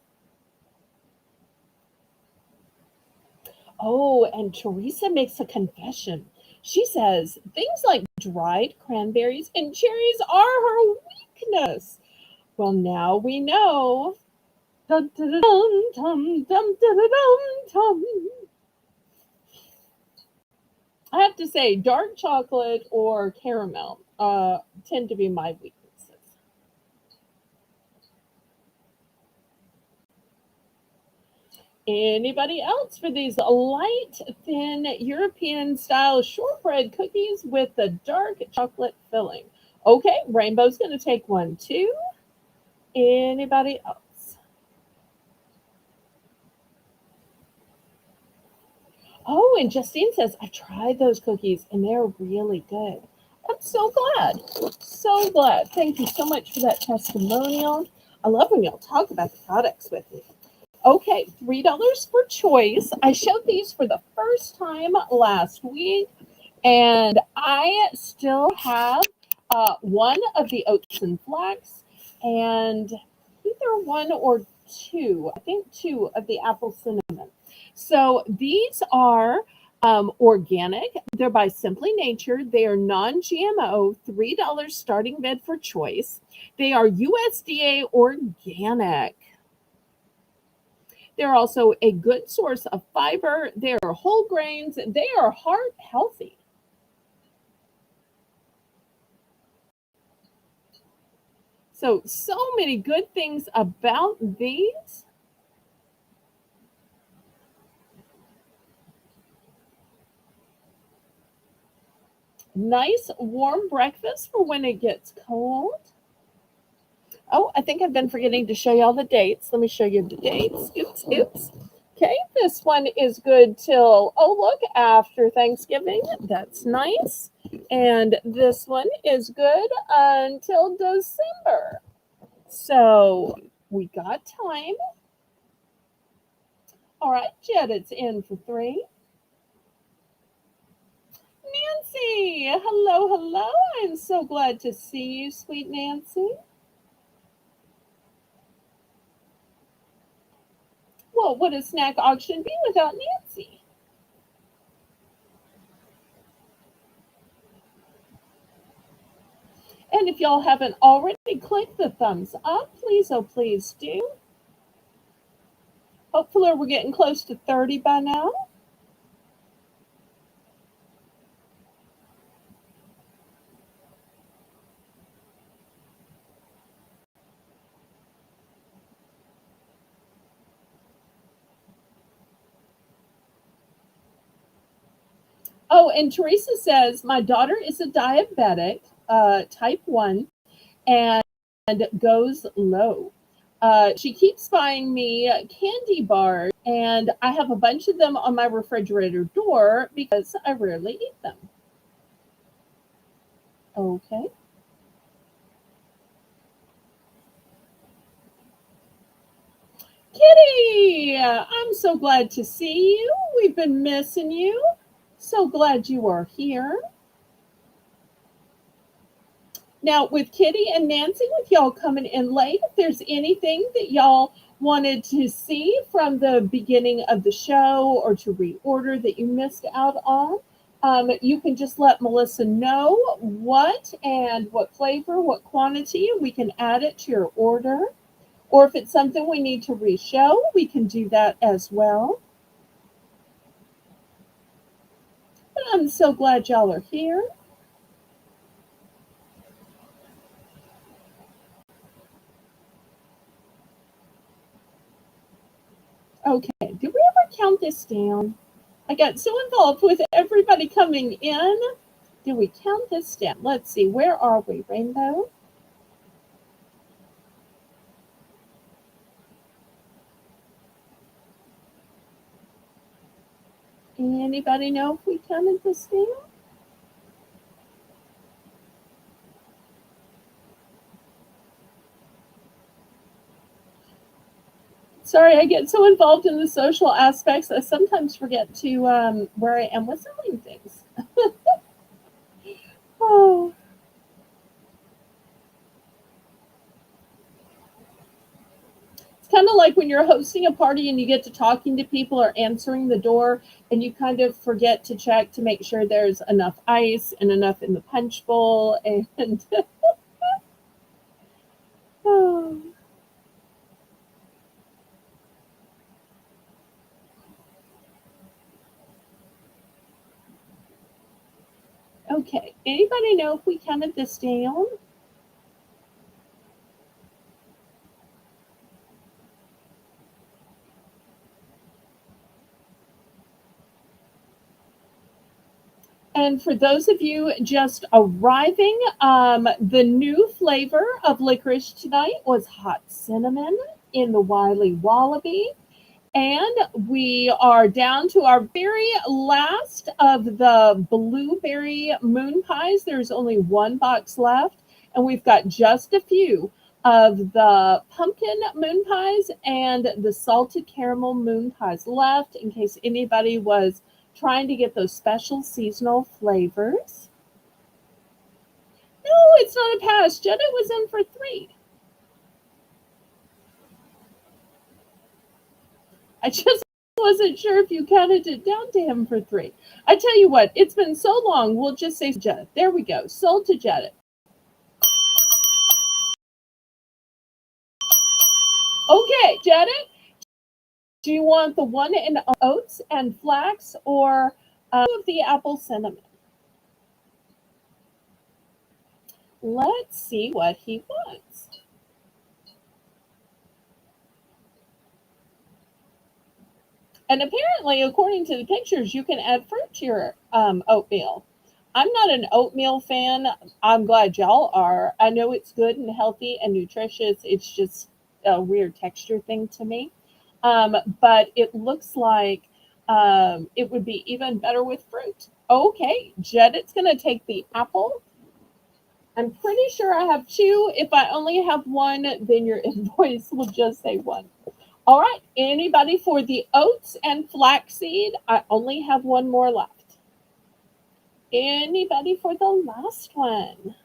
Oh, and Teresa makes a confession. She says things like dried cranberries and cherries are her weakness. Well, now we know. Dun, dun, dun, dun, dun, dun, dun, dun, dun. I have to say, dark chocolate or caramel tend to be my weaknesses. Anybody else for these light, thin European style shortbread cookies with the dark chocolate filling? Okay, Rainbow's going to take one too. Anybody else? Oh, and Justine says, I've tried those cookies and they're really good. I'm so glad. So glad. Thank you so much for that testimonial. I love when y'all talk about the products with me. Okay, $3 for choice. I showed these for the first time last week, and I still have one of the oats and flax, and either one or two, I think two of the apple cinnamon. So these are organic. They're by Simply Nature. They are non GMO, $3 starting bid for choice. They are USDA organic. They're also a good source of fiber. They are whole grains. They are heart healthy. So many good things about these. Nice warm breakfast for when it gets cold. Oh, I think I've been forgetting to show y'all the dates. Let me show you the dates. Oops, oops. Okay, this one is good till, oh, look, after Thanksgiving. That's nice. And this one is good until December. So we got time. All right, Jed, it's in for 3. Nancy, hello, hello. I'm so glad to see you, sweet Nancy. Well, would a snack auction be without Nancy? And if y'all haven't already, click the thumbs up. Please, oh, please do. Hopefully, we're getting close to 30 by now. Oh, and Teresa says, my daughter is a diabetic, type 1, and goes low. She keeps buying me candy bars, and I have a bunch of them on my refrigerator door because I rarely eat them. Okay. Kitty, I'm so glad to see you. We've been missing you. So glad you are here. Now, with Kitty and Nancy, with y'all coming in late, if there's anything that y'all wanted to see from the beginning of the show or to reorder that you missed out on, you can just let Melissa know what and what flavor, what quantity, and we can add it to your order. Or if it's something we need to reshow, we can do that as well. But I'm so glad y'all are here. Okay, did we ever count this down? I got so involved with everybody coming in. Did we count this down? Let's see. Where are we, Rainbow? Anybody know if we counted this down? Sorry, I get so involved in the social aspects, I sometimes forget to where I am with selling things. Oh, it's kind of like when you're hosting a party and you get to talking to people or answering the door, and you kind of forget to check to make sure there's enough ice and enough in the punch bowl. And oh, okay, anybody know if we counted this down? And for those of you just arriving, the new flavor of licorice tonight was hot cinnamon in the Wiley Wallaby. And we are down to our very last of the blueberry moon pies. There's only one box left, and we've got just a few of the pumpkin moon pies and the salted caramel moon pies left in case anybody was trying to get those special seasonal flavors. No, it's not a pass. Jenna was in for three. I just wasn't sure if you counted it down to him for three. I tell you what, it's been so long, we'll just say Jetta. There we go. Sold to Jetta. Okay, Jetta, do you want the one in oats and flax or of the apple cinnamon? Let's see what he wants. And apparently, according to the pictures, you can add fruit to your oatmeal. I'm not an oatmeal fan. I'm glad y'all are. I know it's good and healthy and nutritious. It's just a weird texture thing to me. But it looks like it would be even better with fruit. Okay, Jedit's going to take the apple. I'm pretty sure I have two. If I only have one, then your invoice will just say one. All right, anybody for the oats and flaxseed? I only have one more left. Anybody for the last one?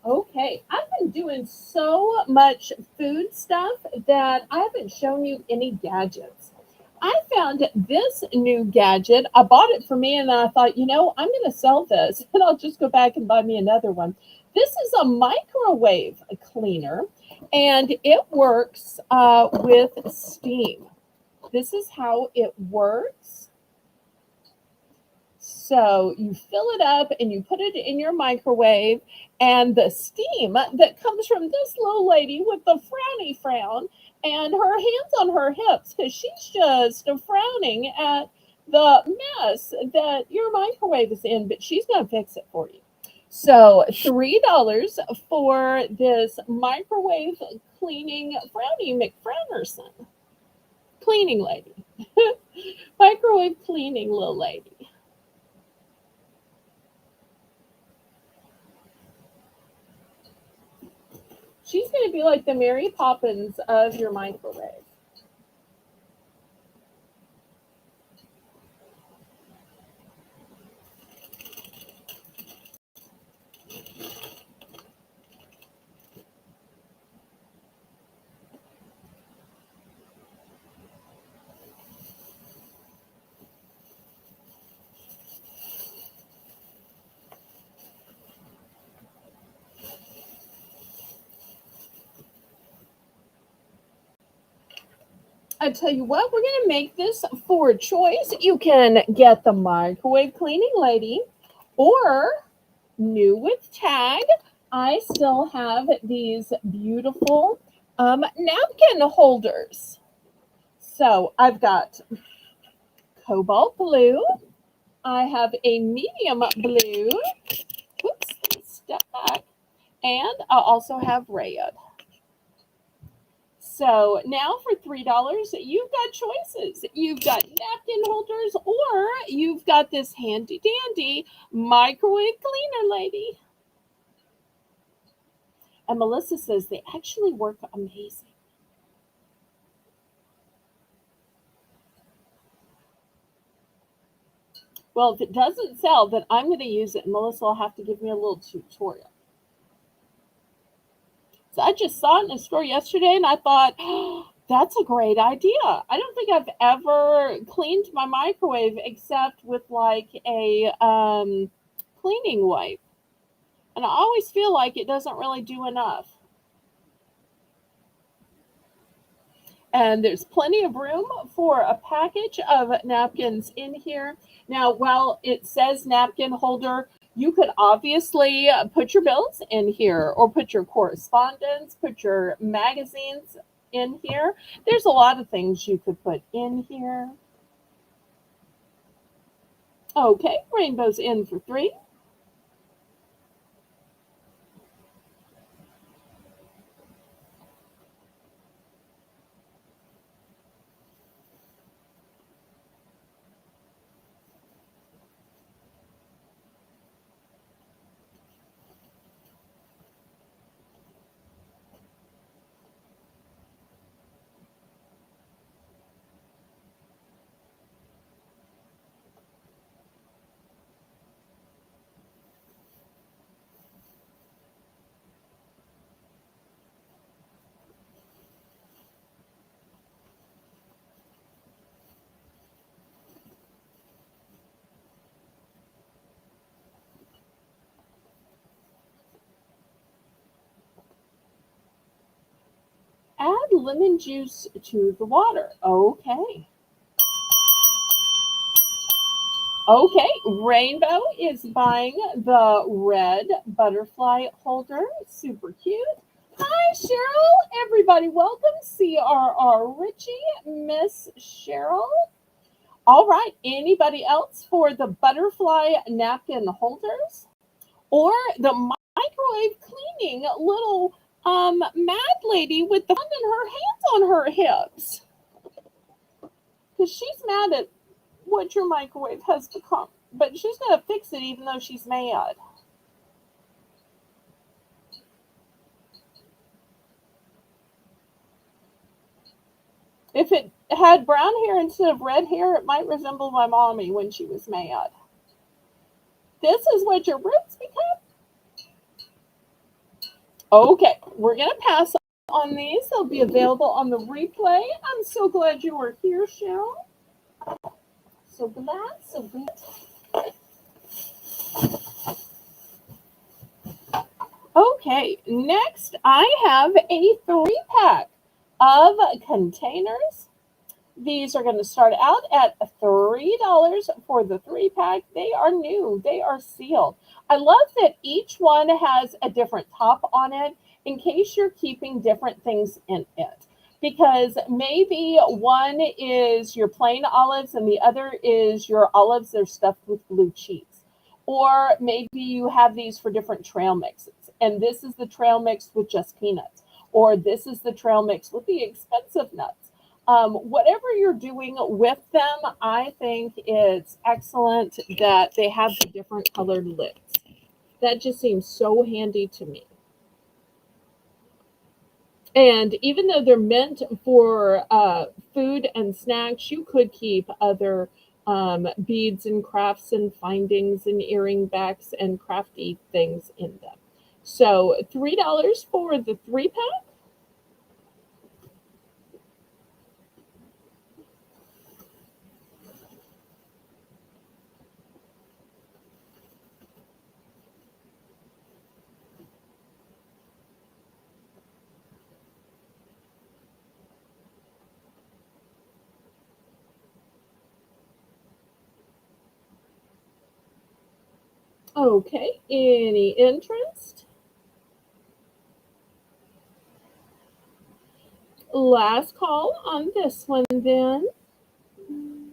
Okay, I've been doing so much food stuff that I haven't shown you any gadgets. I found this new gadget. I bought it for me and then I thought, I'm going to sell this and I'll just go back and buy me another one. This is a microwave cleaner and it works with steam. This is how it works. So you fill it up and you put it in your microwave, and the steam that comes from this little lady with the frowny frown and her hands on her hips because she's just frowning at the mess that your microwave is in, but she's going to fix it for you. So $3 for this microwave cleaning frowny McFrownerson cleaning lady, microwave cleaning little lady. She's going to be like the Mary Poppins of your microwave. I tell you what, we're going to make this for choice. You can get the microwave cleaning lady or new with tag. I still have these beautiful napkin holders. So I've got cobalt blue. I have a medium blue. Whoops, step back. And I also have red. So now for $3, you've got choices. You've got napkin holders, or you've got this handy dandy microwave cleaner lady. And Melissa says they actually work amazing. Well, if it doesn't sell, then I'm going to use it, and Melissa will have to give me a little tutorial. So I just saw it in a store yesterday, and I thought, oh, that's a great idea. I don't think I've ever cleaned my microwave except with like a cleaning wipe, and I always feel like it doesn't really do enough. And there's plenty of room for a package of napkins in here. Now, while it says napkin holder, you could obviously put your bills in here or put your correspondence, put your magazines in here. There's a lot of things you could put in here. Okay, rainbow's in for 3. Add lemon juice to the water. Okay. Okay, Rainbow is buying the red butterfly holder. Super cute. Hi, Cheryl. Everybody, welcome. CRR Richie, Miss Cheryl. All right, anybody else for the butterfly napkin holders? Or the microwave cleaning little mad lady with the fun in her hands on her hips? Because she's mad at what your microwave has become. But she's going to fix it even though she's mad. If it had brown hair instead of red hair, it might resemble my mommy when she was mad. This is what your roots become? Okay, we're going to pass on these. They'll be available on the replay. I'm so glad you were here, Cheryl. So glad, so glad. Okay, next I have a 3-pack of containers. These are going to start out at $3 for the 3-pack. They are new, they are sealed. I love that each one has a different top on it in case you're keeping different things in it. Because maybe one is your plain olives and the other is your olives that are stuffed with blue cheese. Or maybe you have these for different trail mixes. And this is the trail mix with just peanuts. Or this is the trail mix with the expensive nuts. Whatever you're doing with them, I think it's excellent that they have the different colored lids. That just seems so handy to me. And even though they're meant for food and snacks, you could keep other beads and crafts and findings and earring backs and crafty things in them. So $3 for the 3-pack. Okay, any interest? Last call on this one then.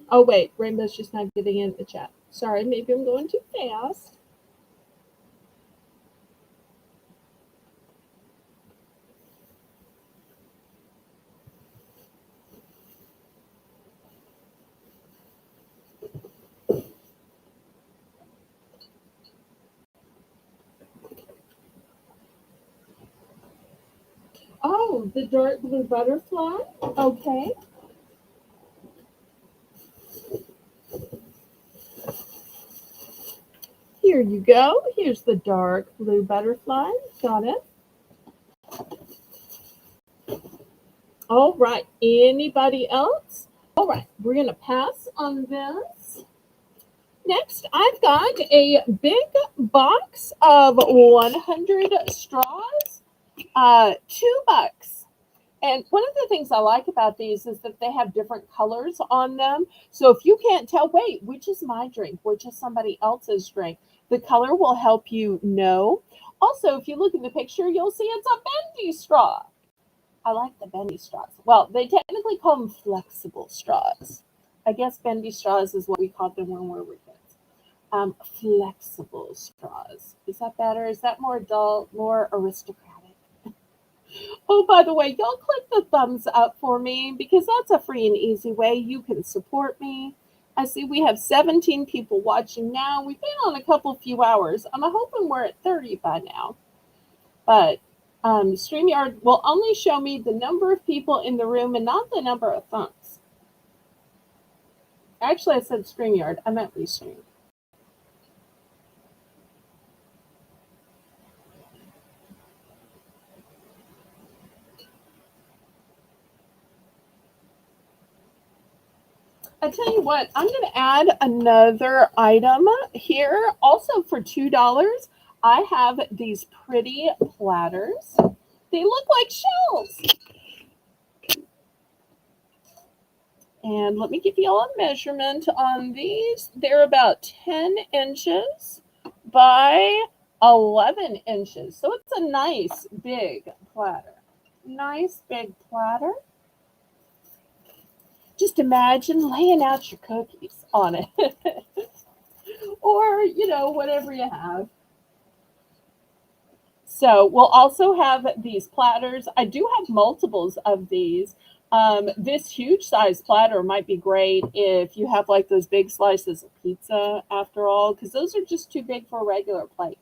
Oh, wait, Rainbow's just not getting in the chat. Sorry, maybe I'm going too fast. Oh, the dark blue butterfly. Okay. Here you go. Here's the dark blue butterfly. Got it. All right. Anybody else? All right. We're going to pass on this. Next, I've got a big box of 100 straws, $2. And one of the things I like about these is that they have different colors on them. So if you can't tell, wait, which is my drink, which is somebody else's drink, the color will help you know. Also, if you look in the picture, you'll see it's a bendy straw. I like the bendy straws. Well, they technically call them flexible straws. I guess bendy straws is what we called them when we were kids. Flexible straws. Is that better? Is that more adult, more aristocratic? Oh, by the way, y'all click the thumbs up for me because that's a free and easy way you can support me. I see we have 17 people watching now. We've been on a couple few hours. I'm hoping we're at 30 by now. But StreamYard will only show me the number of people in the room and not the number of thumbs. Actually, I said StreamYard. I meant Restream. I tell you what, I'm going to add another item here. Also for $2, I have these pretty platters. They look like shells. And let me give you all a measurement on these. They're about 10 inches by 11 inches. So it's a nice big platter. Nice big platter. Just imagine laying out your cookies on it. Or, whatever you have. So we'll also have these platters. I do have multiples of these. This huge size platter might be great if you have like those big slices of pizza after all, because those are just too big for a regular plate.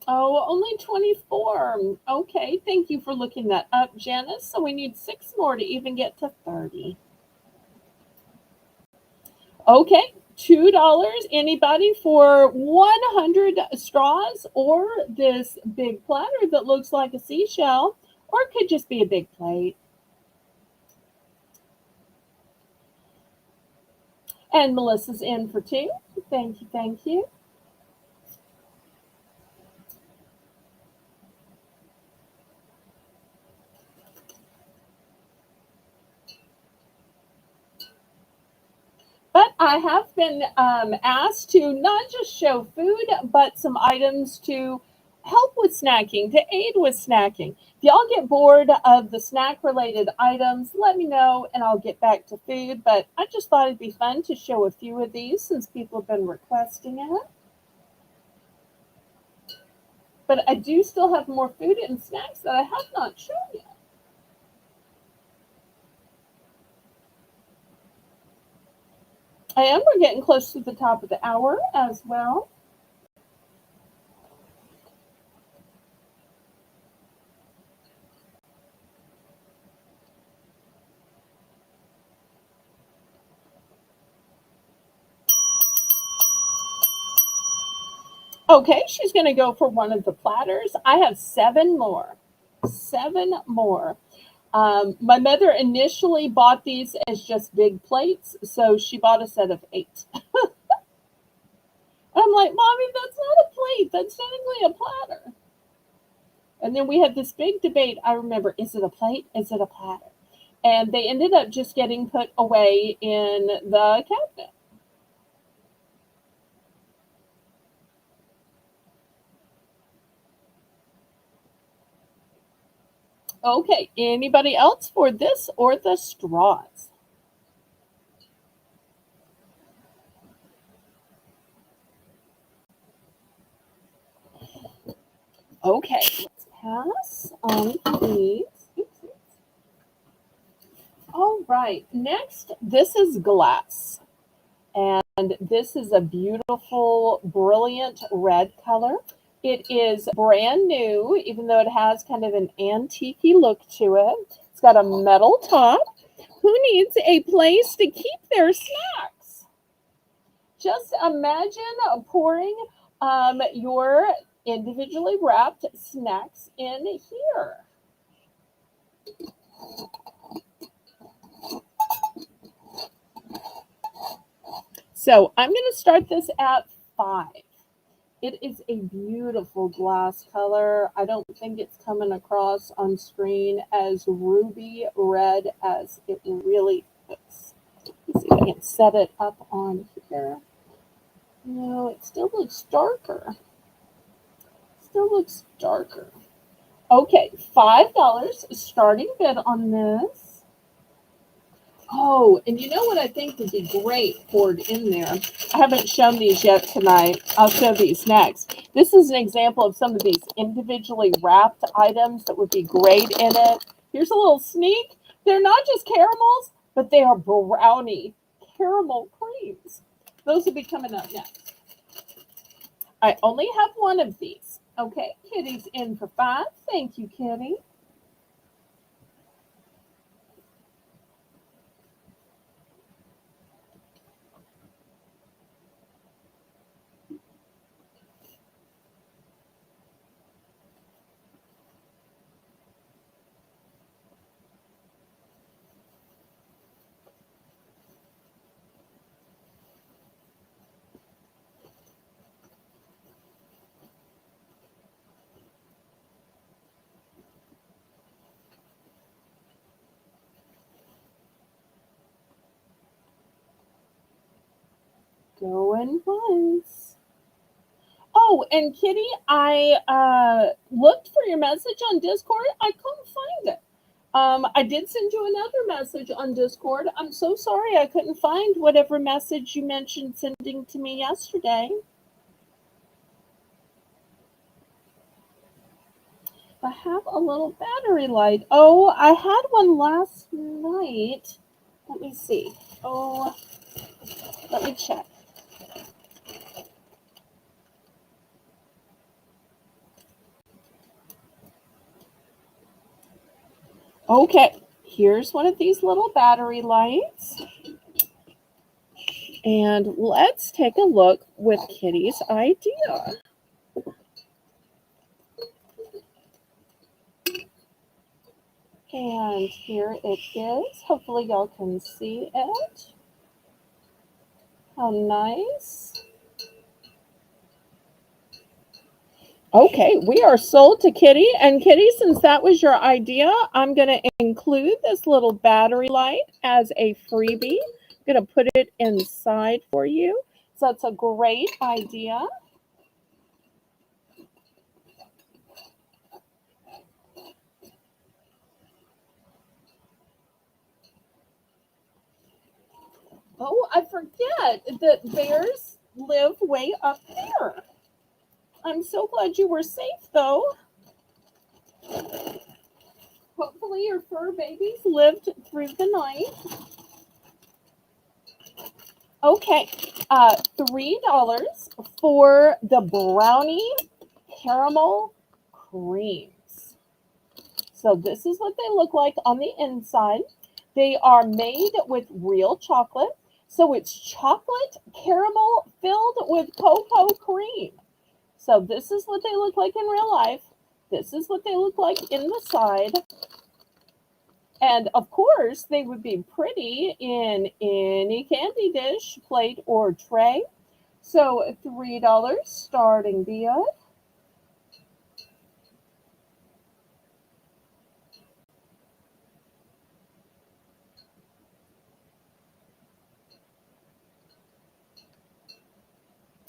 Oh, only 24. Okay, thank you for looking that up, Janice. So we need 6 more to even get to 30. Okay, $2. Anybody for 100 straws or this big platter that looks like a seashell, or it could just be a big plate. And Melissa's in for 2. Thank you, thank you. But I have been asked to not just show food, but some items to help with snacking, to aid with snacking. If y'all get bored of the snack related items, let me know and I'll get back to food. But I just thought it'd be fun to show a few of these since people have been requesting it. But I do still have more food and snacks that I have not shown yet. And we're getting close to the top of the hour as well. Okay, she's going to go for one of the platters. I have 7 more. 7 more. My mother initially bought these as just big plates, so she bought a set of 8. I'm like, Mommy, that's not a plate. That's technically a platter. And then we had this big debate. I remember, is it a plate? Is it a platter? And they ended up just getting put away in the cabinet. Okay, anybody else for this or the straws? Okay, let's pass on these. Oops. All right, next, this is glass. And this is a beautiful, brilliant red color. It is brand new, even though it has kind of an antique look to it. It's got a metal top. Who needs a place to keep their snacks? Just imagine pouring your individually wrapped snacks in here. So I'm going to start this at 5. It is a beautiful glass color. I don't think it's coming across on screen as ruby red as it really is. Let's see if I can set it up on here. No, it still looks darker. Still looks darker. Okay, $5 starting bid on this. Oh, and you know what I think would be great poured in there? I haven't shown these yet tonight. I'll show these next. This is an example of some of these individually wrapped items that would be great in it. Here's a little sneak. They're not just caramels, but they are brownie caramel creams. Those will be coming up next. I only have one of these. Okay, Kitty's in for 5. Thank you, Kitty. Going once. Oh, and Kitty, I looked for your message on Discord. I couldn't find it. I did send you another message on Discord. I'm so sorry I couldn't find whatever message you mentioned sending to me yesterday. I have a little battery light. Oh, I had one last night. Let me see. Oh, let me check. Okay, here's one of these little battery lights. And let's take a look with Kitty's idea. And here it is. Hopefully y'all can see it. How nice. Okay, we are sold to Kitty. And Kitty, since that was your idea, I'm going to include this little battery light as a freebie. I'm going to put it inside for you. So that's a great idea. Oh, I forget that bears live way up there. I'm so glad you were safe, though. Hopefully your fur babies lived through the night. Okay, $3 for the brownie caramel creams. So this is what they look like on the inside. They are made with real chocolate. So it's chocolate caramel filled with cocoa cream. So this is what they look like in real life. This is what they look like in the side. And of course, they would be pretty in any candy dish, plate, or tray. So $3 starting bid.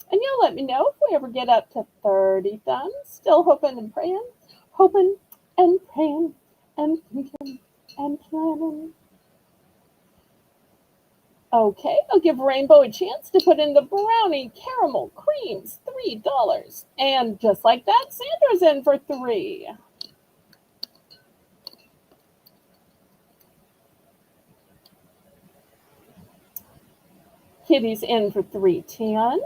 And you'll let me know if we ever get up to 30 thumbs. Still hoping and praying, hoping and praying. and and planning. Okay, I'll give Rainbow a chance to put in the brownie caramel creams, $3. And just like that, Sandra's in for 3. Kitty's in for 3.10.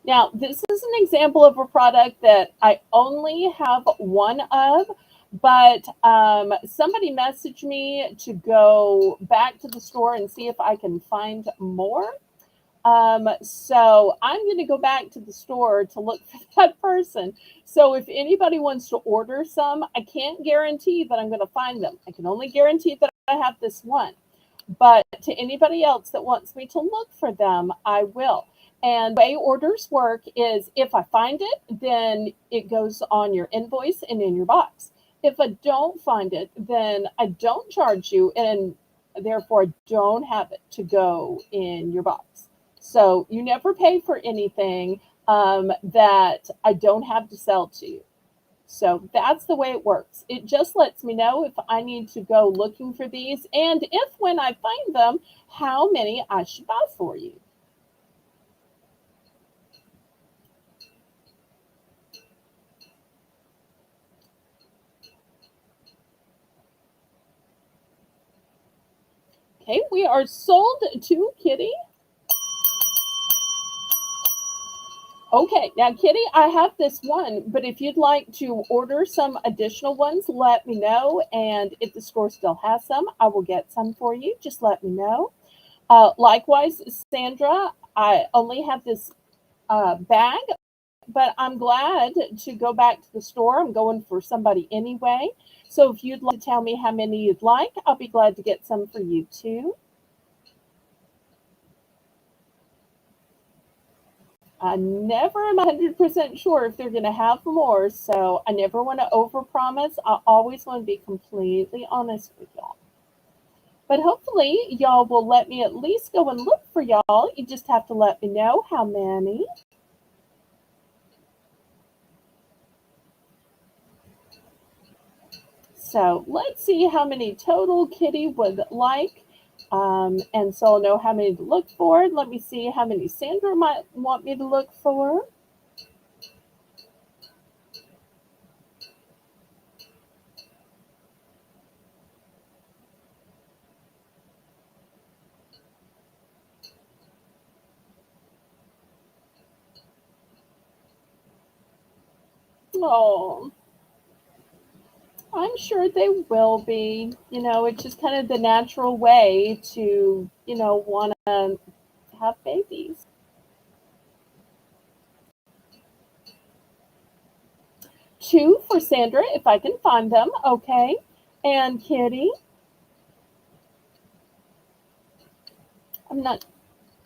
Now, this is an example of a product that I only have one of, but somebody messaged me to go back to the store and see if I can find more. So I'm going to go back to the store to look for that person. So if anybody wants to order some, I can't guarantee that I'm going to find them. I can only guarantee that I have this one. But to anybody else that wants me to look for them, I will. And the way orders work is if I find it, then it goes on your invoice and in your box. If I don't find it, then I don't charge you and therefore I don't have it to go in your box. So you never pay for anything that I don't have to sell to you. So that's the way it works. It just lets me know if I need to go looking for these and if when I find them, how many I should buy for you. Okay, we are sold to Kitty. Okay, now Kitty, I have this one, but if you'd like to order some additional ones, let me know. And if the store still has some, I will get some for you. Just let me know. Likewise, Sandra, I only have this bag, but I'm glad to go back to the store. I'm going for somebody anyway. So if you'd like to tell me how many you'd like, I'll be glad to get some for you too. I never am 100% sure if they're going to have more, so I never want to overpromise. I always want to be completely honest with y'all. But hopefully, y'all will let me at least go and look for y'all. You just have to let me know how many. So let's see how many total Kitty would like. And so I'll know how many to look for. Let me see how many Sandra might want me to look for. Oh, I'm sure they will be. You know, it's just kind of the natural way to, want to have babies. 2 for Sandra, if I can find them. Okay. And Kitty, I'm not.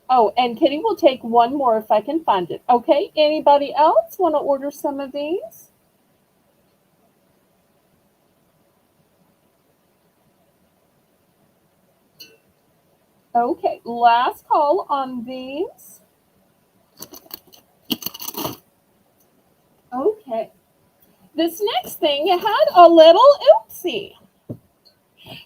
Oh, and Kitty will take one more if I can find it. Okay. Anybody else want to order some of these? Okay. Last call on these. Okay. This next thing had a little oopsie.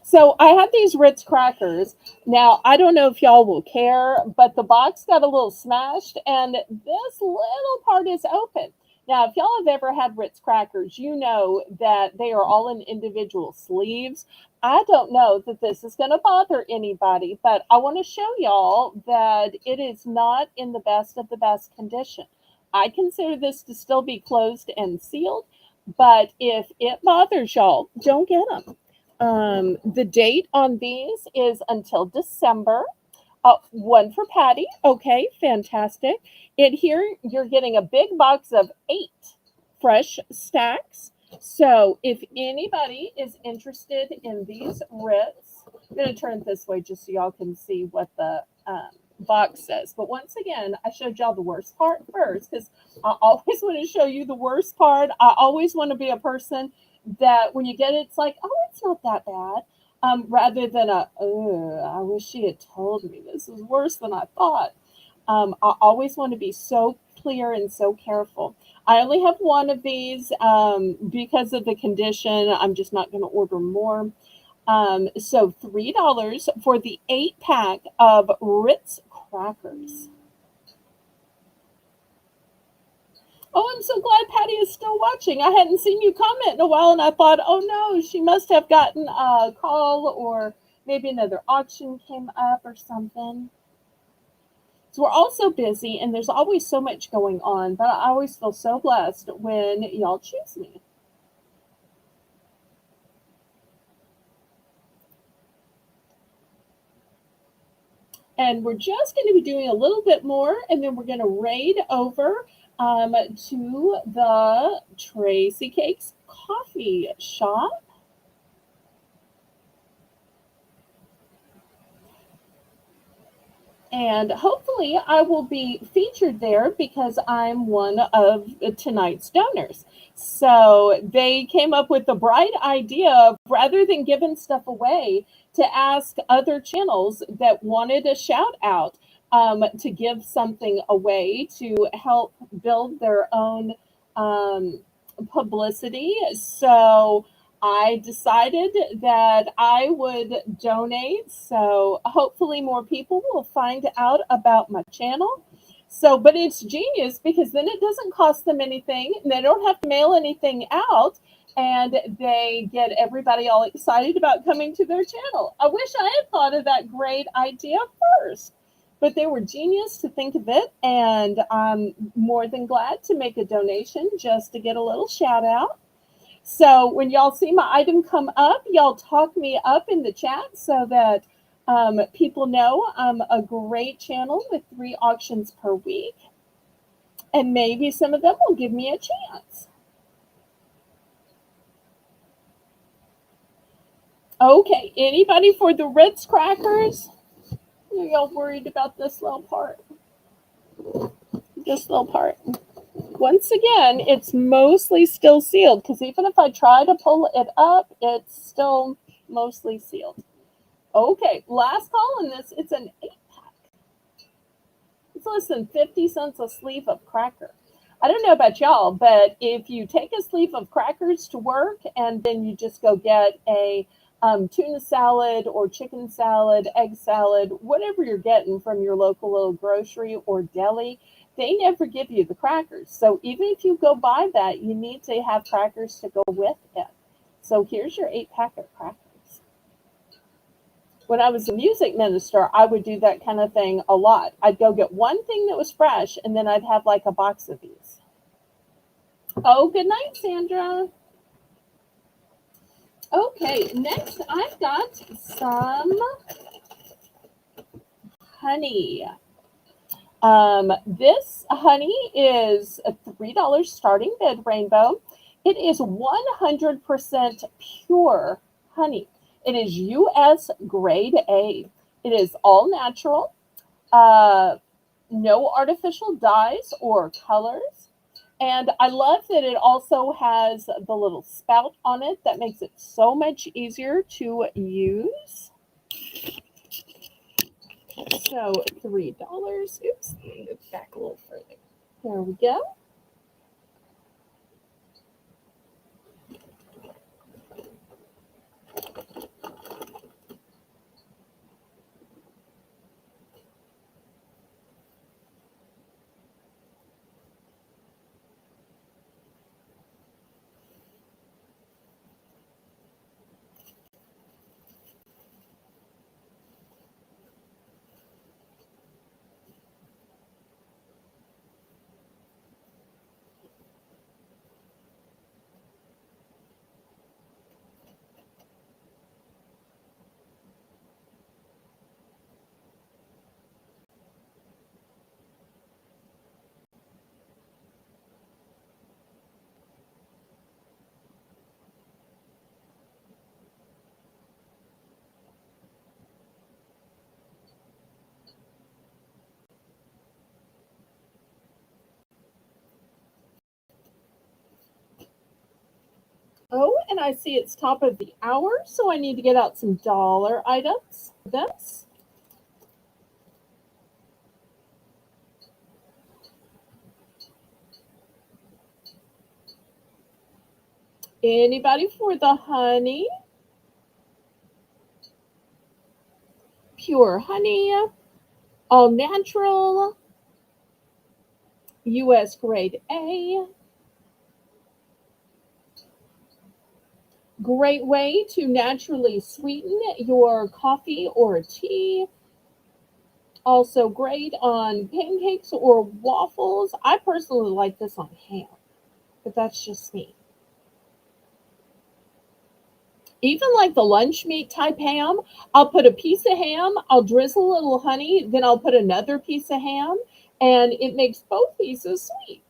So I have these Ritz crackers. Now, I don't know if y'all will care, but the box got a little smashed and this little part is open. Now, if y'all have ever had Ritz crackers, you know that they are all in individual sleeves. I don't know that this is going to bother anybody, but I want to show y'all that it is not in the best of the best condition. I consider this to still be closed and sealed, but if it bothers y'all, don't get them. The date on these is until December. One for Patty. Okay, fantastic. It here you're getting a big box of 8 fresh stacks. So if anybody is interested in these Ritz, I'm going to turn it this way just so y'all can see what the box says. But once again, I showed y'all the worst part first because I always want to show you the worst part. I always want to be a person that when you get it, it's like, oh, it's not that bad. rather than a, I wish she had told me this is worse than I thought. I always want to be so clear and so careful. I only have one of these because of the condition. I'm just not going to order more. So $3 for the 8 pack of Ritz crackers. Oh, I'm so glad Patty is still watching. I hadn't seen you comment in a while, and I thought, oh no, she must have gotten a call or maybe another auction came up or something. So we're all so busy, and there's always so much going on, but I always feel so blessed when y'all choose me. And we're just going to be doing a little bit more, and then we're going to raid over to the Tracy Cakes coffee shop. And hopefully, I will be featured there because I'm one of tonight's donors. So they came up with the bright idea of rather than giving stuff away, to ask other channels that wanted a shout out to give something away to help build their own um, publicity. So I decided that I would donate. So hopefully more people will find out about my channel. So, but it's genius because then it doesn't cost them anything. And they don't have to mail anything out. And they get everybody all excited about coming to their channel. I wish I had thought of that great idea first. But they were genius to think of it. And I'm more than glad to make a donation just to get a little shout out. So when y'all see my item come up, y'all talk me up in the chat so that people know I'm a great channel with 3 auctions per week. And maybe some of them will give me a chance. Okay, anybody for the Ritz crackers? Are y'all worried about this little part? This little part. Once again, it's mostly still sealed because even if I try to pull it up, it's still mostly sealed. Okay, last call on this. It's an 8-pack. It's less than 50 cents a sleeve of cracker. I don't know about y'all, but if you take a sleeve of crackers to work and then you just go get a tuna salad or chicken salad, egg salad, whatever you're getting from your local little grocery or deli, they never give you the crackers. So even if you go buy that, you need to have crackers to go with it. So here's your 8-pack of crackers. When I was a music minister, I would do that kind of thing a lot. I'd go get one thing that was fresh, and then I'd have like a box of these. Oh, good night, Sandra. Okay, next I've got some honey. This honey is a $3 starting bid rainbow. It is 100% pure honey. It is US grade A. It is all natural. No artificial dyes or colors. And I love that it also has the little spout on it that makes it so much easier to use. So $3. Oops, let me move back a little further. There we go. Oh, and I see it's top of the hour, so I need to get out some dollar items for this. Anybody for the honey? Pure honey, all natural, US grade A. Great way to naturally sweeten your coffee or tea. Also great on pancakes or waffles. I personally like this on ham, but that's just me. Even like the lunch meat type ham, I'll put a piece of ham, I'll drizzle a little honey, then I'll put another piece of ham, and it makes both pieces sweet.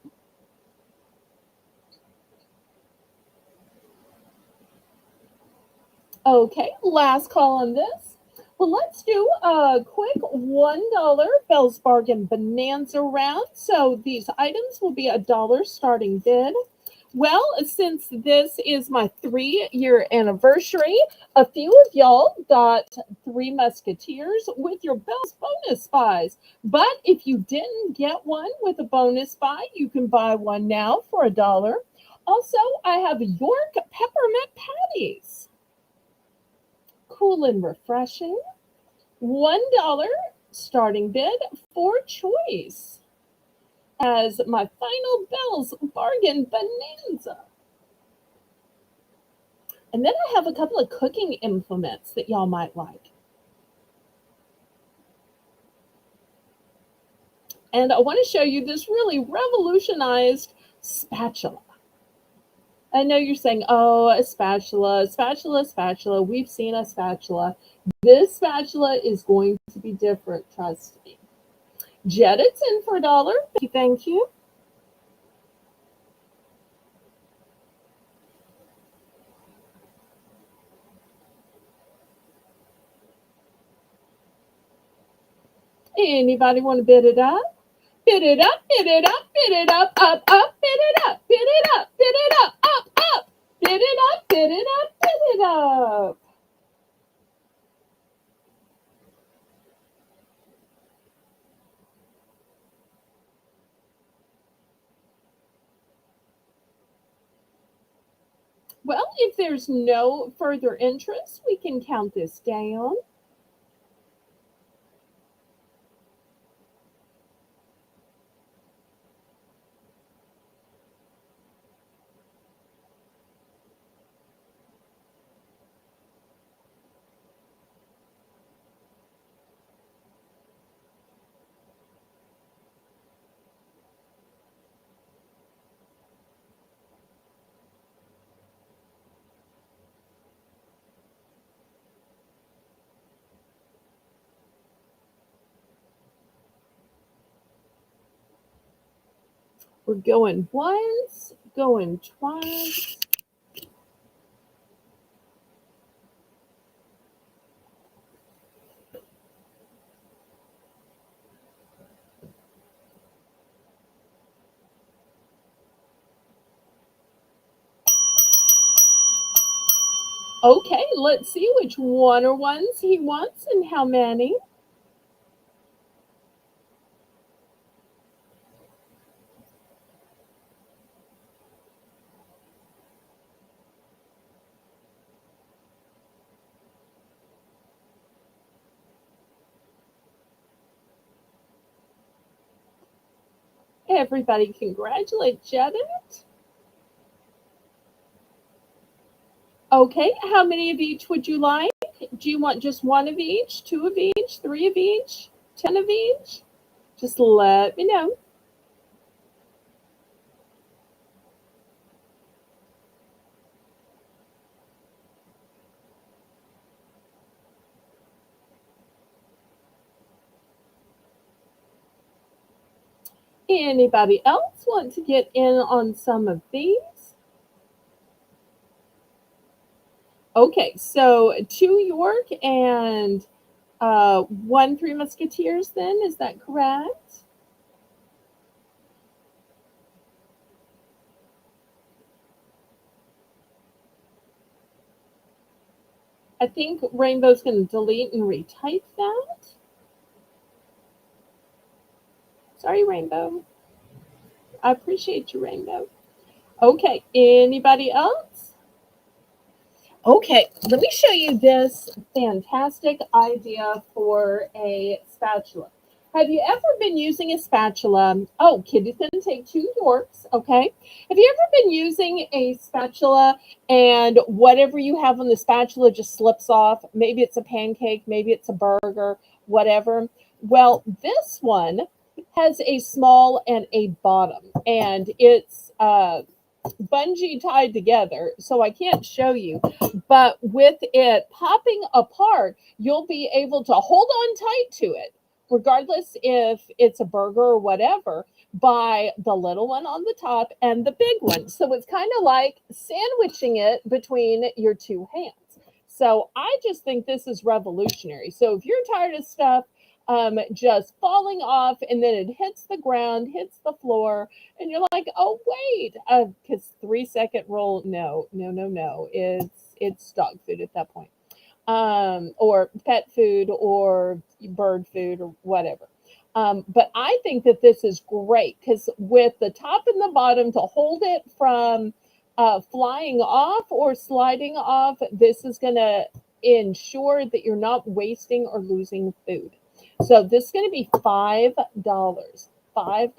Okay, last call on this. Well, let's do a quick $1 Bell's Bargain Bonanza round. So these items will be $1 starting bid. Well, since this is my 3-year anniversary, a few of y'all got Three Musketeers with your Bell's bonus buys. But if you didn't get one with a bonus buy, you can buy one now for $1. Also, I have York peppermint patties, cool and refreshing. $1 starting bid for choice as my final Bell's Bargain Bonanza. And then I have a couple of cooking implements that y'all might like. And I want to show you this really revolutionized spatula. I know you're saying, oh, a spatula, spatula, spatula. We've seen a spatula. This spatula is going to be different, trust me. Jet, it's in for $1. Thank you, thank you. Anybody want to bid it up? Bid it up, bid it up, bid it up, bid it up, bid it up, bid it up, bid it up, bid it up, bid it up. Well, if there's no further interest, we can count this down. We're going once, going twice. Okay, let's see which one or ones he wants and how many. Everybody congratulate Janet. Okay, how many of each would you like? Do you want just one of each, two of each, three of each, 10 of each? Just let me know. Anybody else want to get in on some of these? Okay, so two York and one Three Musketeers, then, is that correct? I think Rainbow's going to delete and retype that. Sorry, Rainbow. I appreciate you, Rainbow. Okay, anybody else? Okay, let me show you this fantastic idea for a spatula. Have you ever been using a spatula? Oh, Kitty's going to take 2 Yorks, okay? Have you ever been using a spatula and whatever you have on the spatula just slips off? Maybe it's a pancake, maybe it's a burger, whatever. Well, this one has a small and a bottom, and it's bungee tied together, so I can't show you. But with it popping apart, you'll be able to hold on tight to it, regardless if it's a burger or whatever, by the little one on the top and the big one. So it's kind of like sandwiching it between your 2 hands. So I just think this is revolutionary. So if you're tired of stuff just falling off and then it hits the ground, hits the floor, and you're like, oh wait, because 3 second rule, no, no, no, no, it's dog food at that point, or pet food or bird food or whatever. But I think that this is great because with the top and the bottom to hold it from flying off or sliding off, this is going to ensure that you're not wasting or losing food. So this is going to be $5. $5.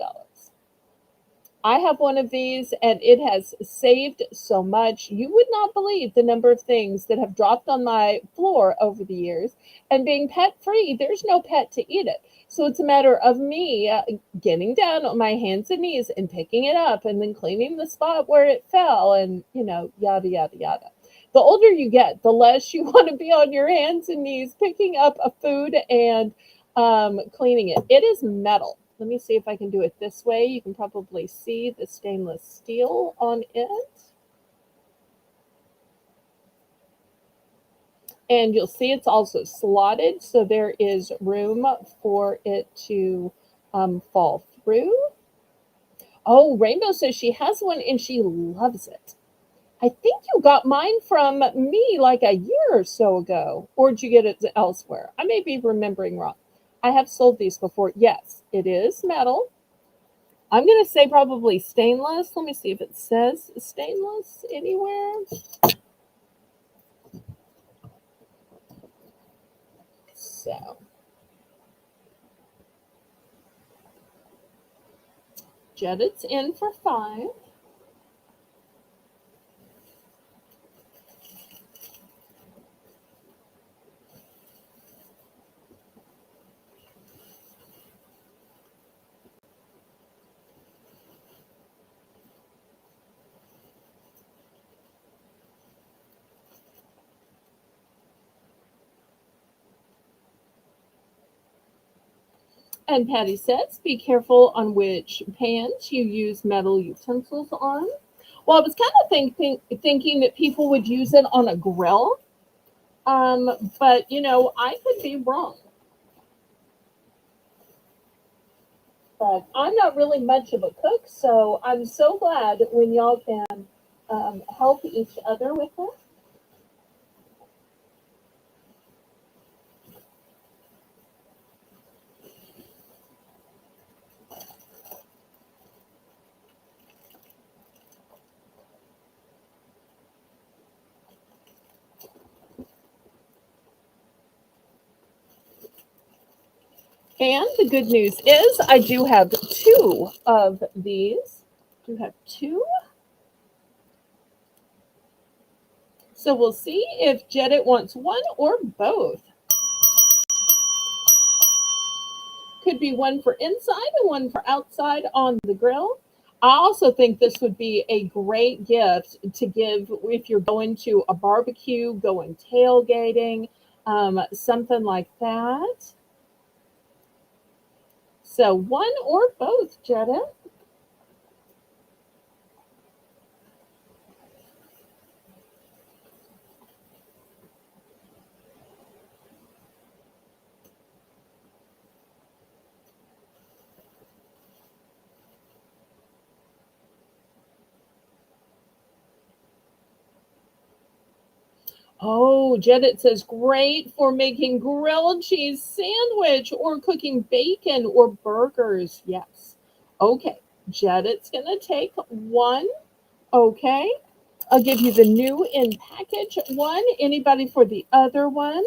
I have one of these and it has saved so much. You would not believe the number of things that have dropped on my floor over the years. And being pet free, there's no pet to eat it. So it's a matter of me getting down on my hands and knees and picking it up and then cleaning the spot where it fell and, yada, yada, yada. The older you get, the less you want to be on your hands and knees picking up a food and cleaning it. It is metal. Let me see if I can do it this way. You can probably see the stainless steel on it. And you'll see it's also slotted, so there is room for it to fall through. Oh, Rainbow says she has one and she loves it. I think you got mine from me like a year or so ago. Or did you get it elsewhere? I may be remembering wrong. I have sold these before. Yes, it is metal. I'm going to say probably stainless. Let me see if it says stainless anywhere. So, Jedit's in for 5. And Patty says, be careful on which pans you use metal utensils on. Well, I was kind of thinking that people would use it on a grill, but I could be wrong. But I'm not really much of a cook, so I'm so glad when y'all can help each other with it. And the good news is I do have 2 of these. I do have 2. So we'll see if Jedit wants one or both. Could be one for inside and one for outside on the grill. I also think this would be a great gift to give if you're going to a barbecue, going tailgating, something like that. So one or both, Jedit. Oh, Jedit says great for making grilled cheese sandwich or cooking bacon or burgers. Yes. Okay. Jedit's going to take one. Okay. I'll give you the new in package one. Anybody for the other one?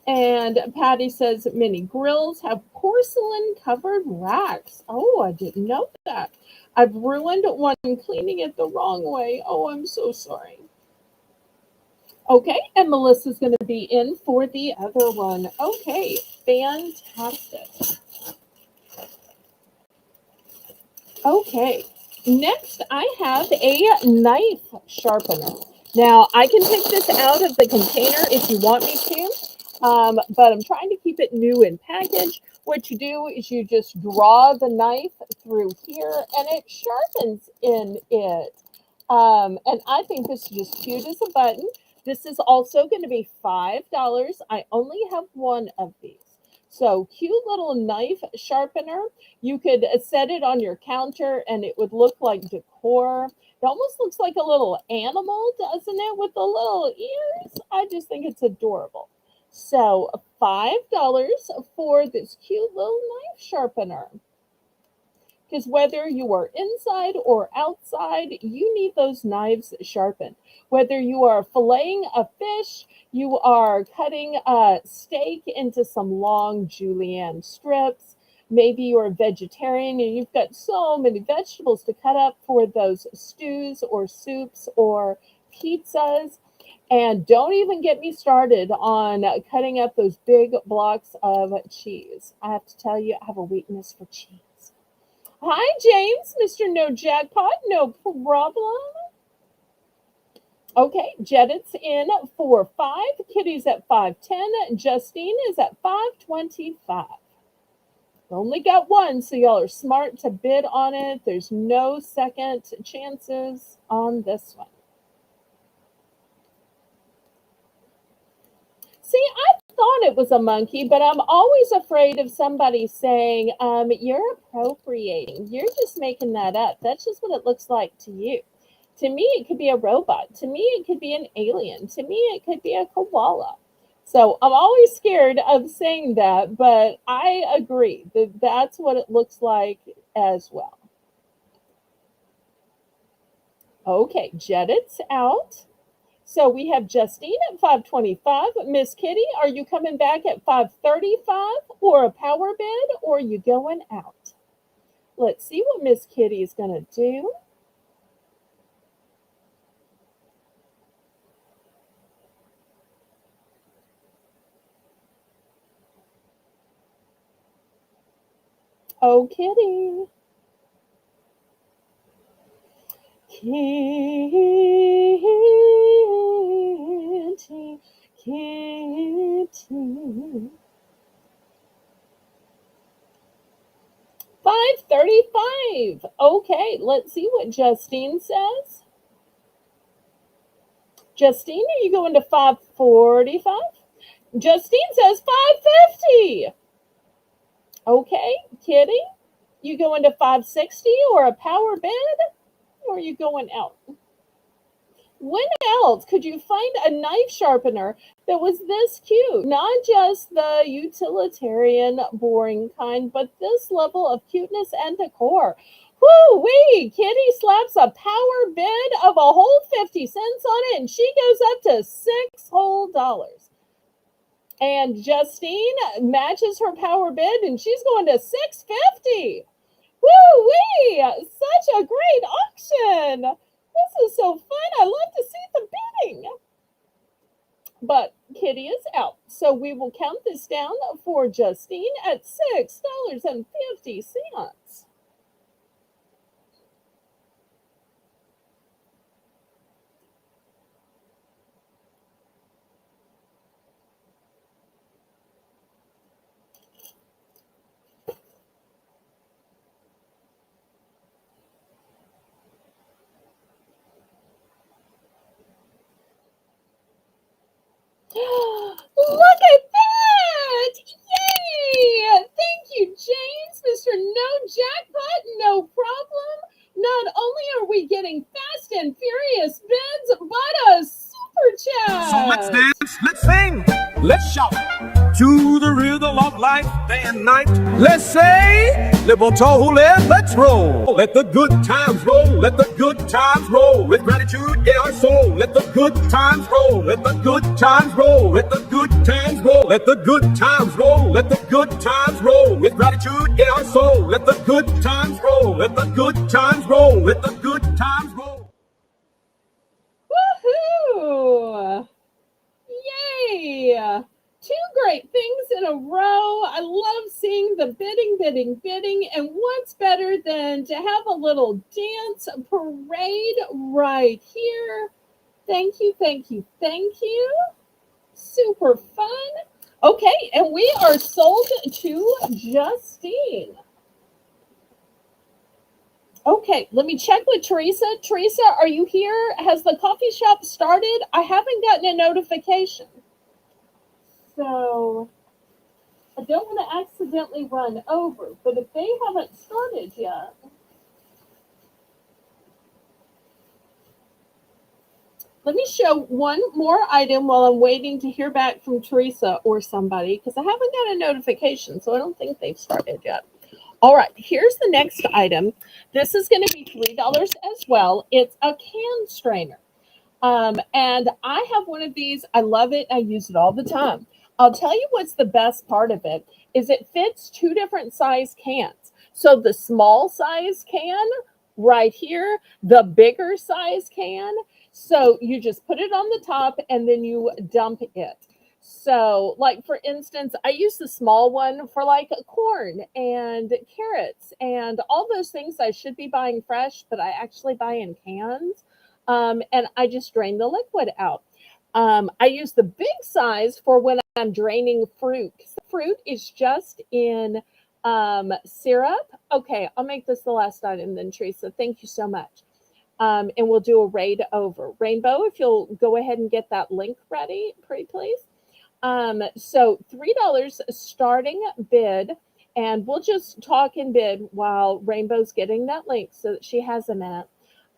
And Patty says many grills have porcelain covered racks. Oh, I didn't know that. I've ruined one cleaning it the wrong way. Oh, I'm so sorry. Okay, and Melissa's going to be in for the other one. Okay, fantastic. Okay, next I have a knife sharpener. Now, I can take this out of the container if you want me to, but I'm trying to keep it new in package. What you do is you just draw the knife through here and it sharpens in it. And I think this is just cute as a button. This is also going to be $5. I only have one of these. So, cute little knife sharpener. You could set it on your counter and it would look like decor. It almost looks like a little animal, doesn't it, with the little ears? I just think it's adorable. So, $5 for this cute little knife sharpener. Because whether you are inside or outside, you need those knives sharpened. Whether you are filleting a fish, you are cutting a steak into some long julienne strips. Maybe you're a vegetarian and you've got so many vegetables to cut up for those stews or soups or pizzas. And don't even get me started on cutting up those big blocks of cheese. I have to tell you, I have a weakness for cheese. Hi, James, Mr. No Jackpot, no problem. Okay, Jedit's in for 5. Kitty's at 510. Justine is at 525. Only got one, so y'all are smart to bid on it. There's no second chances on this one. See, I thought it was a monkey, but I'm always afraid of somebody saying, you're appropriating. You're just making that up. That's just what it looks like to you. To me, it could be a robot. To me, it could be an alien. To me, it could be a koala. So I'm always scared of saying that, but I agree that that's what it looks like as well. Okay, Jedit's out. So we have Justine at 525. Miss Kitty, are you coming back at 535 or a power bid or are you going out? Let's see what Miss Kitty is going to do. Oh, Kitty. Kitty, Kitty. 535. Okay, let's see what Justine says. Justine, are you going to 545? Justine says 550. Okay, Kitty, you going to 560 or a power bid? Or are you going out? When else could you find a knife sharpener that was this cute? Not just the utilitarian, boring kind, but this level of cuteness and decor. Whoo wee! Kitty slaps a power bid of a whole 50 cents on it, and she goes up to $6 whole dollars. And Justine matches her power bid, and she's going to 650. Woo wee! Such a great auction. This is so fun. I love to see the bidding. But Kitty is out. So we will count this down for Justine at $6.50. Look at that! Yay! Thank you, James, Mr. No Furious bids but a super
So let's
chat.
dance, let's sing, let's shout to the rhythm of life day and night. Let's say, Liverpool, let's roll. Let the good times roll, let the good times roll. With gratitude in our soul, let the good times roll, let the good times roll, let the good times roll, let the good times roll, let the good times roll. With gratitude in our soul, let the good times roll, let the good times roll, let the good times roll.
Woohoo! Yay! Two great things in a row. I love seeing the bidding, bidding, bidding. And what's better than to have a little dance parade right here? Thank you, thank you, thank you. Super fun. Okay, and we are sold to Justine. Okay, let me check with Teresa. Teresa, are you here? Has the coffee shop started? I haven't gotten a notification. So I don't want to accidentally run over, but if they haven't started yet, let me show one more item while I'm waiting to hear back from Teresa or somebody because I haven't got a notification, so I don't think they've started yet. All right, here's the next item. This is going to be $3 as well. It's a can strainer. And I have one of these. I love it. I use it all the time. I'll tell you what's the best part of it is it fits two different size cans. So the small size can right here, the bigger size can. So you just put it on the top and then you dump it. So, like for instance, I use the small one for like corn and carrots and all those things I should be buying fresh, but I actually buy in cans. And I just drain the liquid out. I use the big size for when I'm draining fruit. Fruit is just in syrup. Okay, I'll make this the last item then, Teresa. Thank you so much. And we'll do a raid over. Rainbow, if you'll go ahead and get that link ready, pretty please. So $3 starting bid, and we'll just talk and bid while Rainbow's getting that link so that she has a minute.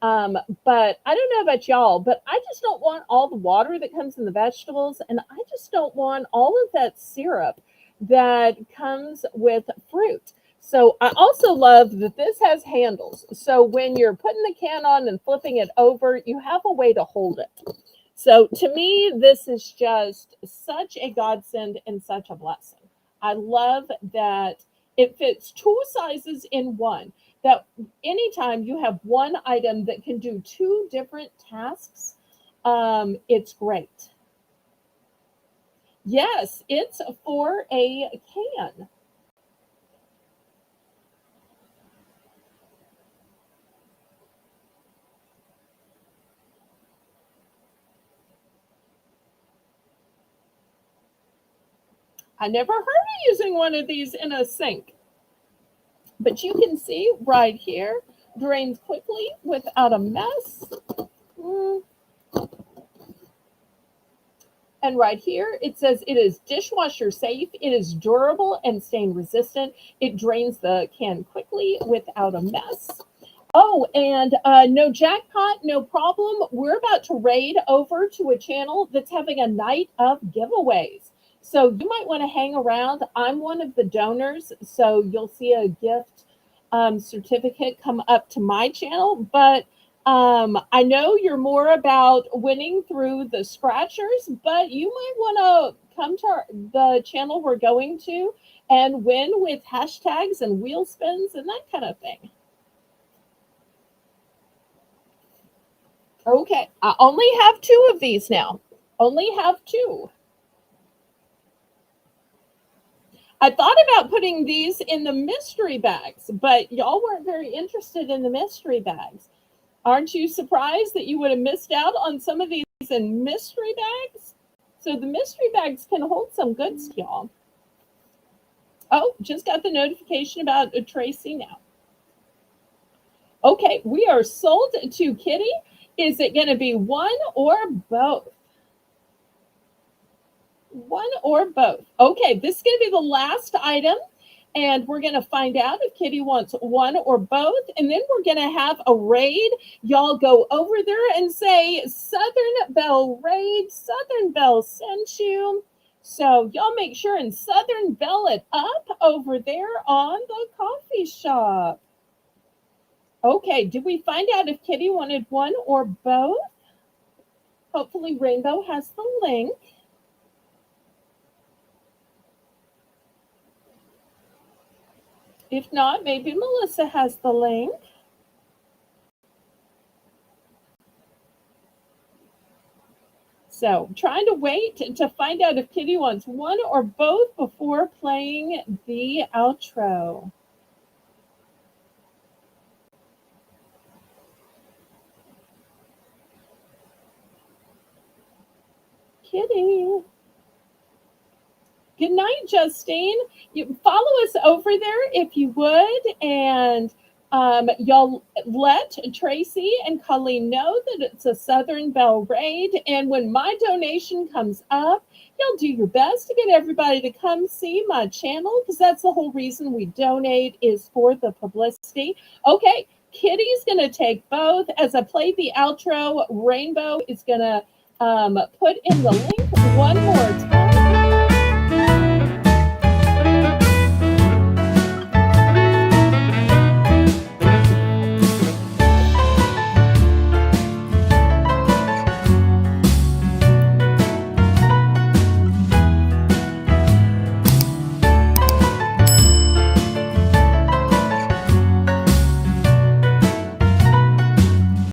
But I don't know about y'all, but I just don't want all the water that comes in the vegetables, and I just don't want all of that syrup that comes with fruit. So I also love that this has handles. So when you're putting the can on and flipping it over, you have a way to hold it. So to me, this is just such a godsend and such a blessing. I love that it fits two sizes in one. That anytime you have one item that can do two different tasks, it's great. Yes, it's for a can. I never heard of using one of these in a sink. But you can see right here, drains quickly without a mess. Mm. And right here, it says it is dishwasher safe, it is durable and stain resistant. It drains the can quickly without a mess. Oh, and no jackpot, no problem. We're about to raid over to a channel that's having a night of giveaways. So you might want to hang around. I'm one of the donors, so you'll see a gift certificate come up to my channel. But I know you're more about winning through the scratchers, but you might want to come to the channel we're going to and win with hashtags and wheel spins and that kind of thing. Okay, I only have two of these now. Only have two. I thought about putting these in the mystery bags, but y'all weren't very interested in the mystery bags. Aren't you surprised that you would have missed out on some of these in mystery bags? So the mystery bags can hold some goods, y'all. Oh, just got the notification about Tracy now. Okay, we are sold to Kitty. Is it going to be one or both? One or both. Okay, this is going to be the last item. and we're going to find out if Kitty wants one or both. And then we're going to have a raid. Y'all go over there and say, Southern Belle Raid, Southern Belle sent you. So y'all make sure and Southern Belle it up over there on the coffee shop. Okay, did we find out if Kitty wanted one or both? Hopefully Rainbow has the link. If not, maybe Melissa has the link. So trying to wait to find out if Kitty wants one or both before playing the outro. Kitty. Good night, Justine. You follow us over there if you would, and y'all let Tracy and Colleen know that it's a Southern Belle Raid. And when my donation comes up, y'all do your best to get everybody to come see my channel, because that's the whole reason we donate, is for the publicity. Okay, Kitty's going to take both. As I play the outro, Rainbow is going to put in the link one more time.